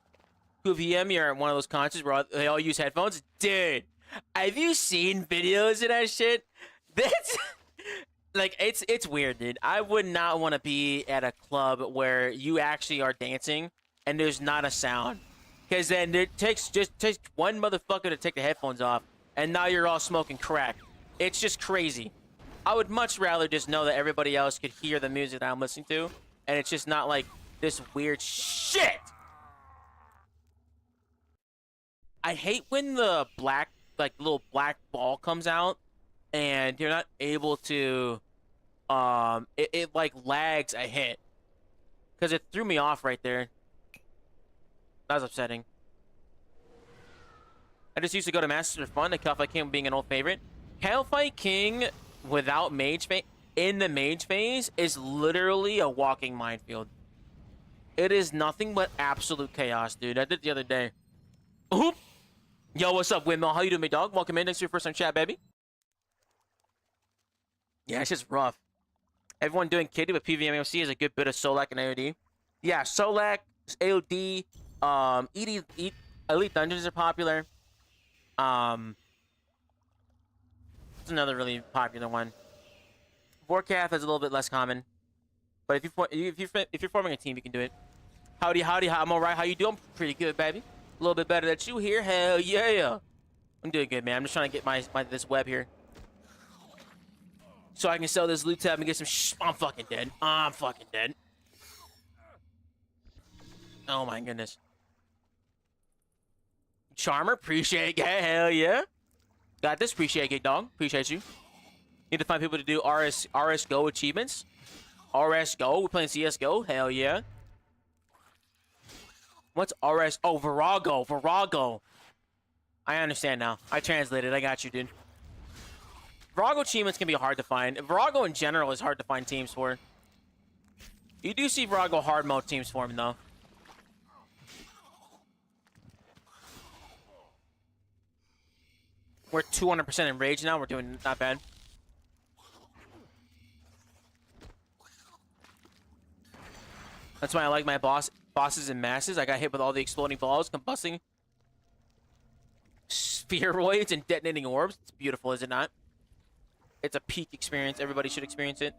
QVM, you're at one of those concerts where they all use headphones? Dude, have you seen videos of that shit? That's... like, it's weird, dude. I would not want to be at a club where you actually are dancing and there's not a sound. Because then it takes one motherfucker to take the headphones off, and now you're all smoking crack. It's just crazy. I would much rather just know that everybody else could hear the music that I'm listening to, and it's just not like this weird shit. I hate when the black, like, little black ball comes out, and you're not able to, it like lags a hit. Because it threw me off right there. That was upsetting. I just used to go to Masters for fun. The Calfight King being an old favorite. Calfight King without mage phase, in the mage phase, is literally a walking minefield. It is nothing but absolute chaos, dude. I did it the other day. Oop. Yo, what's up, Windmill? How you doing, big dog? Welcome in. Thanks for your first time chat, baby. Yeah, it's just rough. Everyone doing kitty with PVMOC is a good bit of Solak and AOD. Yeah, Solak, AOD, Elite Dungeons are popular. It's another really popular one. Vorkath is a little bit less common, but if you're forming a team, you can do it. Howdy, I'm alright. How you doing? I'm pretty good, baby. A little bit better than you here. Hell yeah, I'm doing good, man. I'm just trying to get my this web here, so I can sell this loot tab and get some. I'm fucking dead. I'm fucking dead. Oh my goodness. Charmer, appreciate it. Hell yeah. Got this. Appreciate it, dog. Appreciate you. Need to find people to do RS Go achievements. RS Go. We're playing CSGO. Hell yeah. What's RS? Oh, Virago. Virago. I understand now. I translated. I got you, dude. Virago achievements can be hard to find. Virago in general is hard to find teams for. You do see Virago hard mode teams for him, though. We're 200% enraged now. We're doing not bad. That's why I like my bosses and masses. I got hit with all the exploding balls, combusting spheroids, and detonating orbs. It's beautiful, is it not? It's a peak experience. Everybody should experience it.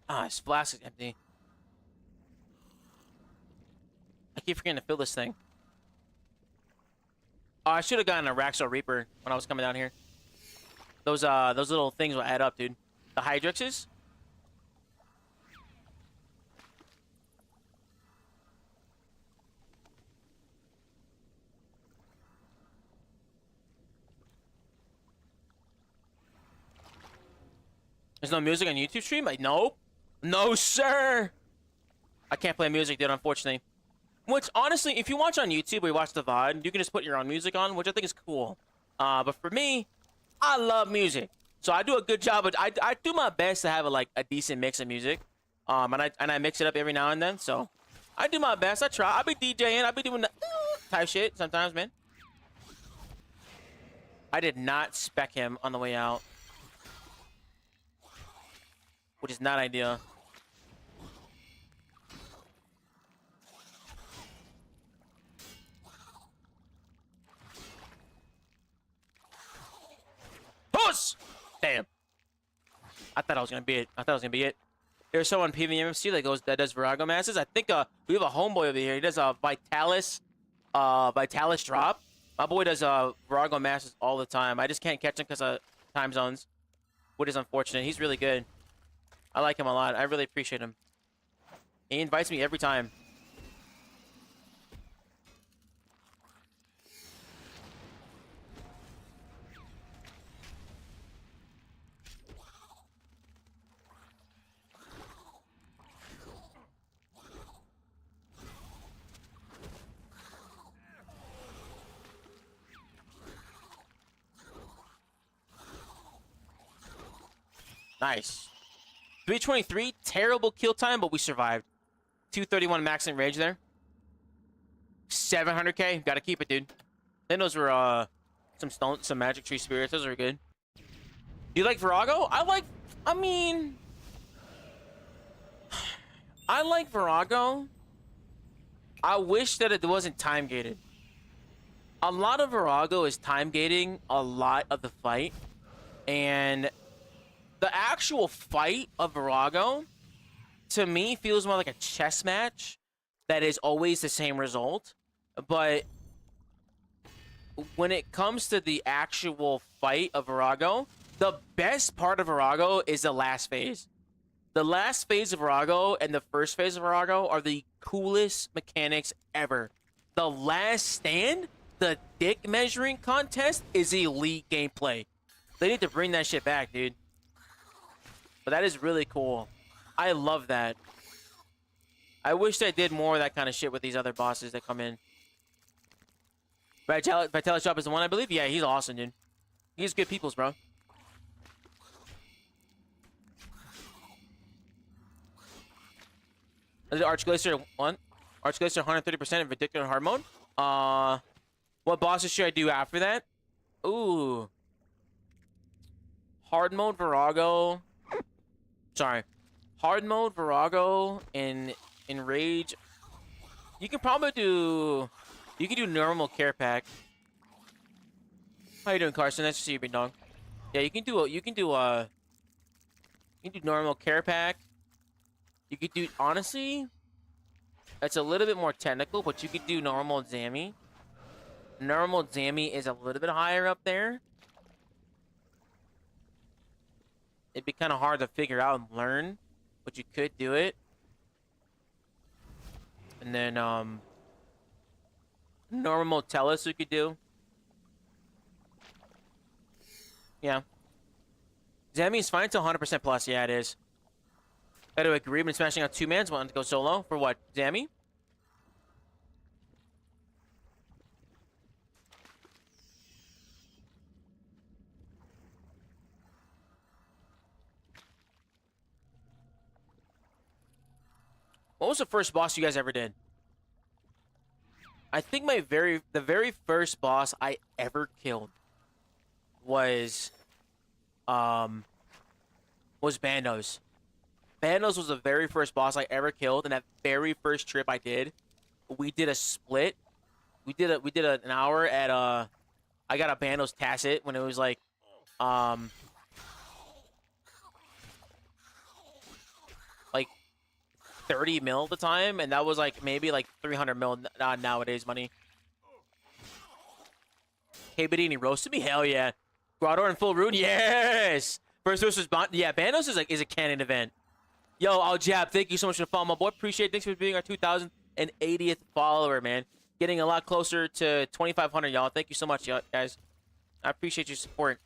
Ah, his flask is empty. I keep forgetting to fill this thing. Oh, I should have gotten a Raxor Reaper when I was coming down here. Those little things will add up, dude. The Hydrixes. There's no music on YouTube stream? Like, nope. No, sir. I can't play music, dude, unfortunately. Which, honestly, if you watch on YouTube or you watch the VOD, you can just put your own music on, which I think is cool. But for me, I love music. So I do a good job. I do my best to have a decent mix of music. And I mix it up every now and then. So I do my best. I try. I be DJing. I be doing the type shit sometimes, man. I did not spec him on the way out. Which is not ideal. Puss! Damn. I thought I was gonna be it. There's someone PVMFC that does Virago masses. I think we have a homeboy over here. He does Vitalis drop. My boy does Virago masses all the time. I just can't catch him because of time zones, which is unfortunate. He's really good. I like him a lot. I really appreciate him. He invites me every time. Nice. 323, terrible kill time, but we survived. 231 max in rage there. 700k, gotta keep it, dude. Then those were some magic tree spirits. Those are good. Do you like Virago? I like Virago. I wish that it wasn't time gated. A lot of Virago is time gating a lot of the fight, and the actual fight of Virago, to me, feels more like a chess match that is always the same result. But when it comes to the actual fight of Virago, the best part of Virago is the last phase. The last phase of Virago and the first phase of Virago are the coolest mechanics ever. The last stand, the dick measuring contest, is elite gameplay. They need to bring that shit back, dude. But that is really cool. I love that. I wish they did more of that kind of shit with these other bosses that come in. Vitalis Drop is the one, I believe? Yeah, he's awesome, dude. He's good peoples, bro. Is it Archglacier 1? Archglacier 130% in Ridiculous Hard Mode. What bosses should I do after that? Ooh. Hard Mode Virago. Sorry. Hard Mode Virago in Rage. You can probably do... You can do normal care pack. How you doing, Carson? Nice to see you, big dog. Yeah, you can do normal care pack. You could do, honestly, it's a little bit more technical, but you could do normal Zammy. Normal Zammy is a little bit higher up there. It'd be kind of hard to figure out and learn, but you could do it. And then, normal Tellus you could do. Yeah. Zammy is fine until 100% plus. Yeah, it is. Gotta agree. Been smashing out 2 mans. Wanted to go solo for what? Zammy? What was the first boss you guys ever did? I think the very first boss I ever killed was Bandos. Bandos was the very first boss I ever killed, and that very first trip I did, we did a split. We did an hour at I got a Bandos Tacit when it was like 30 mil at the time, and that was like maybe like 300 mil nowadays money. Hey, Bedini, roasted me? Hell yeah. Grottor and full rune? Yes! First versus yeah, Bandos is a canon event. Yo, Al Jab, thank you so much for following my boy. Appreciate it. Thanks for being our 2080th follower, man. Getting a lot closer to 2,500, y'all. Thank you so much, guys. I appreciate your support.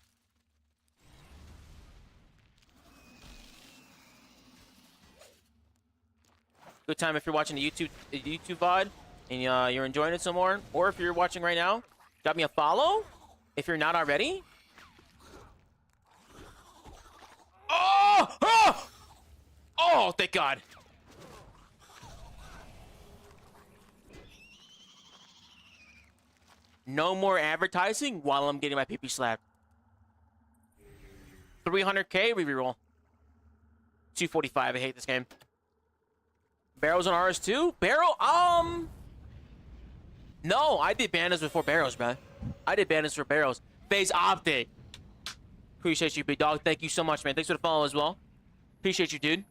Good time if you're watching the YouTube VOD and you're enjoying it some more. Or if you're watching right now, drop me a follow if you're not already. Oh! Oh! Oh, thank God. No more advertising while I'm getting my PP slapped. 300k reroll. 245. I hate this game. Barrows on RS2? Barrow? No, I did Bandas before Barrows, bro. I did Bandas for Barrows. Phase Optic. Appreciate you, big dog. Thank you so much, man. Thanks for the follow as well. Appreciate you, dude.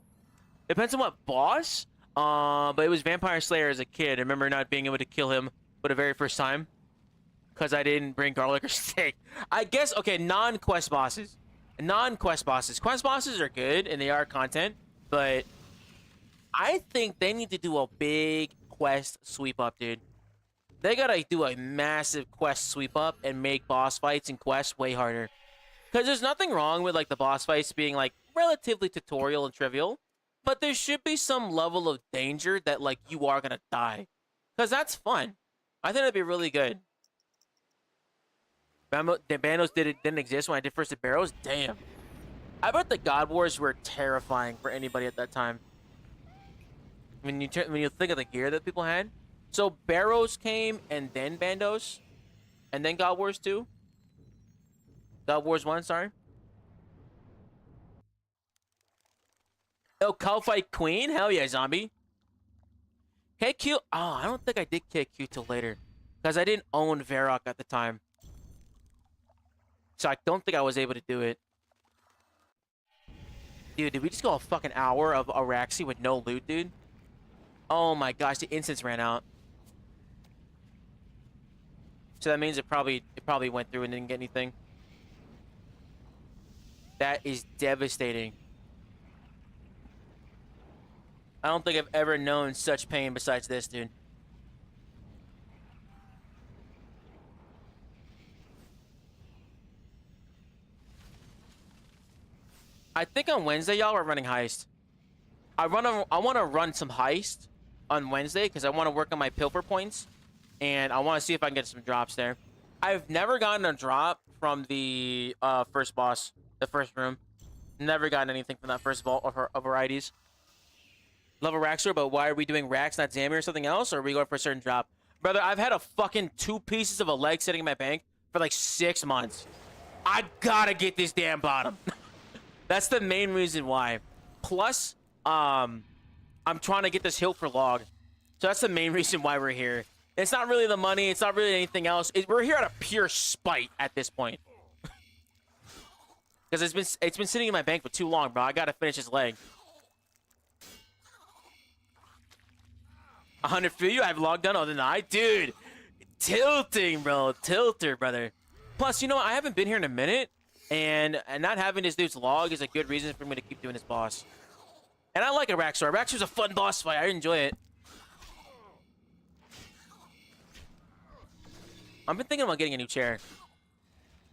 Depends on what boss. But it was Vampire Slayer as a kid. I remember not being able to kill him for the very first time. Because I didn't bring garlic or steak. I guess, okay, non-quest bosses. Non-quest bosses. Quest bosses are good, and they are content. But I think they need to do a big quest sweep up, dude. They gotta do a massive quest sweep up and make boss fights and quests way harder. Because there's nothing wrong with, like, the boss fights being, like, relatively tutorial and trivial. But there should be some level of danger that, like, you are gonna die. Because that's fun. I think that'd be really good. The Bandos didn't exist when I did first the Barrows? Damn. I bet the God Wars were terrifying for anybody at that time. When you think of the gear that people had. So Barrows came, and then Bandos. And then God Wars 2. God Wars 1, sorry. Oh, Calfight Queen? Hell yeah, zombie. KQ? Oh, I don't think I did KQ till later. Because I didn't own Varrock at the time. So I don't think I was able to do it. Dude, did we just go a fucking hour of Araxi with no loot, dude? Oh my gosh, the incense ran out. So that means it probably went through and didn't get anything. That is devastating. I don't think I've ever known such pain besides this, dude. I think on Wednesday, y'all, we're running heist. I want to run some heist on Wednesday because I want to work on my pilfer points, and I want to see if I can get some drops there. I've never gotten a drop from the first boss, the first room. Never gotten anything from that first vault of varieties. Love a Raxor, but why are we doing Rax, not Zamir or something else? Or are we going for a certain drop? Brother, I've had a fucking 2 pieces of a leg sitting in my bank for like 6 months. I gotta get this damn bottom. That's the main reason why. Plus, I'm trying to get this hilt for log. So that's the main reason why we're here. It's not really the money. It's not really anything else. We're here out of pure spite at this point. Because it's been sitting in my bank for too long, bro. I gotta finish this leg. 100 for you? I have log done? Oh, then I, dude. Tilting, bro. Tilter, brother. Plus, you know, I haven't been here in a minute. And not having this dude's log is a good reason for me to keep doing this boss. And I like Araxor. Araxor's a fun boss fight. I enjoy it. I've been thinking about getting a new chair.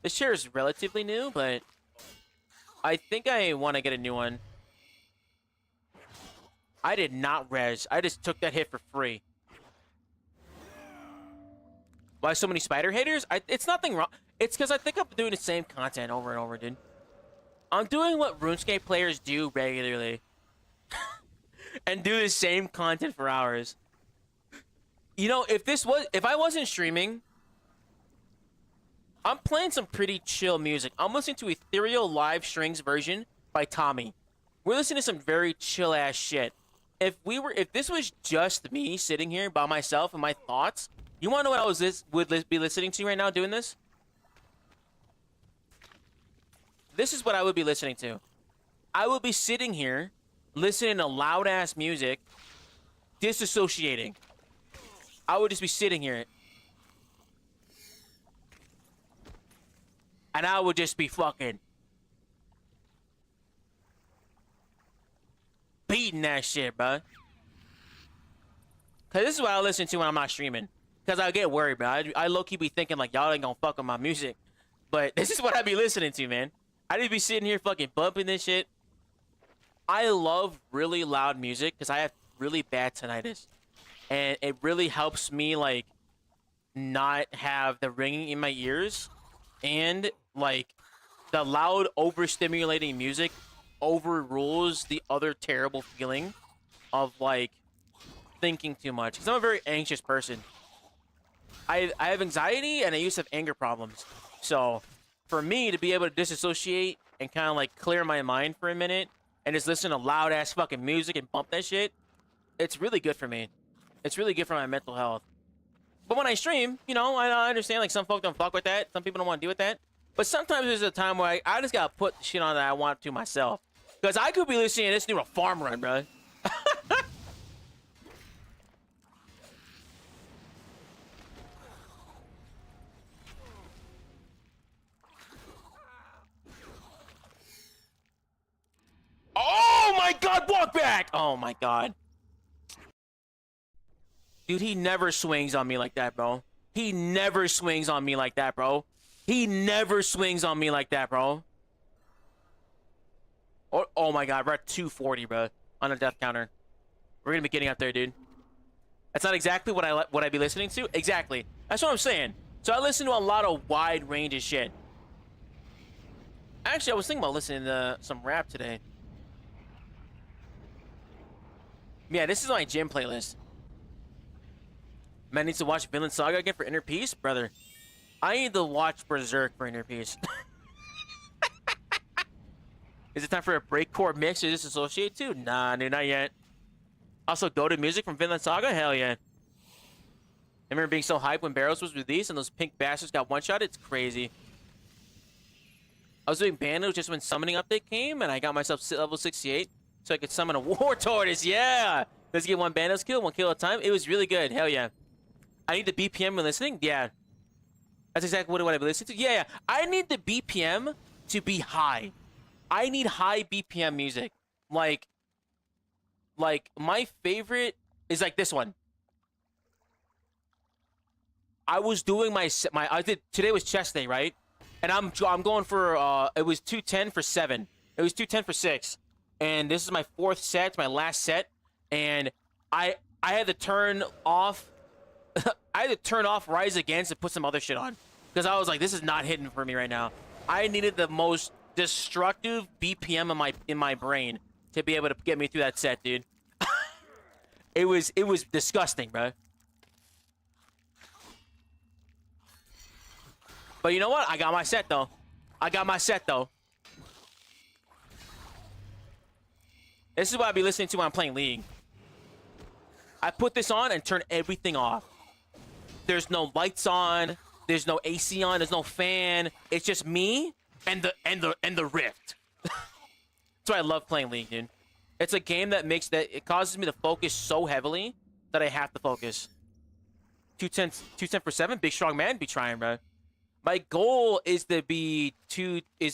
This chair is relatively new, but I think I want to get a new one. I did not res. I just took that hit for free. Why so many spider haters? It's nothing wrong. It's because I think I'm doing the same content over and over, dude. I'm doing what RuneScape players do regularly. And do the same content for hours. You know, if I wasn't streaming, I'm playing some pretty chill music. I'm listening to Ethereal Live Strings version by Tommy. We're listening to some very chill ass shit. If this was just me sitting here by myself and my thoughts, you want to know what I would be listening to right now doing this? This is what I would be listening to. I would be sitting here listening to loud ass music, disassociating. I would just be sitting here. And I would just be fucking beating that shit, bro. Cause this is what I listen to when I'm not streaming. Cause I get worried, bro. I low-key be thinking like y'all ain't gonna fuck with my music. But this is what I be listening to, man. I just be sitting here fucking bumping this shit. I love really loud music because I have really bad tinnitus. And it really helps me like not have the ringing in my ears. And like the loud overstimulating music overrules the other terrible feeling of like thinking too much. Because I'm a very anxious person. I have anxiety and I used to have anger problems. So for me to be able to disassociate and kind of like clear my mind for a minute and just listen to loud ass fucking music and bump that shit, it's really good for me. It's really good for my mental health. But when I stream, you know, I understand like some folk don't fuck with that. Some people don't want to deal with that. But sometimes there's a time where I just gotta put the shit on that I want to myself. Because I could be listening to this new farm run, bro. Oh my god, walk back! Oh my god. Dude, he never swings on me like that, bro. He never swings on me like that, bro. He never swings on me like that, bro. Oh my god, we're at 240, bro, on a death counter. We're gonna be getting up there, dude. That's not exactly what I be listening to. Exactly. That's what I'm saying. So I listen to a lot of wide range of shit. Actually, I was thinking about listening to some rap today. Yeah, this is my gym playlist. Man needs to watch Vinland Saga again for inner peace? Brother, I need to watch Berserk for inner peace. Is it time for a breakcore mix to disassociate too? Nah, dude, not yet. Also, go to music from Vinland Saga? Hell yeah. I remember being so hyped when Barrows was released and those pink bastards got one-shot. It's crazy. I was doing Bandos just when summoning update came, and I got myself level 68 so I could summon a War Tortoise. Yeah! Let's get one Bandos kill, one kill at a time. It was really good. Hell yeah. I need the BPM when listening? Yeah. That's exactly what I've been listening to. Yeah. I need the BPM to be high. I need high BPM music. Like my favorite is like this one. I was doing today was chest day, right? And I'm going for it was 210 for 7. It was 210 for 6. And this is my 4th set, my last set, and I had to turn off I had to turn off Rise Against and put some other shit on because I was like, this is not hitting for me right now. I needed the most destructive BPM in my brain to be able to get me through that set, dude. It was disgusting, bro. But you know what? I got my set though. This is what I be listening to when I'm playing League. I put this on and turn everything off. There's no lights on. There's no AC on. There's no fan. It's just me and the Rift. That's why I love playing League, dude. It's a game that it causes me to focus so heavily that I have to focus. 210 for 7. Big strong man. Be trying, bro. My goal is to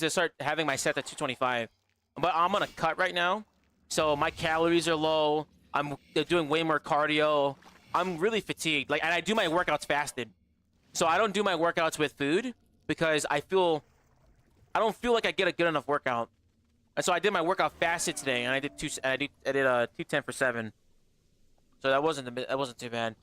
start having my set at 225. But I'm on a cut right now, so my calories are low. I'm doing way more cardio. I'm really fatigued. And I do my workouts fasted. So I don't do my workouts with food because I don't feel like I get a good enough workout. And so I did my workout fasted today, and I did 210 for 7. So that wasn't too bad.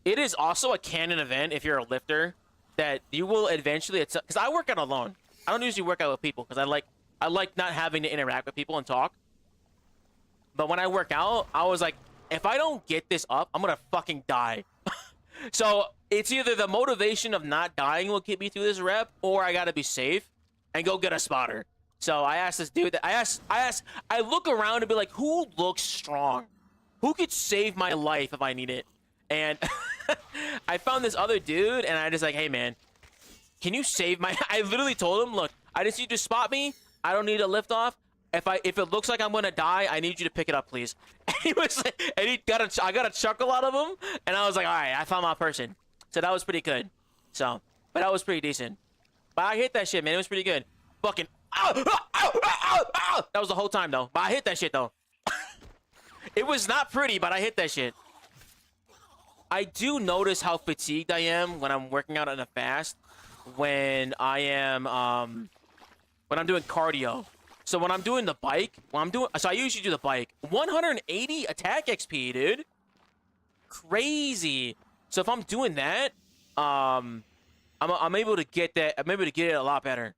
It is also a canon event if you're a lifter that you will eventually, because I work out alone. I don't usually work out with people because I like not having to interact with people and talk. But when I work out, I was like, if I don't get this up, I'm gonna fucking die. So it's either the motivation of not dying will get me through this rep, or I gotta be safe and go get a spotter. So I asked this dude I look around and be like, who looks strong? Who could save my life if I need it? And I found this other dude, and I just like, hey man, can you save my I literally told him, look, I just need you to spot me. I don't need a lift off. if it looks like I'm gonna die, I need you to pick it up, please. And he was like, and he got I got a chuckle out of him, and I was like, all right, I found my person. So that was pretty good. So, but that was pretty decent. But I hit that shit, man. It was pretty good. Fucking ow, ow, ow, ow, ow, ow. That was the whole time though. But I hit that shit though. It was not pretty, but I hit that shit. I do notice how fatigued I am when I'm working out on a fast. When I am when I'm doing cardio. So when I'm doing the bike, so I usually do the bike. 180 attack XP, dude. Crazy. So if I'm doing that, I'm able to get that. I'm able to get it a lot better.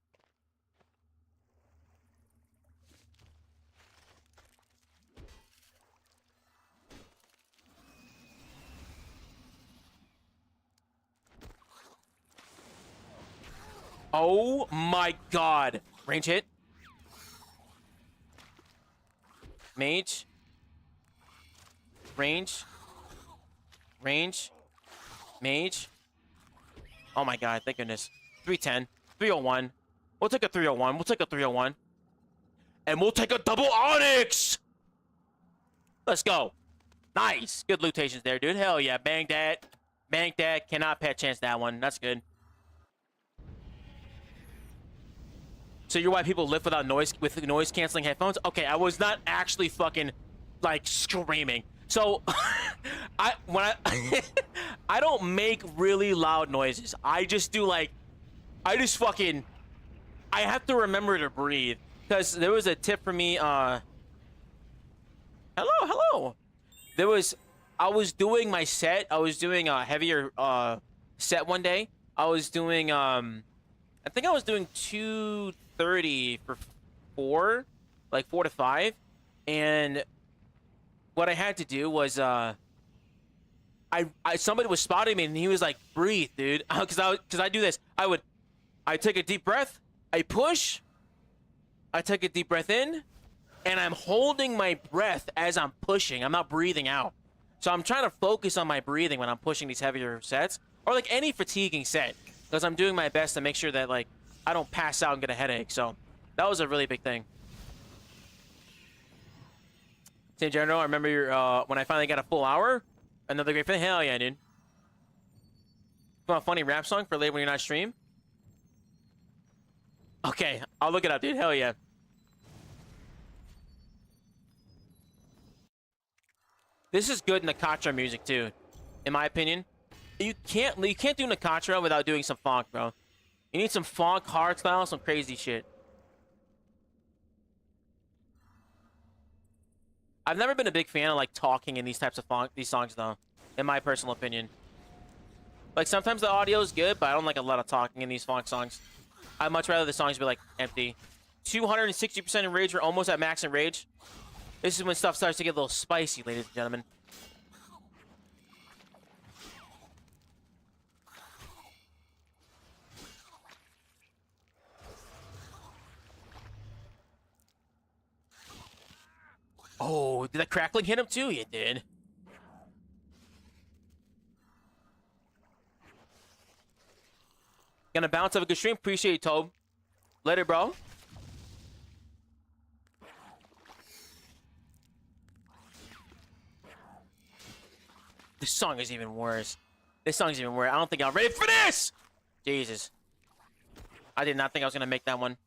Oh my god. Range hit. Mage. Range. Range. Mage. Oh my god, thank goodness. 310. 301. We'll take a 301. We'll take a 301. And we'll take a double Onyx! Let's go. Nice. Good lootations there, dude. Hell yeah. Bang that. Bang that. Cannot pet chance that one. That's good. So you're why people live without noise, with noise canceling headphones? Okay, I was not actually fucking like screaming. So I don't make really loud noises. I just do like I have to remember to breathe. Because there was a tip for me, hello. I was doing my set. I was doing a heavier set one day. I was doing I think I was doing 230 for 4, like 4 to 5, and what I had to do was somebody was spotting me and he was like, breathe, dude, because I do this. I take a deep breath, I push, I take a deep breath in, and I'm holding my breath as I'm pushing. I'm not breathing out. So I'm trying to focus on my breathing when I'm pushing these heavier sets, or like any fatiguing set, because I'm doing my best to make sure that like I don't pass out and get a headache. So that was a really big thing. St. General, I remember your, when I finally got a full hour. Another great thing. Hell yeah, dude. Want a funny rap song for later when you're not stream? Okay, I'll look it up, dude. Hell yeah. This is good Nakatra music too, in my opinion. You can't do Nakatra without doing some funk, bro. You need some funk, hardstyle, some crazy shit. I've never been a big fan of like talking in these types of these songs though, in my personal opinion. Like sometimes the audio is good, but I don't like a lot of talking in these funk songs. I'd much rather the songs be like empty. 260% in rage. We're almost at max in rage. This is when stuff starts to get a little spicy, ladies and gentlemen. Oh, did that crackling hit him too? You did. Gonna bounce off a good stream. Appreciate you, Tobe. Later, bro. This song is even worse. This song's even worse. I don't think I'm ready for this! Jesus. I did not think I was gonna make that one.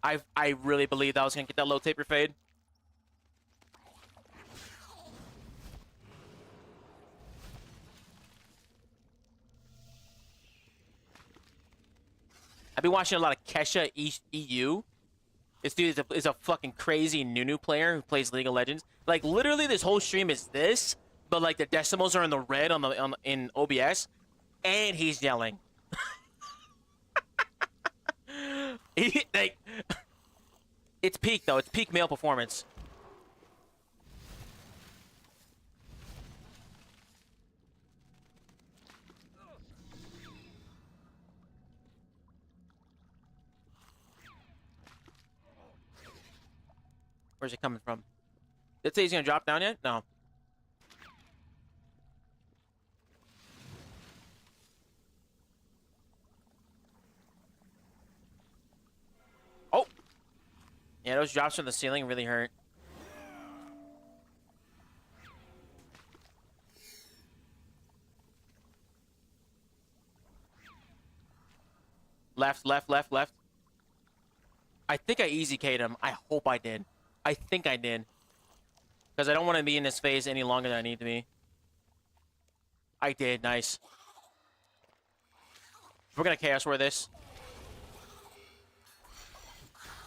I really believed I was gonna get that low taper fade. I've been watching a lot of Kesha EU. This dude is a fucking crazy Nunu player who plays League of Legends. Like literally, this whole stream is this, but like the decimals are in the red in OBS, and he's yelling. Like, it's peak though. It's peak male performance. Where's it coming from? Did it say he's gonna drop down yet? No. Oh! Yeah, those drops from the ceiling really hurt. Left, left, left, left. I think I easy K'd him. I hope I did. I think I did. Because I don't want to be in this phase any longer than I need to be. I did. Nice. We're going to Chaos War this.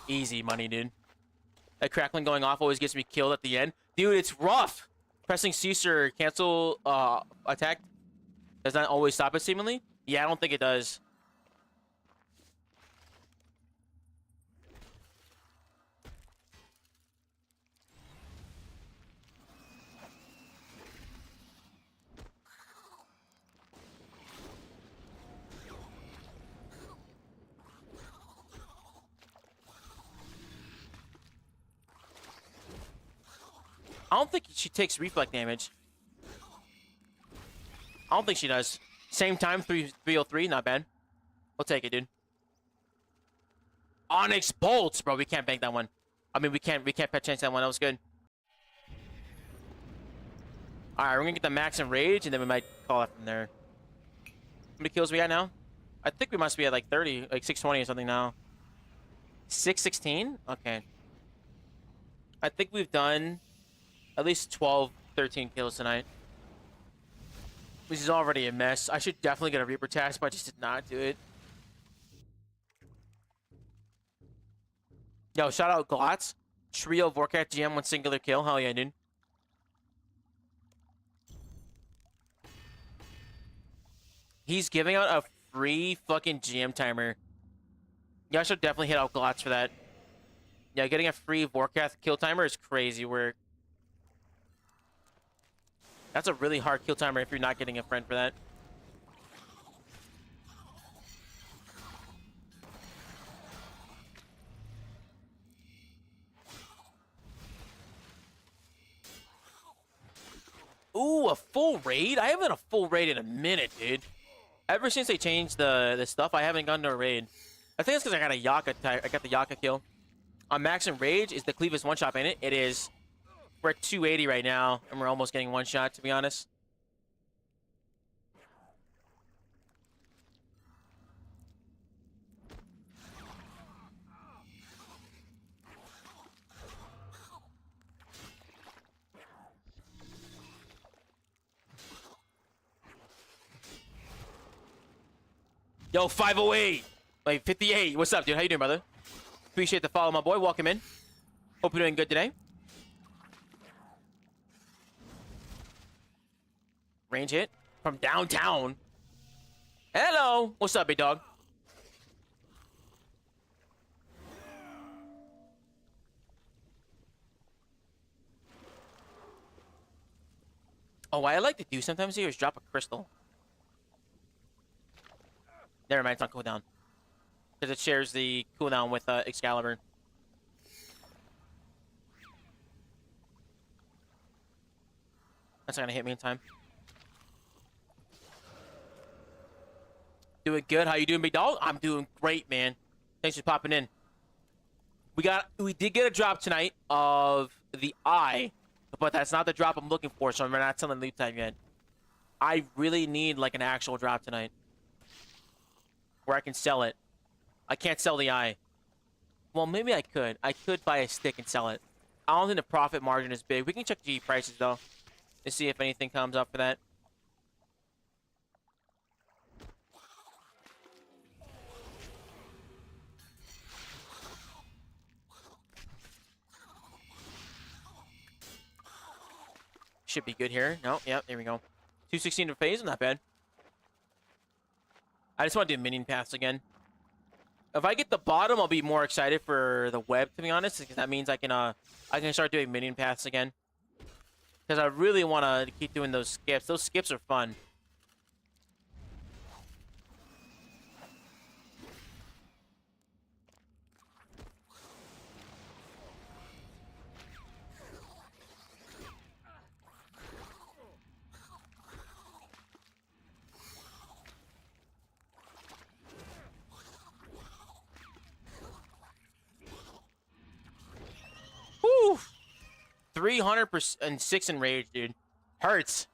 Easy money, dude. That crackling going off always gets me killed at the end. Dude, it's rough. Pressing cease or cancel attack does not always stop it, seemingly. Yeah, I don't think it does. I don't think she takes reflect damage. I don't think she does. Same time, 303, not bad. We'll take it, dude. Onyx Bolts, bro. We can't bank that one. I mean, we can't pet chance that one. That was good. All right, we're gonna get the max and rage, and then we might call it from there. How many kills we got now? I think we must be at like 30, like 620 or something now. 616? Okay. I think we've done at least 12, 13 kills tonight. Which is already a mess. I should definitely get a Reaper task, but I just did not do it. Yo, shout out Glotz. Trio Vorkat GM, one singular kill. Hell yeah, dude. He's giving out a free fucking GM timer. Yeah, I should definitely hit out Glotz for that. Yeah, getting a free Vorkath kill timer is crazy work. That's a really hard kill timer if you're not getting a friend for that. Ooh, a full raid? I haven't done a full raid in a minute, dude. Ever since they changed the stuff, I haven't gone to a raid. I think it's because I got a Yaka. I got the Yaka kill. On Max and Rage, is the Cleavis one shot in it? It is. We're at 280 right now, and we're almost getting one shot, to be honest. Yo, 508. Wait, 58. What's up, dude? How you doing, brother? Appreciate the follow, my boy. Welcome in. Hope you're doing good today. Range hit from downtown. Hello. What's up, big dog? Oh, what I like to do sometimes here is drop a crystal. Never mind, it's on cooldown. Because it shares the cooldown with Excalibur. That's not gonna hit me in time. Doing good. How you doing, big dog? I'm doing great, man. Thanks for popping in. We did get a drop tonight of the eye, but that's not the drop I'm looking for, so I'm not selling loot time yet. I really need like an actual drop tonight where I can sell it. I can't sell the eye. Well, maybe I could. I could buy a stick and sell it. I don't think the profit margin is big. We can check G prices though to see if anything comes up for that. Should be good here. No, yeah, there we go. 216 to phase, not bad. I just want to do minion paths again. If I get the bottom, I'll be more excited for the web, to be honest, because that means I can start doing minion paths again. Because I really want to keep doing those skips. Those skips are fun. 306 in rage, dude. Hurts.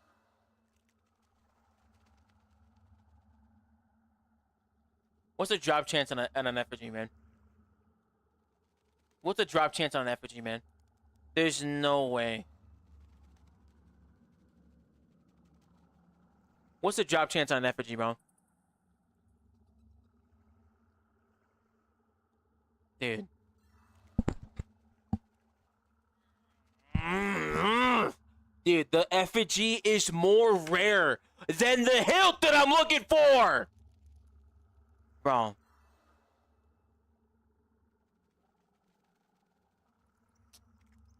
What's the drop chance on an effigy, man? What's the drop chance on an effigy, man? There's no way. What's the drop chance on an effigy, bro? Dude. Dude, the effigy is more rare than the hilt that I'm looking for! Bro.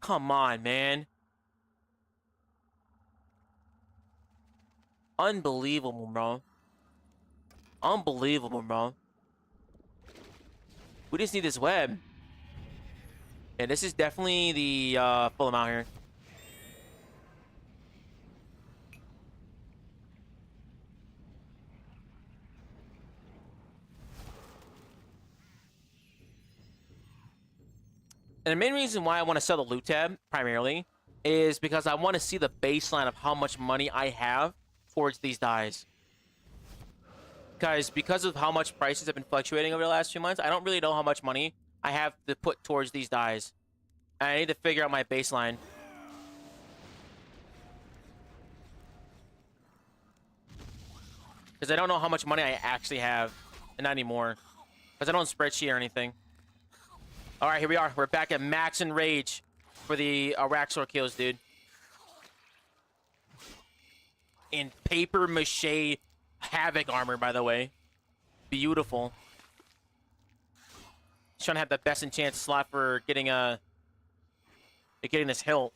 Come on, man. Unbelievable, bro. Unbelievable, bro. We just need this web. Yeah, this is definitely the full amount here. And the main reason why I want to sell the loot tab, primarily, is because I want to see the baseline of how much money I have towards these dies. Guys, because of how much prices have been fluctuating over the last few months, I don't really know how much money I have to put towards these dies. And I need to figure out my baseline. Because I don't know how much money I actually have. And not anymore. Because I don't spreadsheet or anything. Alright, here we are. We're back at max and rage for the Araxor kills, dude. In paper mache Havoc armor, by the way. Beautiful. Just trying to have the best in chance slot for getting this hilt.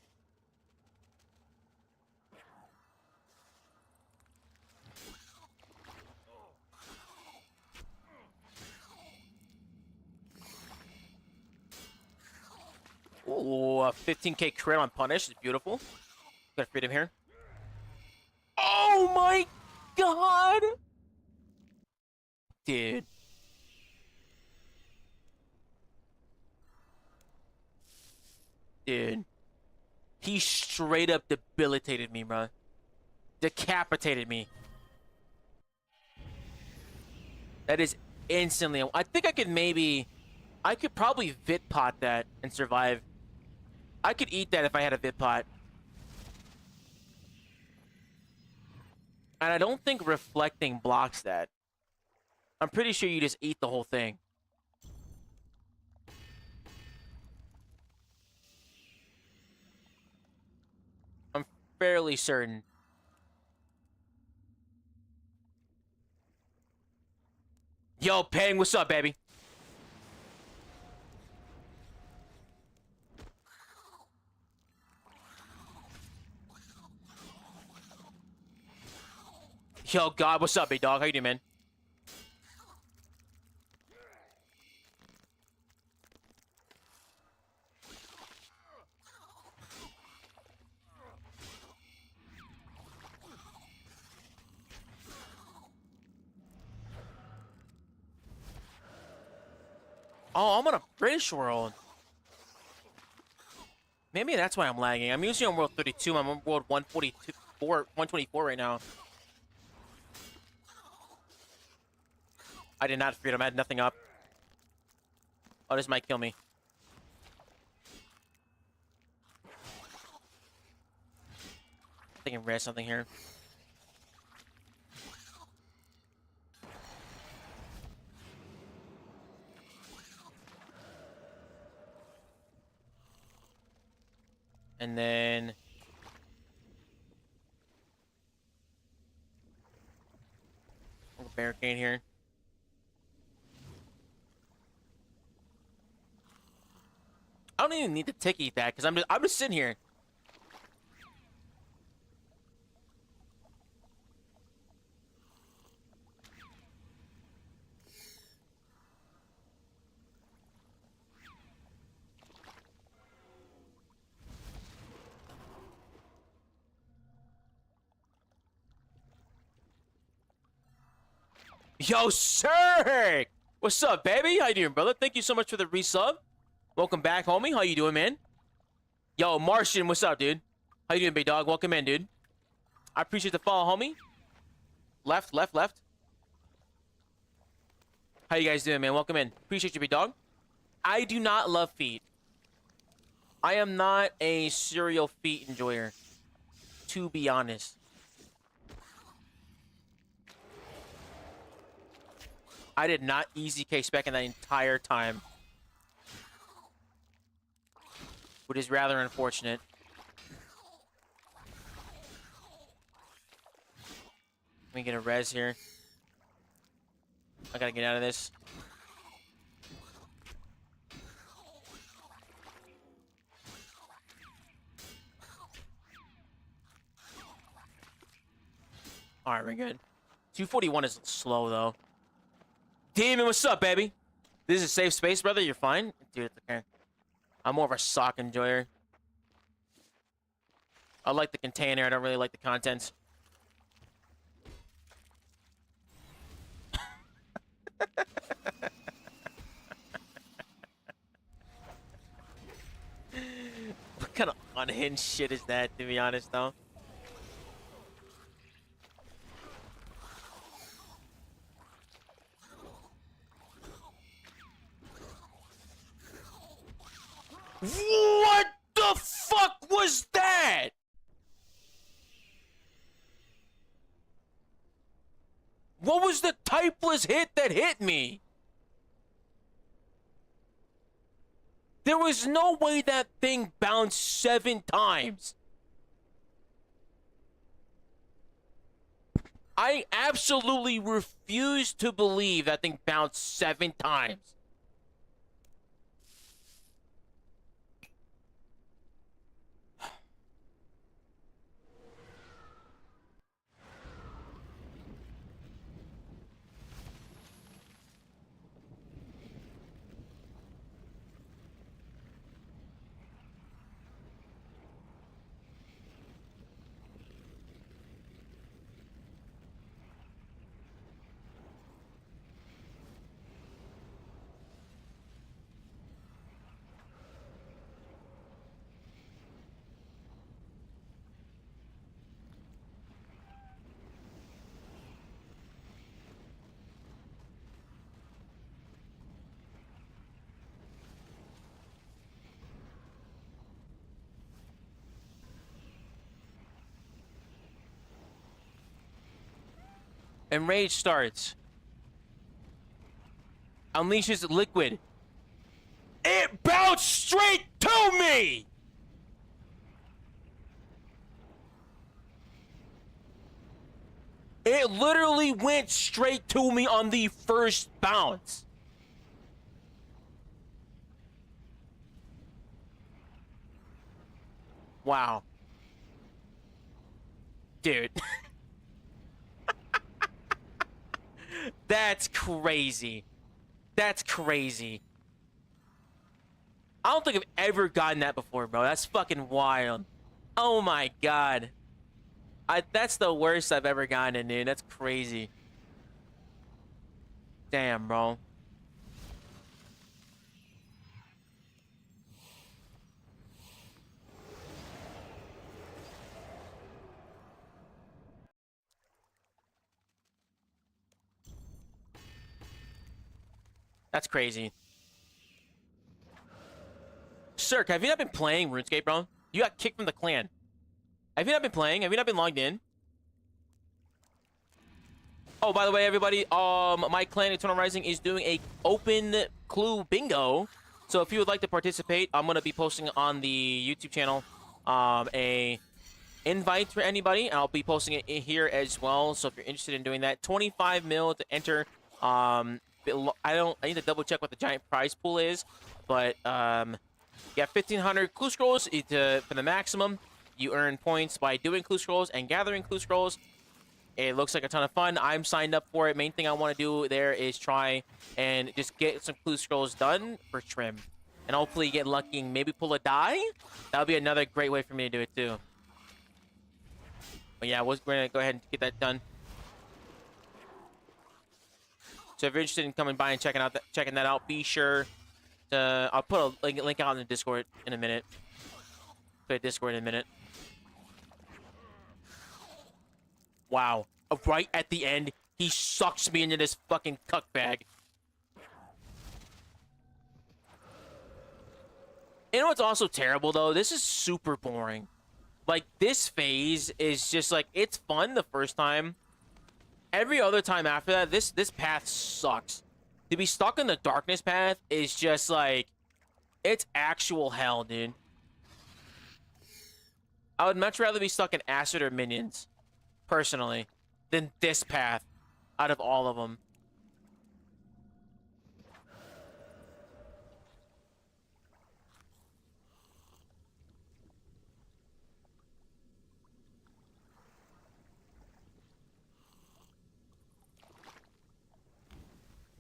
Ooh, a 15k crit on Punish is beautiful. Got freedom here. Oh my god! Dude. Dude. He straight up debilitated me, bro. Decapitated me. That is instantly... I think I could maybe... I could probably Vit Pot that and survive. I could eat that if I had a Vit Pot. And I don't think Reflecting blocks that. I'm pretty sure you just eat the whole thing. I'm fairly certain. Yo, Peng, what's up, baby? Yo, God, what's up, big dog? How you doing, man? Oh, I'm on a British world. Maybe that's why I'm lagging. I'm usually on world 32. I'm on world 124 right now. I did not freedom. I had nothing up. Oh, this might kill me. I think I can read something here. And then... barricade here. I don't even need to tick eat that because I'm just sitting here. Yo, sir! What's up, baby? How you doing, brother? Thank you so much for the resub. Welcome back, homie. How you doing, man? Yo, Martian, what's up, dude? How you doing, big dog? Welcome in, dude. I appreciate the follow, homie. Left, left, left. How you guys doing, man? Welcome in. Appreciate you, big dog. I do not love feet. I am not a serial feet enjoyer, to be honest. I did not easy K spec in that entire time, which is rather unfortunate. Let me get a res here. I gotta get out of this. Alright, we're good. 241 is slow, though. Demon, what's up, baby? This is a safe space, brother. You're fine? Dude, it's okay. I'm more of a sock enjoyer. I like the container. I don't really like the contents. What kind of unhinged shit is that, to be honest, though? What the fuck was that? What was the typeless hit that hit me? There was no way that thing bounced 7 times. I absolutely refuse to believe that thing bounced 7 times. And rage starts. Unleashes liquid. It bounced straight to me! It literally went straight to me on the first bounce. Wow. Dude. That's crazy. That's crazy. I don't think I've ever gotten that before, bro. That's fucking wild. Oh my god. That's the worst I've ever gotten, dude. That's crazy. Damn, bro. That's crazy. Cirque, have you not been playing RuneScape, bro? You got kicked from the clan. Have you not been playing? Have you not been logged in? Oh, by the way, everybody, my clan, Eternal Rising, is doing a open clue bingo. So if you would like to participate, I'm gonna be posting on the YouTube channel a invite for anybody. I'll be posting it here as well. So if you're interested in doing that, 25 mil to enter. I need to double check what the giant prize pool is, but you got 1,500 clue scrolls for the maximum. You earn points by doing clue scrolls and gathering clue scrolls. It looks like a ton of fun. I'm signed up for it. Main thing I want to do there is try and just get some clue scrolls done for Trim. And hopefully get lucky and maybe pull a die. That would be another great way for me to do it too. But yeah, we're going to go ahead and get that done. So if you're interested in coming by and checking that out, be sure to... I'll put a link out in the Discord in a minute. Play Discord in a minute. Wow. Right at the end, he sucks me into this fucking cuck bag. You know what's also terrible, though? This is super boring. Like, this phase is just, like, it's fun the first time. Every other time after that, this path sucks. To be stuck in the darkness path is just, like, it's actual hell, dude. I would much rather be stuck in Acid or Minions, personally, than this path out of all of them.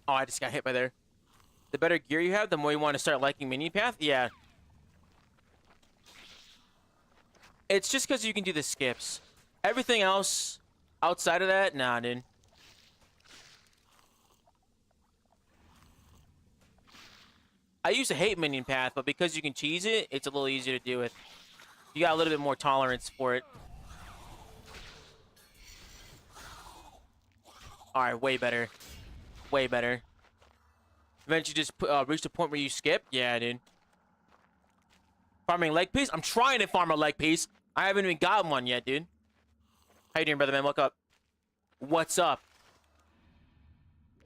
Oh, I just got hit by there. The better gear you have, the more you want to start liking Minion Path? Yeah. It's just because you can do the skips. Everything else outside of that, nah, dude. I used to hate Minion Path, but because you can cheese it, it's a little easier to do it. You got a little bit more tolerance for it. Alright, way better. Way better. Eventually just reach the point where you skip? Yeah, dude. Farming leg piece? I'm trying to farm a leg piece. I haven't even gotten one yet, dude. How you doing, brother man? Look up. What's up?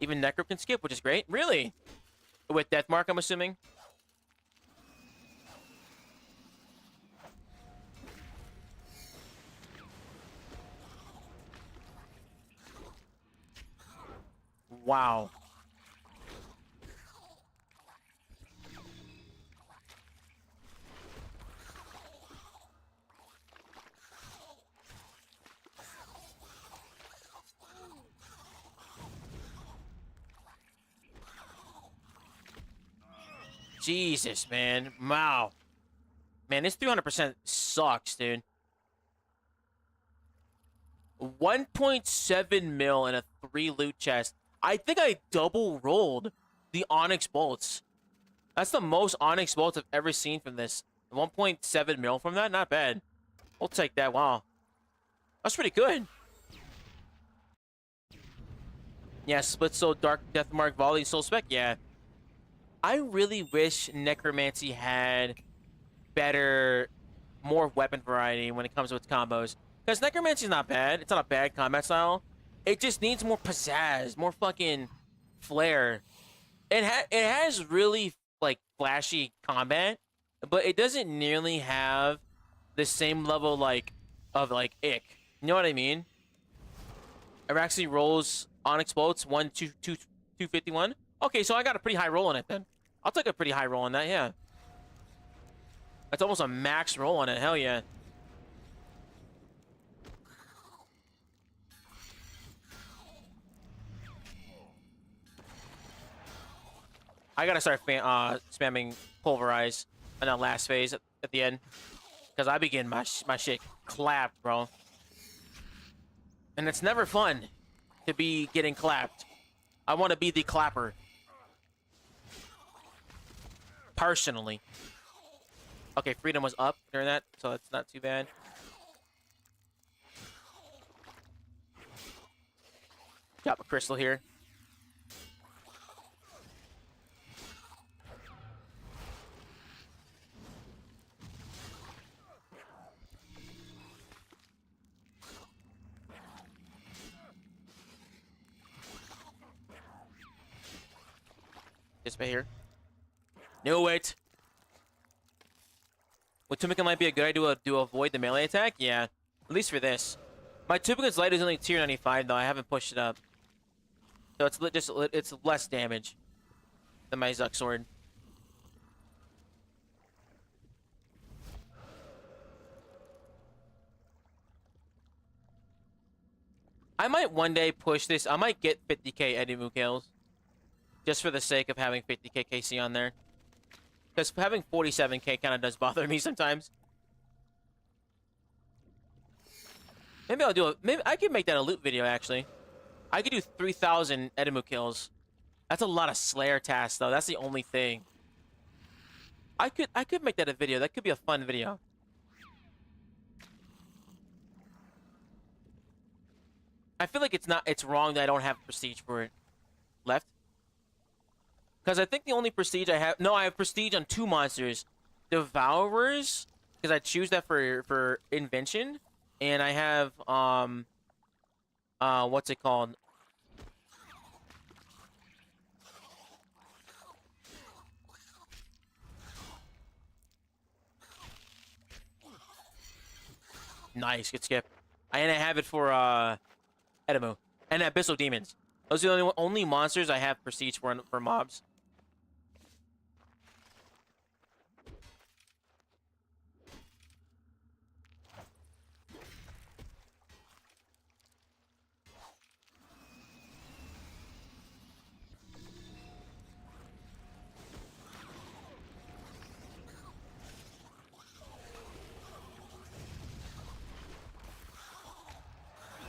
Even Necro can skip, which is great. Really? With Deathmark, I'm assuming? Wow. Jesus, man. Wow. Man, this 300% sucks, dude. 1.7 mil in a 3 loot chest. I think I double rolled the Onyx bolts. That's the most Onyx bolts I've ever seen from this. 1.7 mil from that? Not bad. We'll take that. Wow. That's pretty good. Yeah, Split Soul, Dark Deathmark, Volley, Soul Spec. Yeah. I really wish Necromancy had better, more weapon variety when it comes with combos. Because Necromancy's not bad. It's not a bad combat style. It just needs more pizzazz, more fucking flair. It has really, like, flashy combat, but it doesn't nearly have the same level, like, of, like, ick. You know what I mean? Araxi rolls Onyx bolts, 251. Okay, so I got a pretty high roll on it then. I'll take a pretty high roll on that, yeah. That's almost a max roll on it, hell yeah. I gotta start spamming Pulverize in that last phase at the end. Because I begin my shit clapped, bro. And it's never fun to be getting clapped. I want to be the clapper. Personally. Okay, Freedom was up during that, so it's not too bad. Drop a crystal here. This way here. Knew it! Well, Tumican might be a good idea to avoid the melee attack? Yeah. At least for this. My Tumican's light is only tier 95, though. I haven't pushed it up. So it's less damage than my Zuck sword. I might one day push this. I might get 50k Edimu kills. Just for the sake of having 50k KC on there. Because having 47k kind of does bother me sometimes. Maybe I'll do a... Maybe I could make that a loot video, actually. I could do 3,000 Edimu kills. That's a lot of Slayer tasks, though. That's the only thing. I could make that a video. That could be a fun video. I feel like it's wrong that I don't have prestige for it left. Because I think the only prestige I have... No, I have prestige on 2 monsters. Devourers, because I choose that for invention. And I have, what's it called? Nice, good skip. And I have it for, Edemu. And Abyssal Demons. Those are the only monsters I have prestige for mobs.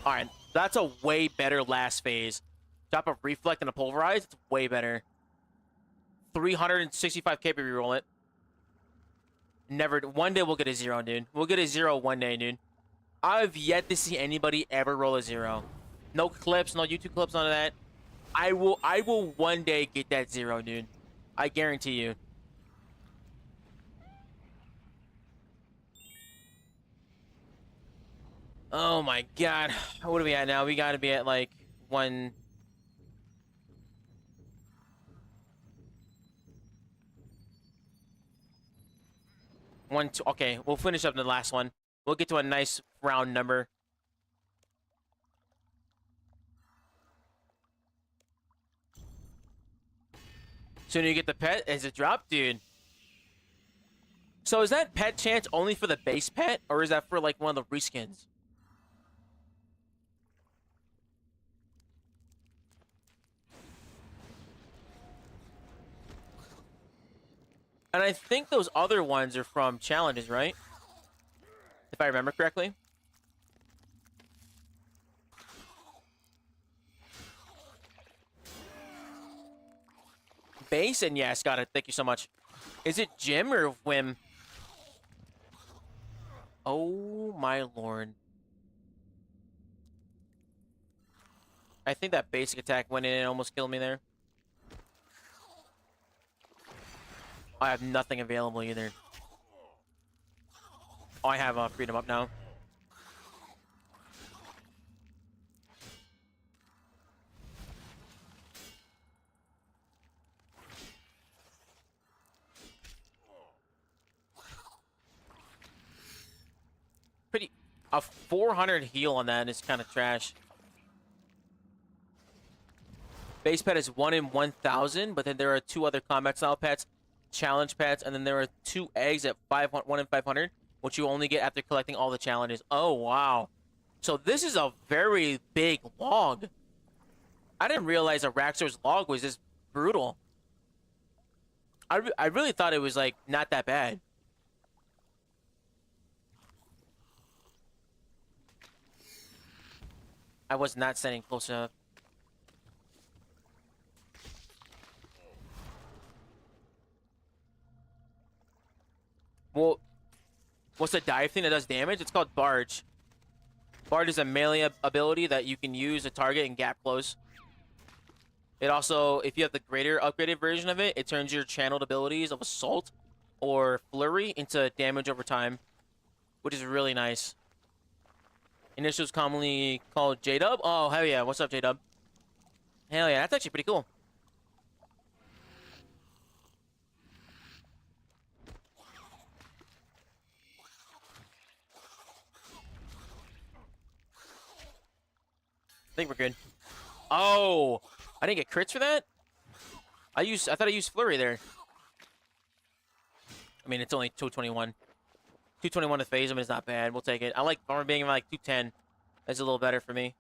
Alright, that's a way better last phase. Drop a Reflect and a Pulverize, it's way better. 365k if we reroll it. Never. One day we'll get a 0, dude. We'll get a 0 one day, dude. I've yet to see anybody ever roll a 0. No clips, no YouTube clips, none of that. I will one day get that 0, dude. I guarantee you. Oh my god. What are we at now? We gotta be at like 1... Two. Okay, we'll finish up the last one. We'll get to a nice round number. Soon you get the pet, is it drop, dude? So is that pet chance only for the base pet, or is that for like one of the reskins? And I think those other ones are from challenges, right? If I remember correctly. Base and yes, got it. Thank you so much. Is it Jim or Whim? Oh my lord. I think that basic attack went in and almost killed me there. I have nothing available either. Oh, I have freedom up now. Pretty... A 400 heal on that is kind of trash. Base pet is 1 in 1,000, but then there are 2 other combat style pets. Challenge pets, and then there are 2 eggs at 1 in 500, which you only get after collecting all the challenges. Oh, wow. So this is a very big log. I didn't realize a Raxor's log was this brutal. I really thought it was, like, not that bad. I was not standing close enough. Well, what's the dive thing that does damage? It's called Barge. Barge is a melee ability that you can use to target and gap close. It also, if you have the greater upgraded version of it, it turns your channeled abilities of Assault or Flurry into damage over time, which is really nice. Initial is commonly called J-Dub. Oh, hell yeah. What's up, J-Dub? Hell yeah, that's actually pretty cool. I think we're good. Oh, I didn't get crits for that? I thought I used Flurry there. I mean, it's only 221. 221 to phase him is not bad. We'll take it. I like armor being like 210. That's a little better for me.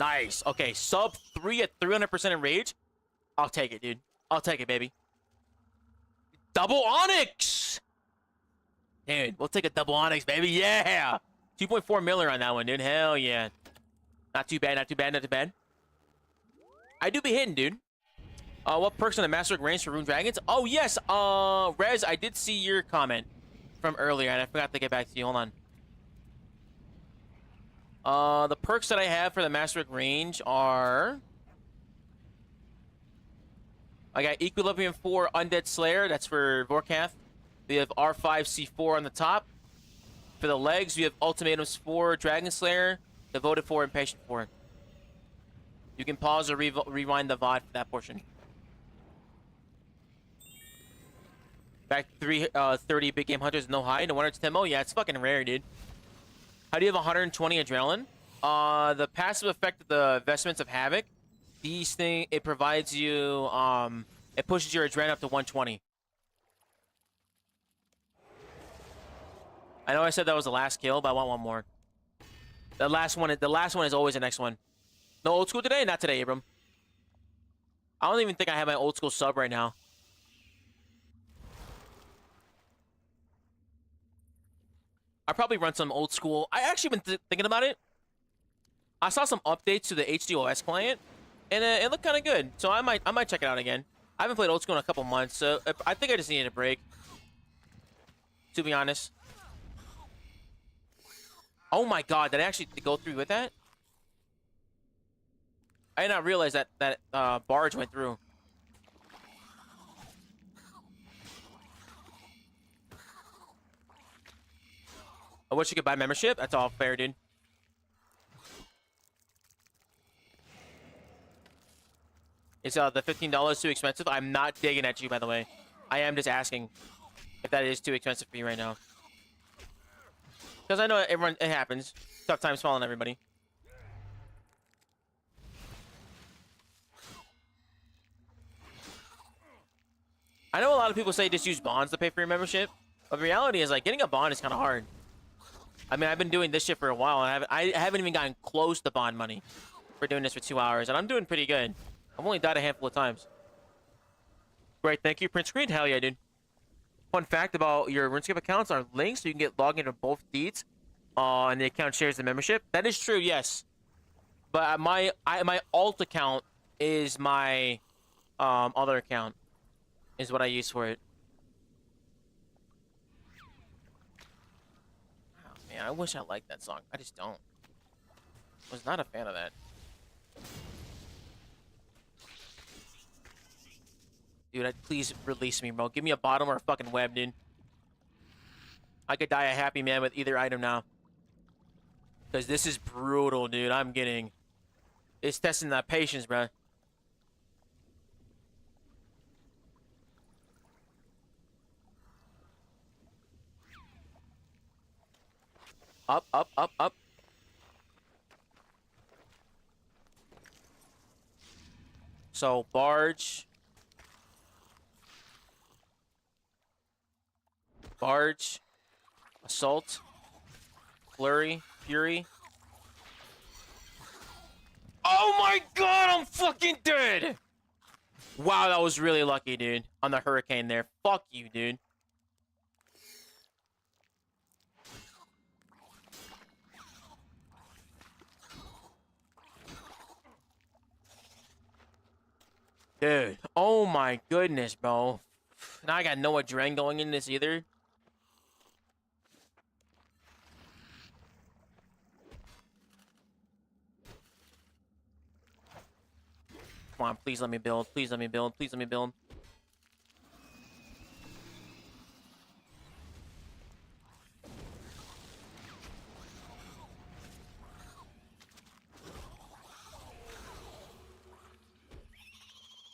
Nice. Okay, sub 3 at 300% Enrage. I'll take it, dude. I'll take it, baby. Double Onyx! Dude, we'll take a double Onyx, baby. Yeah! 2.4 miller on that one, dude. Hell yeah. Not too bad, not too bad, not too bad. I do be hitting, dude. What perks on the Master range for Rune Dragons? Oh, yes. Rez, I did see your comment from earlier, and I forgot to get back to you. Hold on. The perks that I have for the Master range are... I got Equilibrium 4 Undead Slayer. That's for Vorkath. We have R5C4 on the top. For the legs, we have Ultimatums 4 Dragon Slayer, Devoted 4, and Patient 4. You can pause or rewind the VOD for that portion. Back to 30 big game hunters, no high, no 110 mo. Yeah, it's fucking rare, dude. How do you have 120 adrenaline? The passive effect of the Vestments of Havoc. These things, it provides you, it pushes your adrenaline up to 120. I know I said that was the last kill, but I want one more. The last one is always the next one. No old school today? Not today, Abram. I don't even think I have my old school sub right now. I probably run some old school. I actually been thinking about it. I saw some updates to the HDOS client, and it looked kind of good. So I might check it out again. I haven't played old school in a couple months, so I think I just needed a break. To be honest. Oh my god, did I actually go through with that? I did not realize that barge went through. I wish you could buy membership. That's all fair, dude. Is the $15 too expensive? I'm not digging at you, by the way. I am just asking if that is too expensive for you right now. Because I know everyone, it happens. Tough times falling everybody. I know a lot of people say just use bonds to pay for your membership, but the reality is, like, getting a bond is kind of hard. I mean, I've been doing this shit for a while, and I haven't even gotten close to bond money for doing this for 2 hours, and I'm doing pretty good. I've only died a handful of times. Great, thank you, Prince Creed. Hell yeah, dude. Fun fact about your RuneScape accounts are links, so you can get logged into both deeds, and the account shares the membership. That is true, yes. But my alt account is my other account, is what I use for it. Oh, man, I wish I liked that song. I just don't. Was not a fan of that. Dude, please release me, bro. Give me a bottom or a fucking web, dude. I could die a happy man with either item now. Because this is brutal, dude. I'm getting... It's testing that patience, bro. Up, up, up, up. So, barge... Barge, Assault, Flurry, Fury. Oh my god, I'm fucking dead! Wow, that was really lucky, dude. On the Hurricane there. Fuck you, dude. Dude, oh my goodness, bro. Now I got no adrenaline going in this either. Come on, please let me build. Please let me build. Please let me build.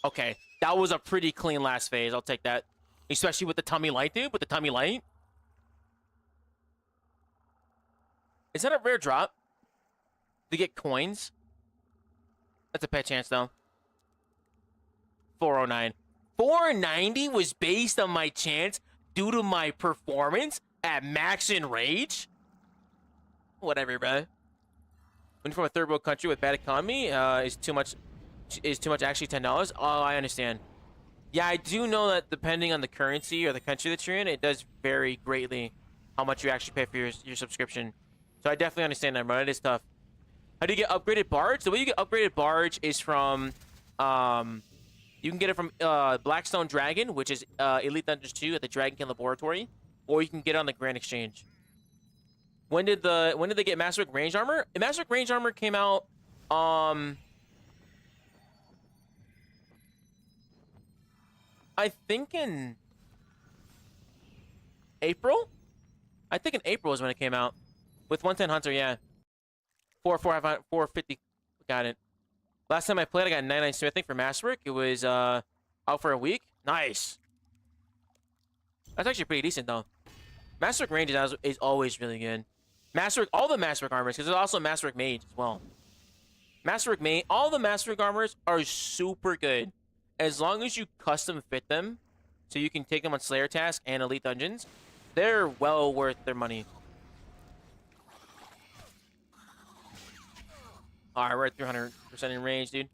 Okay, that was a pretty clean last phase. I'll take that. Especially with the tummy light, dude. With the tummy light. Is that a rare drop? To get coins? That's a pet chance, though. 409. 490 was based on my chance due to my performance at Max Enrage? Whatever, bro. When you're from a third world country with bad economy, is too much. Is too much actually $10? Oh, I understand. Yeah, I do know that depending on the currency or the country that you're in, it does vary greatly how much you actually pay for your subscription. So I definitely understand that, bro. It is tough. How do you get upgraded barge? The way you get upgraded barge is from, you can get it from Blackstone Dragon, which is Elite Dungeons 2 at the Dragonkin Laboratory, or you can get it on the Grand Exchange. When did they get Masterwork Range Armor? Masterwork Range Armor came out, I think in April? I think in April is when it came out. With 110 Hunter, yeah. 450. Got it. Last time I played, I got 99 Smithing for Masterwork. It was out for a week. Nice. That's actually pretty decent, though. Masterwork Range is always really good. Masterwork, all the Masterwork armors, because there's also Masterwork Mage as well. Masterwork Mage, all the Masterwork armors are super good. As long as you custom fit them, so you can take them on Slayer Task and Elite Dungeons, they're well worth their money. Alright, we're at 300% in range, dude.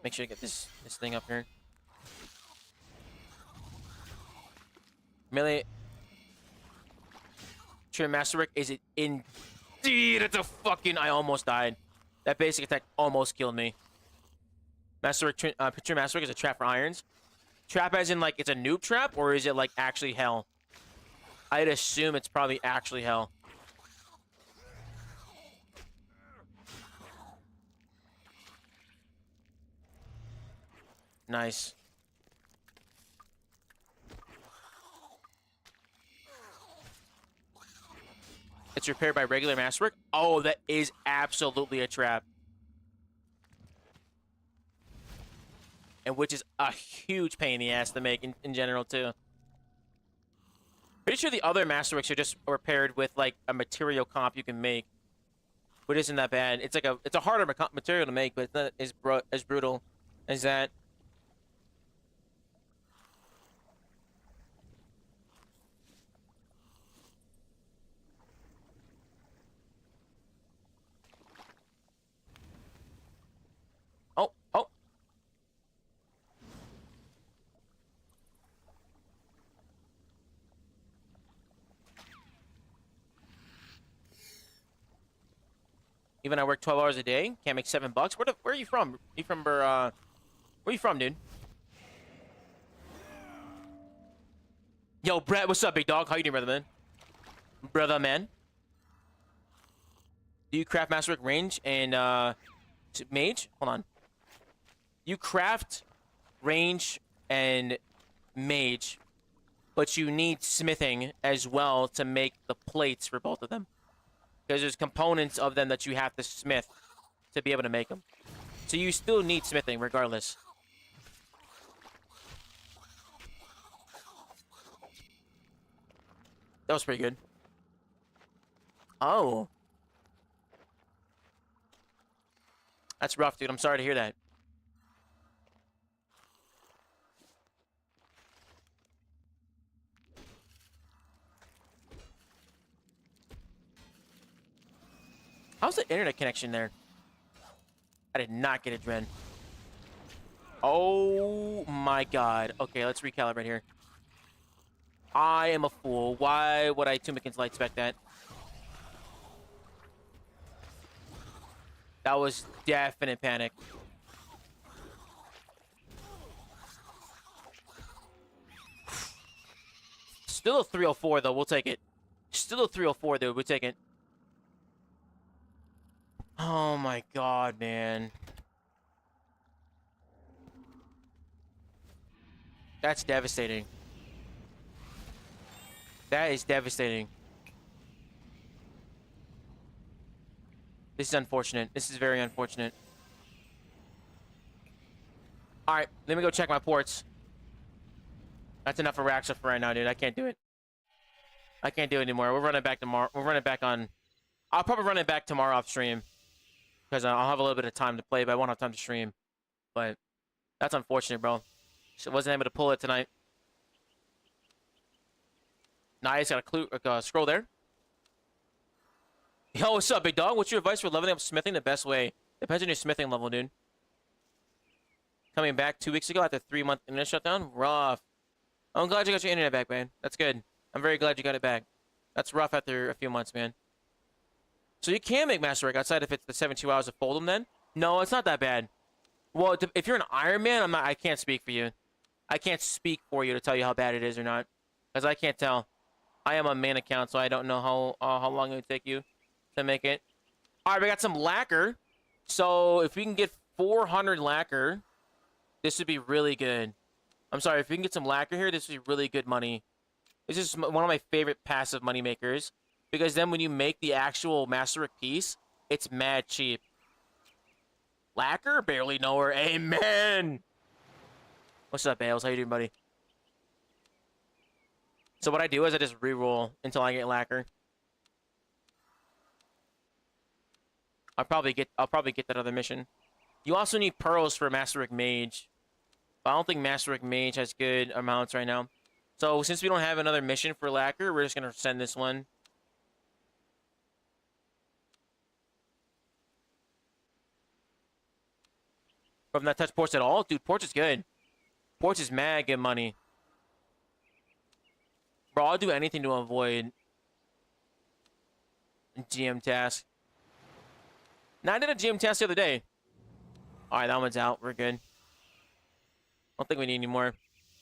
Make sure you get this thing up here. Melee. True Masterwork is it indeed? It's a fucking. I almost died. That basic attack almost killed me. Masterwork. True Masterwork is a trap for irons. Trap as in like it's a noob trap, or is it like actually hell? I'd assume it's probably actually hell. Nice. It's repaired by regular Masterwork. Oh, that is absolutely a trap. And which is a huge pain in the ass to make in general, too. Pretty sure the other Masterworks are just repaired with, like, a material comp you can make. Which isn't that bad. It's like it's a harder material to make, but it's not as brutal as that. Oh, oh. Even I work 12 hours a day, can't make $7. Where are you from? Where you from, dude? Yo, Brett, what's up, big dog? How you doing, brother man? Brother man. Do you craft Masterwork Range and Mage? Hold on. You craft Range and Mage, but you need smithing as well to make the plates for both of them. Because there's components of them that you have to smith to be able to make them. So you still need smithing regardless. That was pretty good. Oh. That's rough, dude. I'm sorry to hear that. How's the internet connection there? I did not get a Dren. Oh my god. Okay, let's recalibrate here. I am a fool. Why would I Tumikin's Light Spec that? That was definite panic. Still a 304 though, we'll take it. Still a 304 though, we'll take it. Oh my god, man. That's devastating. That is devastating. This is unfortunate. This is very unfortunate. Alright, let me go check my ports. That's enough for Raxa for right now, dude. I can't do it. I can't do it anymore. We're running back tomorrow. We're running back on... I'll probably run it back tomorrow off stream. Because I'll have a little bit of time to play, but I won't have time to stream. But that's unfortunate, bro. So wasn't able to pull it tonight. Nice, got a scroll there. Yo, what's up, big dog? What's your advice for leveling up smithing the best way? Depends on your smithing level, dude. Coming back 2 weeks ago after 3-month internet shutdown. Rough. I'm glad you got your internet back, man. That's good. I'm very glad you got it back. That's rough after a few months, man. So you can make Masterwork outside if it's the 72 hours of Fold'em then? No, it's not that bad. Well, if you're an Iron Man, I can't speak for you. I can't speak for you to tell you how bad it is or not. Because I can't tell. I am on main account, so I don't know how long it would take you to make it. Alright, we got some lacquer. So if we can get 400 lacquer, this would be really good. I'm sorry, if we can get some lacquer here, this would be really good money. This is one of my favorite passive money makers. Because then when you make the actual Masterwork piece, it's mad cheap. Lacquer? Barely know her. Amen! What's up, Bales? How you doing, buddy? So what I do is I just reroll until I get lacquer. I'll probably get that other mission. You also need pearls for Masterwork Mage. But I don't think Masterwork Mage has good amounts right now. So since we don't have another mission for lacquer, we're just gonna send this one. From not touch ports at all? Dude, ports is good. Ports is mad good money. Bro, I'll do anything to avoid GM task. Now, I did a GM task the other day. Alright, that one's out. We're good. I don't think we need any more.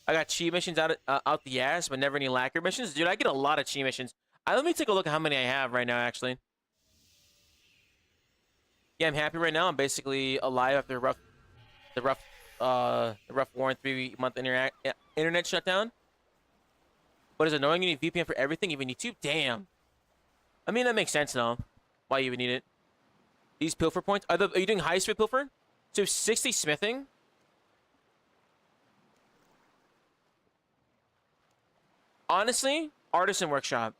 I got chi missions out the ass, but never any lacquer missions. Dude, I get a lot of chi missions. Let me take a look at how many I have right now, actually. Yeah, I'm happy right now. I'm basically alive after the rough war and 3-month internet shutdown. But is it annoying you need VPN for everything, even YouTube? Damn. I mean, that makes sense though. Why you even need it? These pilfer points. Are you doing high speed pilfer? So 60 smithing. Honestly, Artisan Workshop.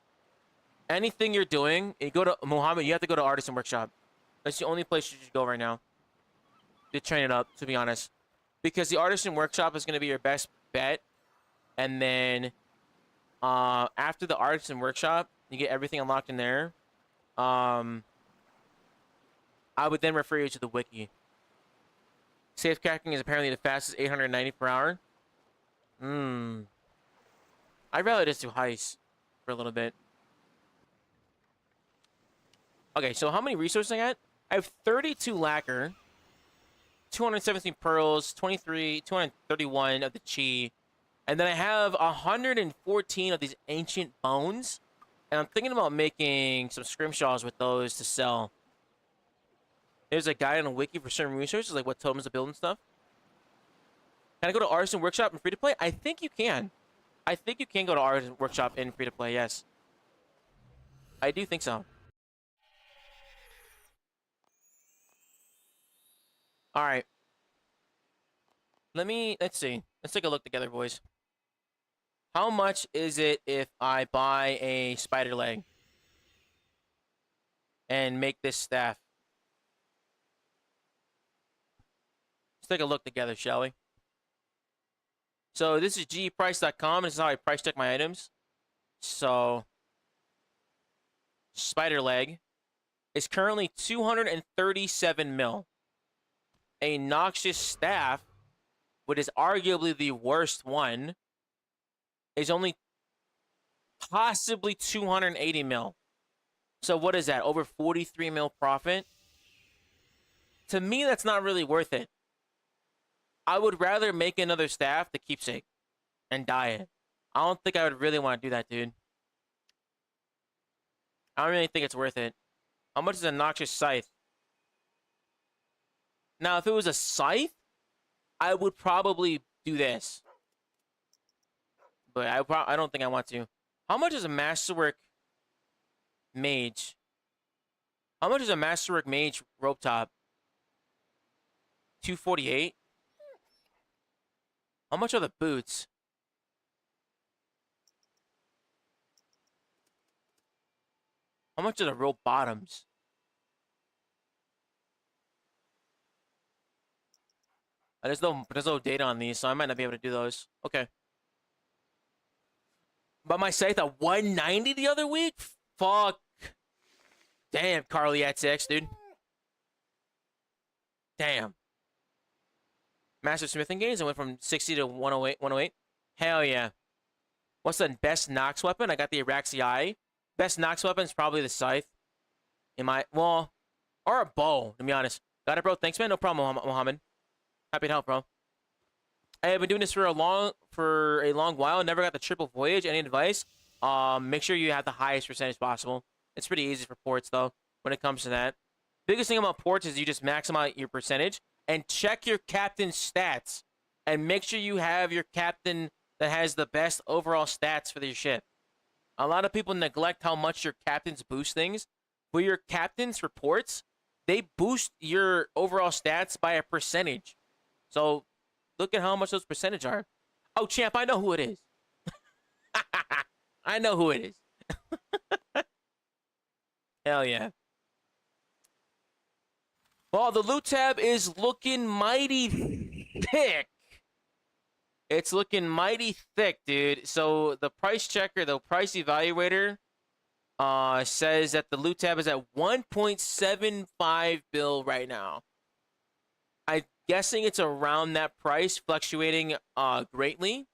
Anything you're doing, you go to Muhammad, you have to go to Artisan Workshop. That's the only place you should go right now to train it up, to be honest. Because the Artisan Workshop is going to be your best bet. And then after the Artisan Workshop, you get everything unlocked in there. I would then refer you to the wiki. Safe cracking is apparently the fastest 890 per hour. I'd rather just do heist for a little bit. Okay, so how many resources I got? I have 32 lacquer, 217 pearls, 231 of the chi, and then I have 114 of these ancient bones. And I'm thinking about making some scrimshaws with those to sell. There's a guide on a wiki for certain resources, like what totems to build and stuff. Can I go to Artisan Workshop in free-to-play? I think you can. I think you can go to Artisan Workshop in free-to-play, yes. I do think so. Alright. Let's see. Let's take a look together, boys. How much is it if I buy a spider leg and make this staff? Let's take a look together, shall we? So this is geprice.com. This is how I price check my items. So spider leg is currently 237 mil. A noxious staff, which is arguably the worst one, is only possibly 280 mil. So what is that? Over 43 mil profit? To me, that's not really worth it. I would rather make another staff to keepsake and dye it. I don't think I would really want to do that, dude. I don't really think it's worth it. How much is a noxious scythe? Now, if it was a scythe, I would probably do this. But I don't think I want to. How much is a Masterwork Mage? How much is a Masterwork Mage rope top? 248? How much are the boots? How much are the rope bottoms? There's no data on these, so I might not be able to do those. Okay. But my scythe at 190 the other week? Fuck. Damn, Carly at 6, dude. Damn. Master Smithing games, I went from 60 to 108. 108. Hell yeah. What's the best Nox weapon? I got the Araxii. Best Nox weapon is probably the scythe. Well, or a bow, to be honest. Got it, bro. Thanks, man. No problem, Mohammed. Happy to help, bro. I have been doing this for a long while. Never got the triple voyage. Any advice? Make sure you have the highest percentage possible. It's pretty easy for ports, though, when it comes to that. Biggest thing about ports is you just maximize your percentage and check your captain's stats. And make sure you have your captain that has the best overall stats for your ship. A lot of people neglect how much your captains boost things. But your captains for ports, they boost your overall stats by a percentage. So look at how much those percentage are. Oh, champ, I know who it is. I know who it is. Hell yeah. Well, the loot tab is looking mighty thick. It's looking mighty thick, dude. So the price checker, the price evaluator, says that the loot tab is at 1.75 bill right now. I'm guessing it's around that price, fluctuating greatly,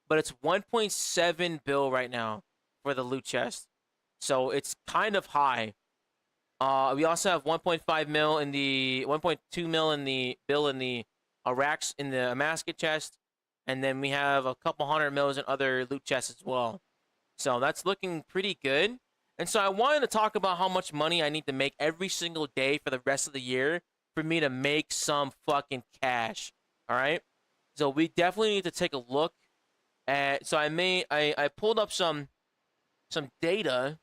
but it's 1.7 bill right now for the loot chest. So it's kind of high. We also have 1.5 mil in the 1.2 mil in the bill in the Arax in the Amasket chest, and then we have a couple hundred mils in other loot chests as well. So that's looking pretty good. And so I wanted to talk about how much money I need to make every single day for the rest of the year for me to make some fucking cash. All right. So we definitely need to take a look at. So I pulled up some data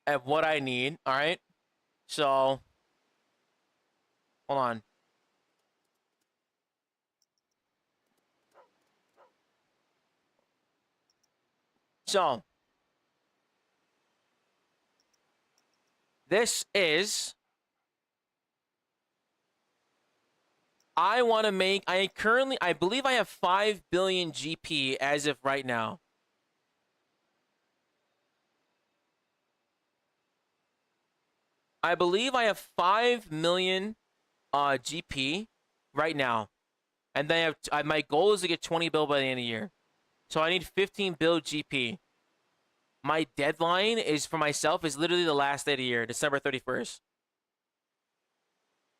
at what I need. All right. So hold on. So this is, I believe I have 5 billion GP as of right now. I believe I have 5 million GP right now. And then my goal is to get 20 bill by the end of the year. So I need 15 bill GP. My deadline is for myself is literally the last day of the year, December 31st.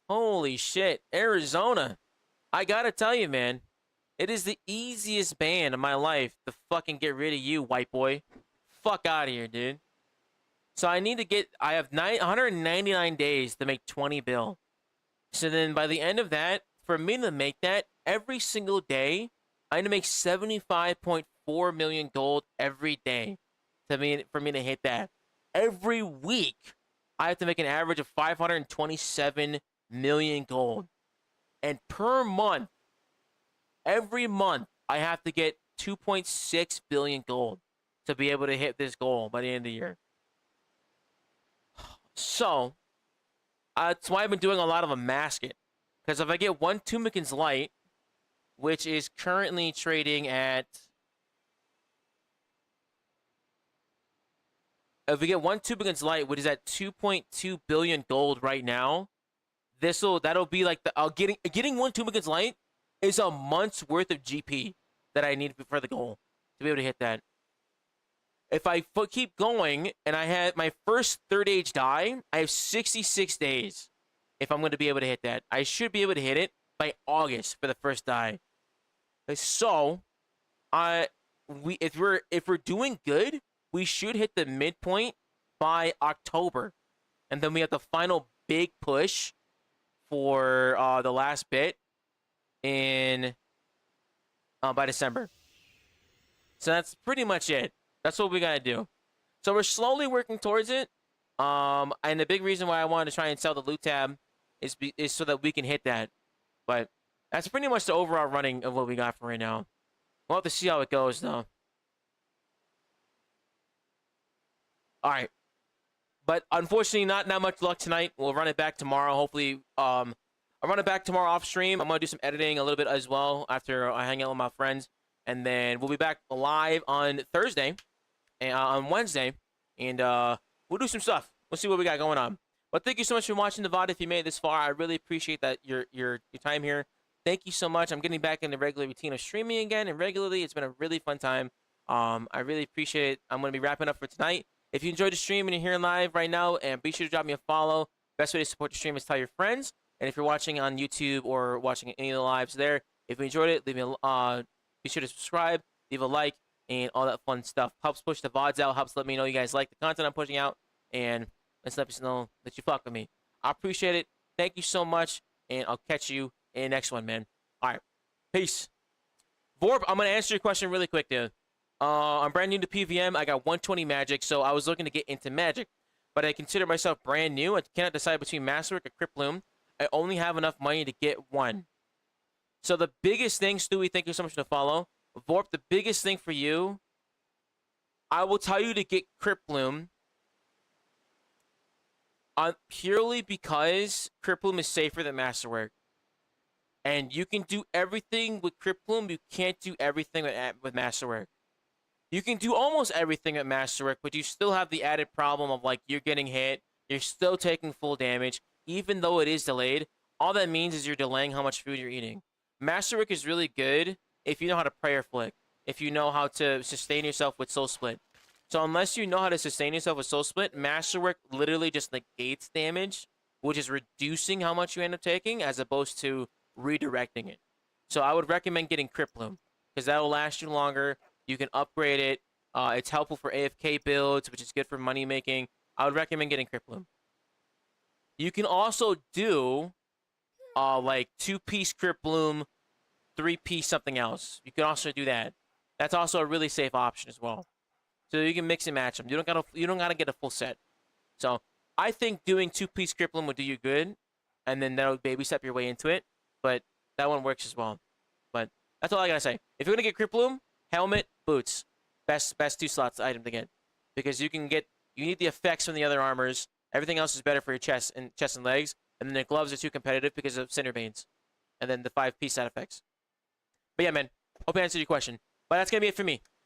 Holy shit, Arizona. I gotta tell you, man, it is the easiest ban of my life to fucking get rid of you, white boy. Fuck out of here, dude. So I have 199 days to make 20 bill. So then by the end of that, for me to make that every single day, I need to make 75.4 million gold every day. For me to hit that. Every week, I have to make an average of 527 million gold. And per month, every month, I have to get 2.6 billion gold to be able to hit this goal by the end of the year. So, that's why I've been doing a lot of a Amasket. Because if I get one Tumbikin's Light, which is currently trading at... If we get one Tumbikin's Light, which is at 2.2 billion gold right now, that'll be like getting one Tumbikin's Light is a month's worth of GP that I need for the goal to be able to hit that. If I keep going and I had my first third age die, I have 66 days if I'm going to be able to hit that. I should be able to hit it by August for the first die. So, if we're doing good, we should hit the midpoint by October. And then we have the final big push for the last bit by December. So that's pretty much it. That's what we got to do. So we're slowly working towards it. And the big reason why I wanted to try and sell the loot tab is so that we can hit that. But that's pretty much the overall running of what we got for right now. We'll have to see how it goes, though. All right. But unfortunately, not much luck tonight. We'll run it back tomorrow. Hopefully, I'll run it back tomorrow off stream. I'm going to do some editing a little bit as well after I hang out with my friends. and then we'll be back live on Thursday and on Wednesday, and we'll do some stuff. We'll see what we got going on. But thank you so much for watching the VOD. If you made it this far, I really appreciate that your time here. Thank you so much. I'm getting back in the regular routine of streaming again, and regularly. It's been a really fun time. I really appreciate it. I'm going to be wrapping up for tonight. If you enjoyed the stream and you're here live right now, and be sure to drop me a follow. Best way to support the stream is tell your friends. And if you're watching on YouTube or watching any of the lives there, if you enjoyed it, leave me be sure to subscribe, leave a like, and all that fun stuff. Helps push the VODs out, helps let me know you guys like the content I'm pushing out, and let's let me know that you fuck with me. I appreciate it. Thank you so much, and I'll catch you in the next one, man. All right. Peace. Vorp, I'm going to answer your question really quick, dude. I'm brand new to PVM. I got 120 magic, so I was looking to get into magic, but I consider myself brand new. I cannot decide between Masterwork or Crypt Bloom. I only have enough money to get one. So the biggest thing, Stewie, thank you so much for the follow. Vorp, the biggest thing for you, I will tell you to get Crypt Bloom purely because Crypt Bloom is safer than Masterwork. And you can do everything with Crypt Bloom, you can't do everything with Masterwork. You can do almost everything at Masterwork, but you still have the added problem of, like, you're getting hit, you're still taking full damage, even though it is delayed. All that means is you're delaying how much food you're eating. Masterwork is really good if you know how to prayer flick, if you know how to sustain yourself with Soul Split. So unless you know how to sustain yourself with Soul Split, Masterwork literally just negates damage, which is reducing how much you end up taking, as opposed to redirecting it. So I would recommend getting Crypt Bloom, because that will last you longer. You can upgrade it. It's helpful for AFK builds, which is good for money making. I would recommend getting Crypt Bloom. You can also do like 2-piece Crypt Bloom, 3-piece something else. You can also do that. That's also a really safe option as well. So you can mix and match them. You don't gotta get a full set. So I think doing 2-piece Crypt Bloom would do you good, and then that'll baby step your way into it. But that one works as well. But that's all I gotta say. If you're gonna get Crypt Bloom, helmet, boots, best 2 slots item to get, because you need the effects from the other armors. Everything else is better for your chest and legs, and then the gloves are too competitive because of Cinderbanes, and then the 5-piece side effects. But yeah, man, hope I answered your question. But that's gonna be it for me.